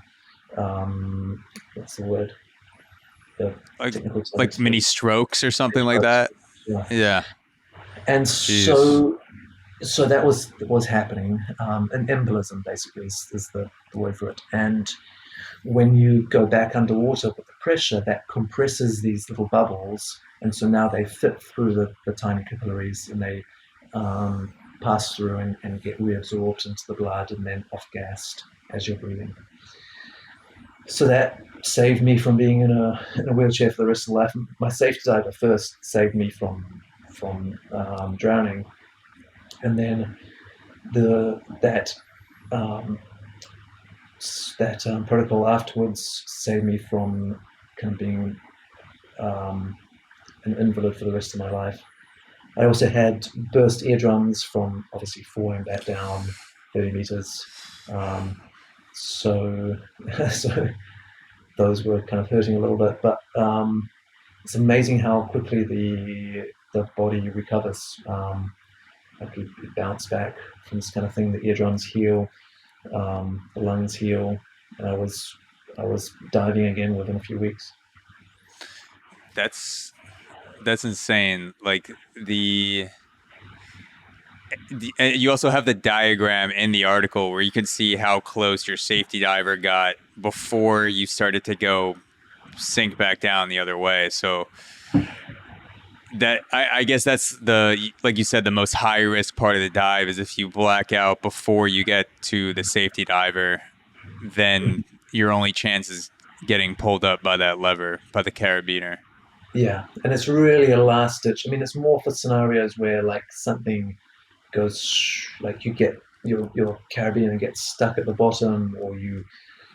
A: what's the word?
B: Like mini strokes or something like that? Yeah.
A: And so that was happening. An embolism basically is the word for it. And when you go back underwater with the pressure, that compresses these little bubbles, and so now they fit through the tiny capillaries, and they pass through and get reabsorbed into the blood and then off-gassed as you're breathing. So that saved me from being in a wheelchair for the rest of life. My safety diver first saved me from drowning, and then that protocol afterwards saved me from kind of being an invalid for the rest of my life. I also had burst eardrums from obviously falling back down 30 meters. So, so those were kind of hurting a little bit, but it's amazing how quickly the body recovers. Like you bounce back from this kind of thing. The eardrums heal, the lungs heal, and I was diving again within a few weeks.
B: That's insane. Like you also have the diagram in the article where you can see how close your safety diver got before you started to go sink back down the other way. So that I guess that's like you said, the most high risk part of the dive is if you black out before you get to the safety diver, then your only chance is getting pulled up by that lever, by the carabiner.
A: Yeah, and it's really a last ditch. I mean, it's more for scenarios where like something goes, like you get your carabiner gets stuck at the bottom, or you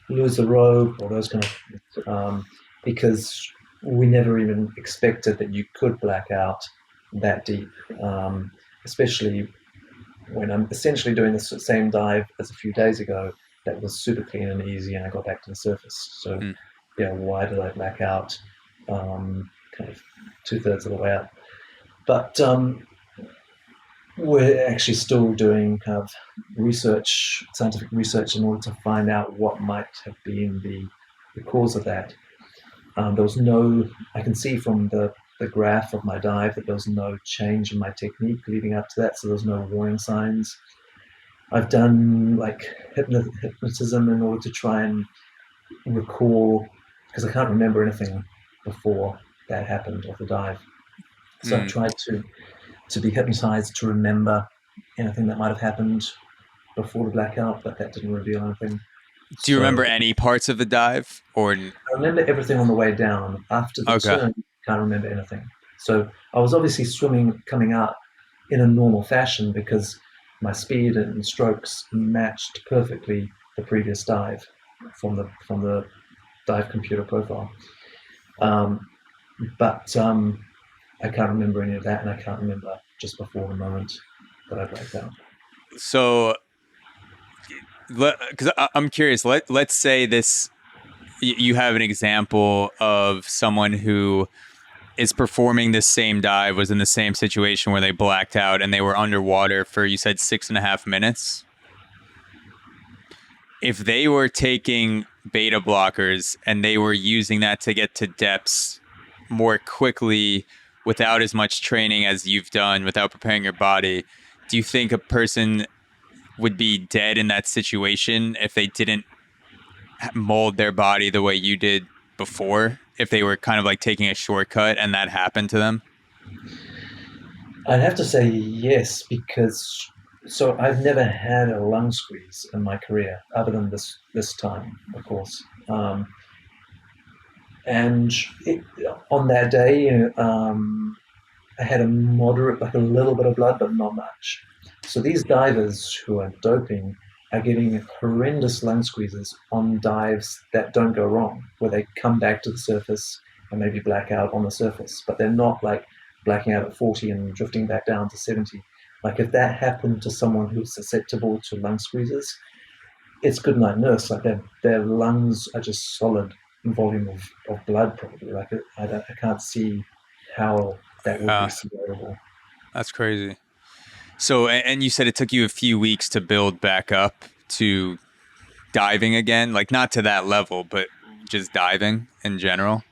A: lose the rope, or those kind of things. Because we never even expected that you could black out that deep, especially when I'm essentially doing the same dive as a few days ago. That was super clean and easy, and I got back to the surface. So, yeah, why did I black out? Kind of 2/3 of the way up. But we're actually still doing kind of research, scientific research, in order to find out what might have been the cause of that. There was no, I can see from the graph of my dive that there was no change in my technique leading up to that, so there's no warning signs. I've done like hypnotism in order to try and recall, because I can't remember anything before that happened off the dive. So I've tried to be hypnotized to remember anything that might have happened before the blackout, but that didn't reveal anything.
B: Do you remember any parts of the dive, or?
A: I remember everything on the way down. After the turn, can't remember anything. So I was obviously swimming, coming up in a normal fashion because my speed and strokes matched perfectly the previous dive from the dive computer profile. But I can't remember any of that, and I can't remember just before the moment that I blacked out.
B: So, because I'm curious, let's say you have an example of someone who is performing this same dive, was in the same situation where they blacked out and they were underwater for, you said, 6.5 minutes. If they were taking beta blockers and they were using that to get to depths more quickly without as much training as you've done, without preparing your body, do you think a person would be dead in that situation if they didn't mold their body the way you did before, if they were kind of like taking a shortcut and that happened to them?
A: I'd have to say yes, because so I've never had a lung squeeze in my career other than this time, of course. And on that day, I had a moderate, like a little bit of blood, but not much. So these divers who are doping are getting horrendous lung squeezes on dives that don't go wrong, where they come back to the surface and maybe black out on the surface, but they're not like blacking out at 40 and drifting back down to 70. Like if that happened to someone who's susceptible to lung squeezes, it's good night nurse. Like their lungs are just solid volume of blood, probably. Like I can't see how that would be survivable.
B: That's crazy. So, and you said it took you a few weeks to build back up to diving again, like not to that level, but just diving in general.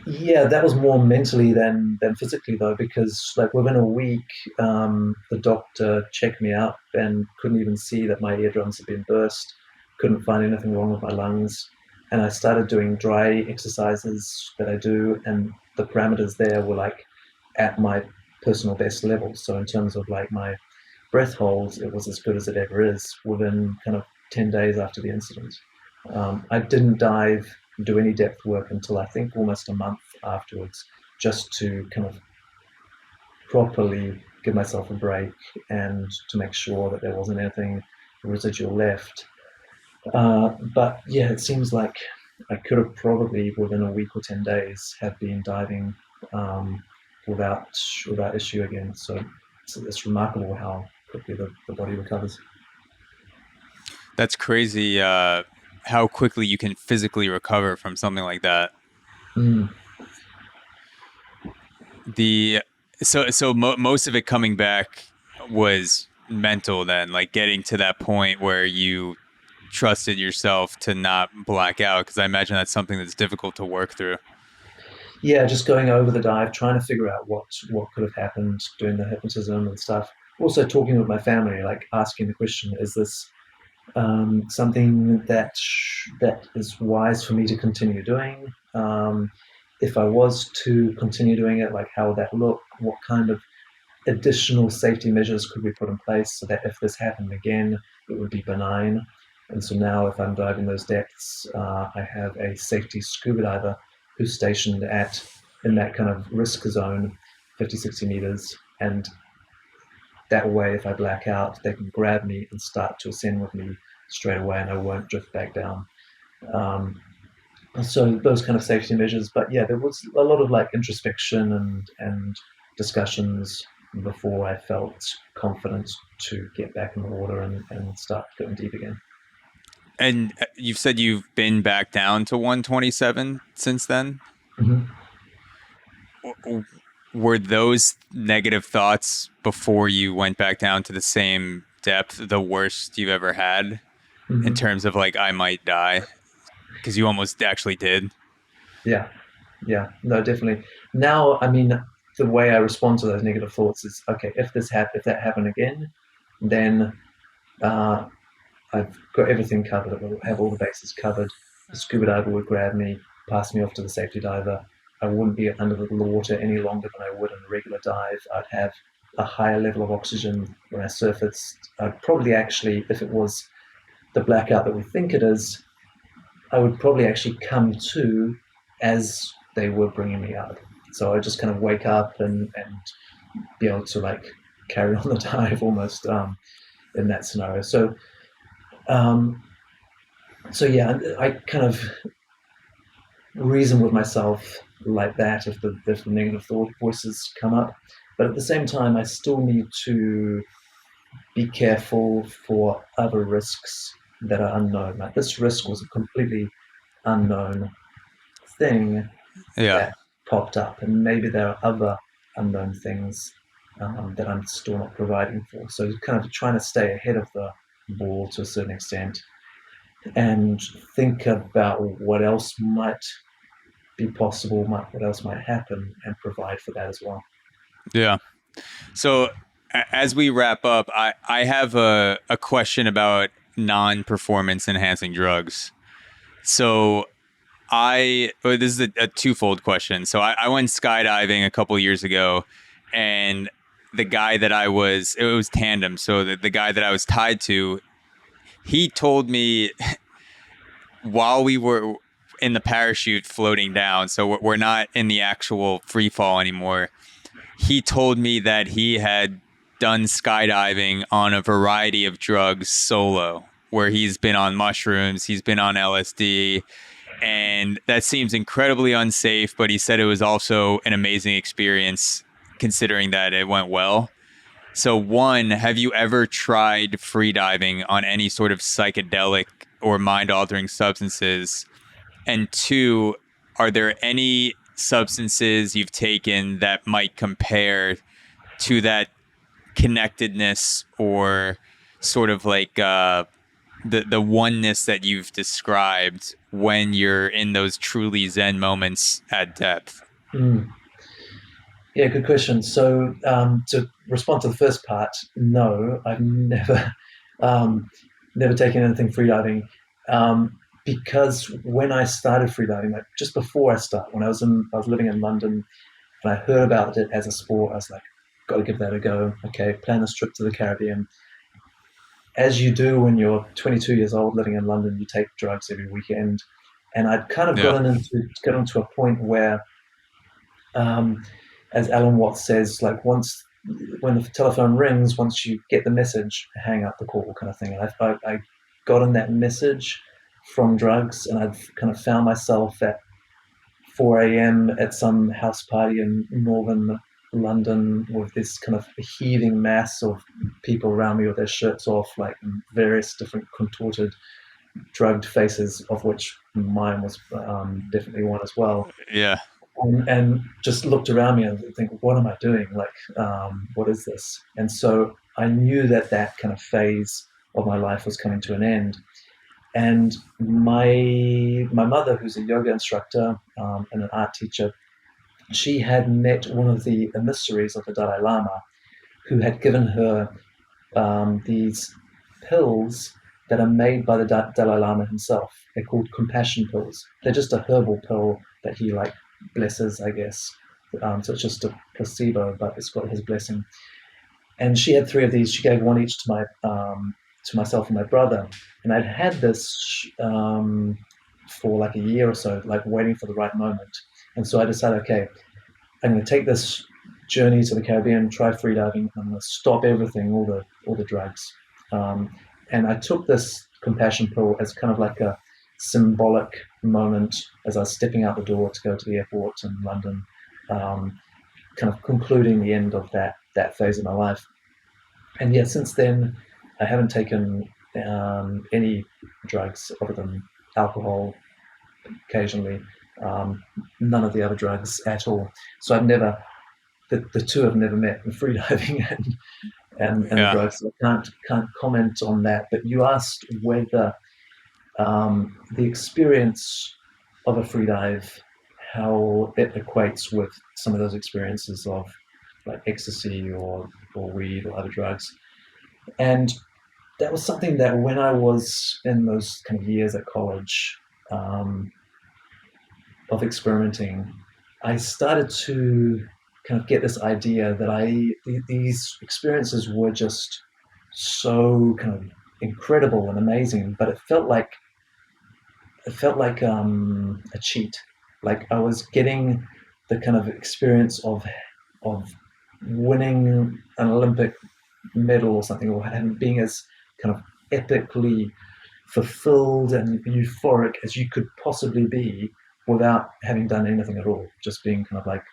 A: Yeah, that was more mentally than physically though, because like within a week, the doctor checked me out and couldn't even see that my eardrums had been burst, couldn't find anything wrong with my lungs. And I started doing dry exercises that I do, and the parameters there were like at my personal best level. So in terms of like my breath holds, it was as good as it ever is within kind of 10 days after the incident. I didn't do any depth work until I think almost a month afterwards, just to kind of properly give myself a break and to make sure that there wasn't anything residual left. But yeah, it seems like I could have probably within a week or 10 days have been diving without issue again. So it's remarkable how quickly the body recovers.
B: That's crazy. How quickly you can physically recover from something like that.
A: Mm.
B: Most of it coming back was mental then, like getting to that point where you trusted yourself to not black out, because I imagine that's something that's difficult to work through.
A: Yeah, just going over the dive, trying to figure out what could have happened, doing the hypnotism and stuff. Also talking with my family, like asking the question: is this something that is wise for me to continue doing? If I was to continue doing it, like how would that look? What kind of additional safety measures could we put in place so that if this happened again, it would be benign? And so now, if I'm diving those depths, I have a safety scuba diver who's stationed in that kind of risk zone, 50, 60 meters, and that way, if I black out, they can grab me and start to ascend with me straight away, and I won't drift back down. Um, so those kind of safety measures. But yeah, there was a lot of like introspection and discussions before I felt confident to get back in the water and start going deep again.
B: And you've said you've been back down to 127 since then.
A: Mm-hmm.
B: Were those negative thoughts before you went back down to the same depth the worst you've ever had,
A: Mm-hmm.
B: in terms of like, I might die? Because you almost actually did.
A: Yeah, no, definitely. Now, I mean, the way I respond to those negative thoughts is, okay, if that happened again, then I've got everything covered. I will have all the bases covered. The scuba diver would grab me, pass me off to the safety diver. I wouldn't be under the water any longer than I would in a regular dive. I'd have a higher level of oxygen when I surfaced. I'd probably actually, if it was the blackout that we think it is, I would probably actually come to as they were bringing me up. So I just kind of wake up and be able to like carry on the dive almost in that scenario. So yeah, I kind of reason with myself like that if the negative thought voices come up. But at the same time, I still need to be careful for other risks that are unknown. Like this risk was a completely unknown thing that popped up, and maybe there are other unknown things that I'm still not providing for. So kind of trying to stay ahead of the ball to a certain extent and think about what else might be possible, what else might happen, and provide for that as well.
B: Yeah. So as we wrap up, I have a question about non-performance enhancing drugs. So this is a twofold question. So I went skydiving a couple years ago, and the guy that it was tandem. So the guy that I was tied to, he told me while we were in the parachute floating down, so we're not in the actual free fall anymore. He told me that he had done skydiving on a variety of drugs solo, where he's been on mushrooms, he's been on LSD, and that seems incredibly unsafe, but he said it was also an amazing experience considering that it went well. So one, have you ever tried freediving on any sort of psychedelic or mind-altering substances? And two, are there any substances you've taken that might compare to that connectedness or sort of like the oneness that you've described when you're in those truly Zen moments at depth?
A: Yeah, good question. So to respond to the first part, no, I've never taken anything freediving, because when I started freediving, like just before I start, when I was living in London, and I heard about it as a sport, I was like, got to give that a go. Okay, plan this trip to the Caribbean. As you do when you're 22 years old living in London, you take drugs every weekend, and I'd kind of gotten into a point where, as Alan Watts says, like when the telephone rings, once you get the message, hang up the call, kind of thing. And I got in that message from drugs, and I've kind of found myself at 4 a.m. at some house party in northern London with this kind of heaving mass of people around me with their shirts off, like various different contorted, drugged faces, of which mine was definitely one as well.
B: Yeah.
A: And just looked around me and think, what am I doing? Like, what is this? And so I knew that kind of phase of my life was coming to an end. And my mother, who's a yoga instructor and an art teacher, she had met one of the emissaries of the Dalai Lama, who had given her these pills that are made by the Dalai Lama himself. They're called compassion pills. They're just a herbal pill that he like blesses, I guess. So it's just a placebo, but it's got his blessing. And she had 3 of these. She gave one each to myself and my brother. And I'd had this for like a year or so, like waiting for the right moment. And so I decided, okay, I'm going to take this journey to the Caribbean, try freediving. I'm going to stop everything, all the drugs. And I took this compassion pill as kind of like a symbolic moment as I was stepping out the door to go to the airport in London, kind of concluding the end of that phase of my life. And yeah, since then, I haven't taken any drugs other than alcohol occasionally, none of the other drugs at all. So I've never, the two have never met, the freediving and the
B: Yeah.
A: drugs. So I can't comment on that. But you asked whether the experience of a freedive, how it equates with some of those experiences of like ecstasy or weed or other drugs. And that was something that when I was in those kind of years at college of experimenting, I started to kind of get this idea that these experiences were just so kind of incredible and amazing, but it felt like a cheat. Like I was getting the kind of experience of winning an Olympic medal or something, or being as kind of epically fulfilled and euphoric as you could possibly be without having done anything at all, just being kind of like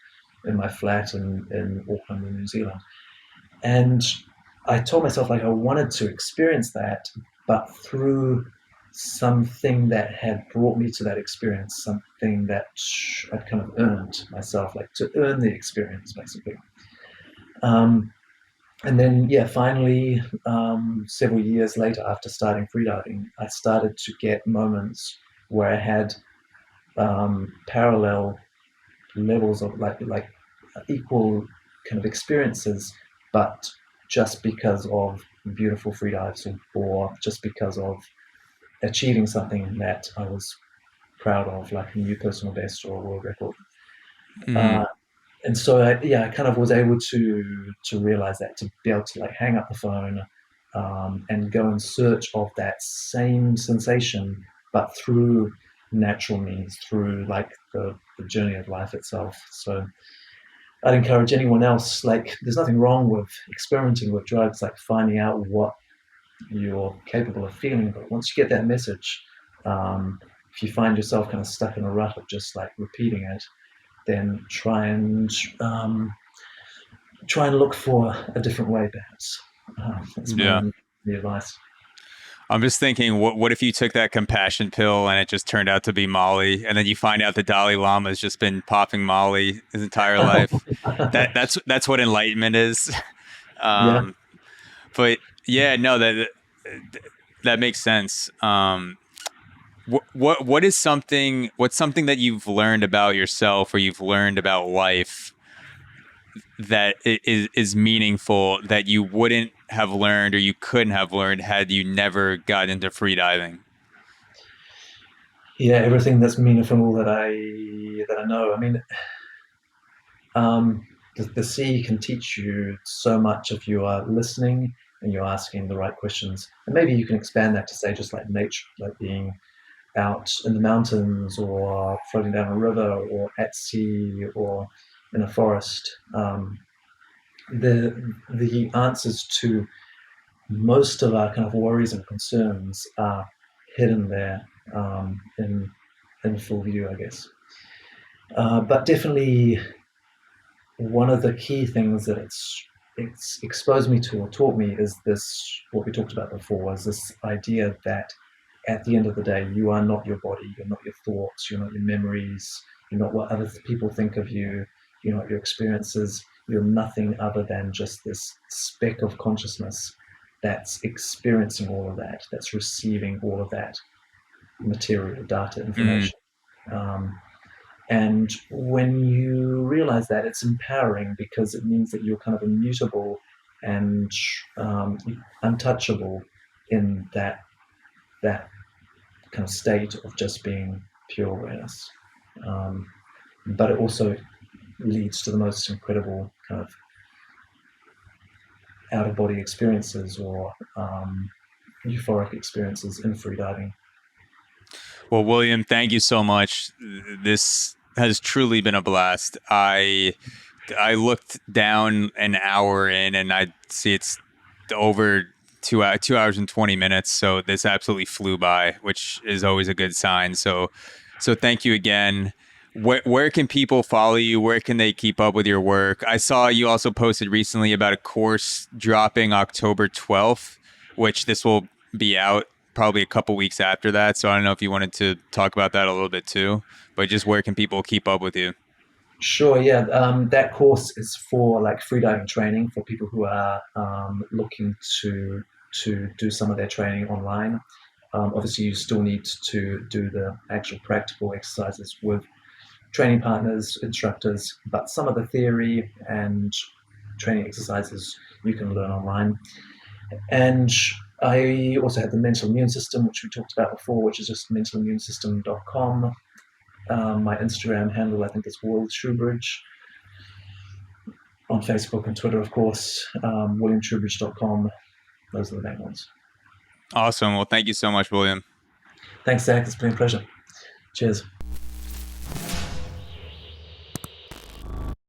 A: in my flat in Auckland in New Zealand. And I told myself like I wanted to experience that, but through something that had brought me to that experience, something that I'd kind of earned myself, like to earn the experience, basically. And then, yeah, finally, several years later, after starting freediving, I started to get moments where I had parallel levels of like equal kind of experiences, but just because of beautiful freedives or just because of achieving something that I was proud of, like a new personal best or a world record.
B: Mm.
A: Uh, and so I kind of was able to realize that, to be able to like hang up the phone and go in search of that same sensation, but through natural means, through like the journey of life itself. So I'd encourage anyone else, like there's nothing wrong with experimenting with drugs, like finding out what you're capable of feeling. But once you get that message, if you find yourself kind of stuck in a rut of just like repeating it, then try and look for a different way, perhaps. That's my
B: Yeah.
A: only advice.
B: I'm just thinking, what if you took that compassion pill and it just turned out to be Molly, and then you find out the Dalai Lama has just been popping Molly his entire life? That's what enlightenment is.
A: Yeah.
B: Um, but yeah, no, that makes sense. What is what's something that you've learned about yourself or you've learned about life that is meaningful that you wouldn't have learned or you couldn't have learned had you never got into freediving?
A: Yeah, everything that's meaningful that I know. I mean, the sea can teach you so much if you are listening and you're asking the right questions. And maybe you can expand that to say just like nature, like being out in the mountains or floating down a river or at sea or in a forest. The answers to most of our kind of worries and concerns are hidden there in full view, I guess. But definitely one of the key things that it's exposed me to or taught me is this, what we talked about before, is this idea that at the end of the day, you are not your body, you're not your thoughts, you're not your memories, you're not what other people think of you, you're not your experiences, you're nothing other than just this speck of consciousness that's experiencing all of that, that's receiving all of that material, data,
B: Mm.
A: information. Um, and when you realize that, it's empowering because it means that you're kind of immutable and untouchable in that kind of state of just being pure awareness. Um, but it also leads to the most incredible kind of out of body experiences or euphoric experiences in freediving.
B: Well, William, thank you so much. This has truly been a blast. I looked down an hour in, and I see it's over 2 hours and 20 minutes. So this absolutely flew by, which is always a good sign. So thank you again. Where can people follow you? Where can they keep up with your work? I saw you also posted recently about a course dropping October 12th, which this will be out probably a couple weeks after that. So I don't know if you wanted to talk about that a little bit too, but just where can people keep up with you?
A: Sure, yeah. That course is for like freediving training for people who are looking to do some of their training online. Obviously, you still need to do the actual practical exercises with training partners, instructors, but some of the theory and training exercises you can learn online. And I also have the mental immune system, which we talked about before, which is just mentalimmunesystem.com. My Instagram handle, I think, is Will Trubridge. On Facebook and Twitter, of course, williamtrubridge.com. Those are the main ones.
B: Awesome. Well, thank you so much, William.
A: Thanks, Zach. It's been a pleasure. Cheers.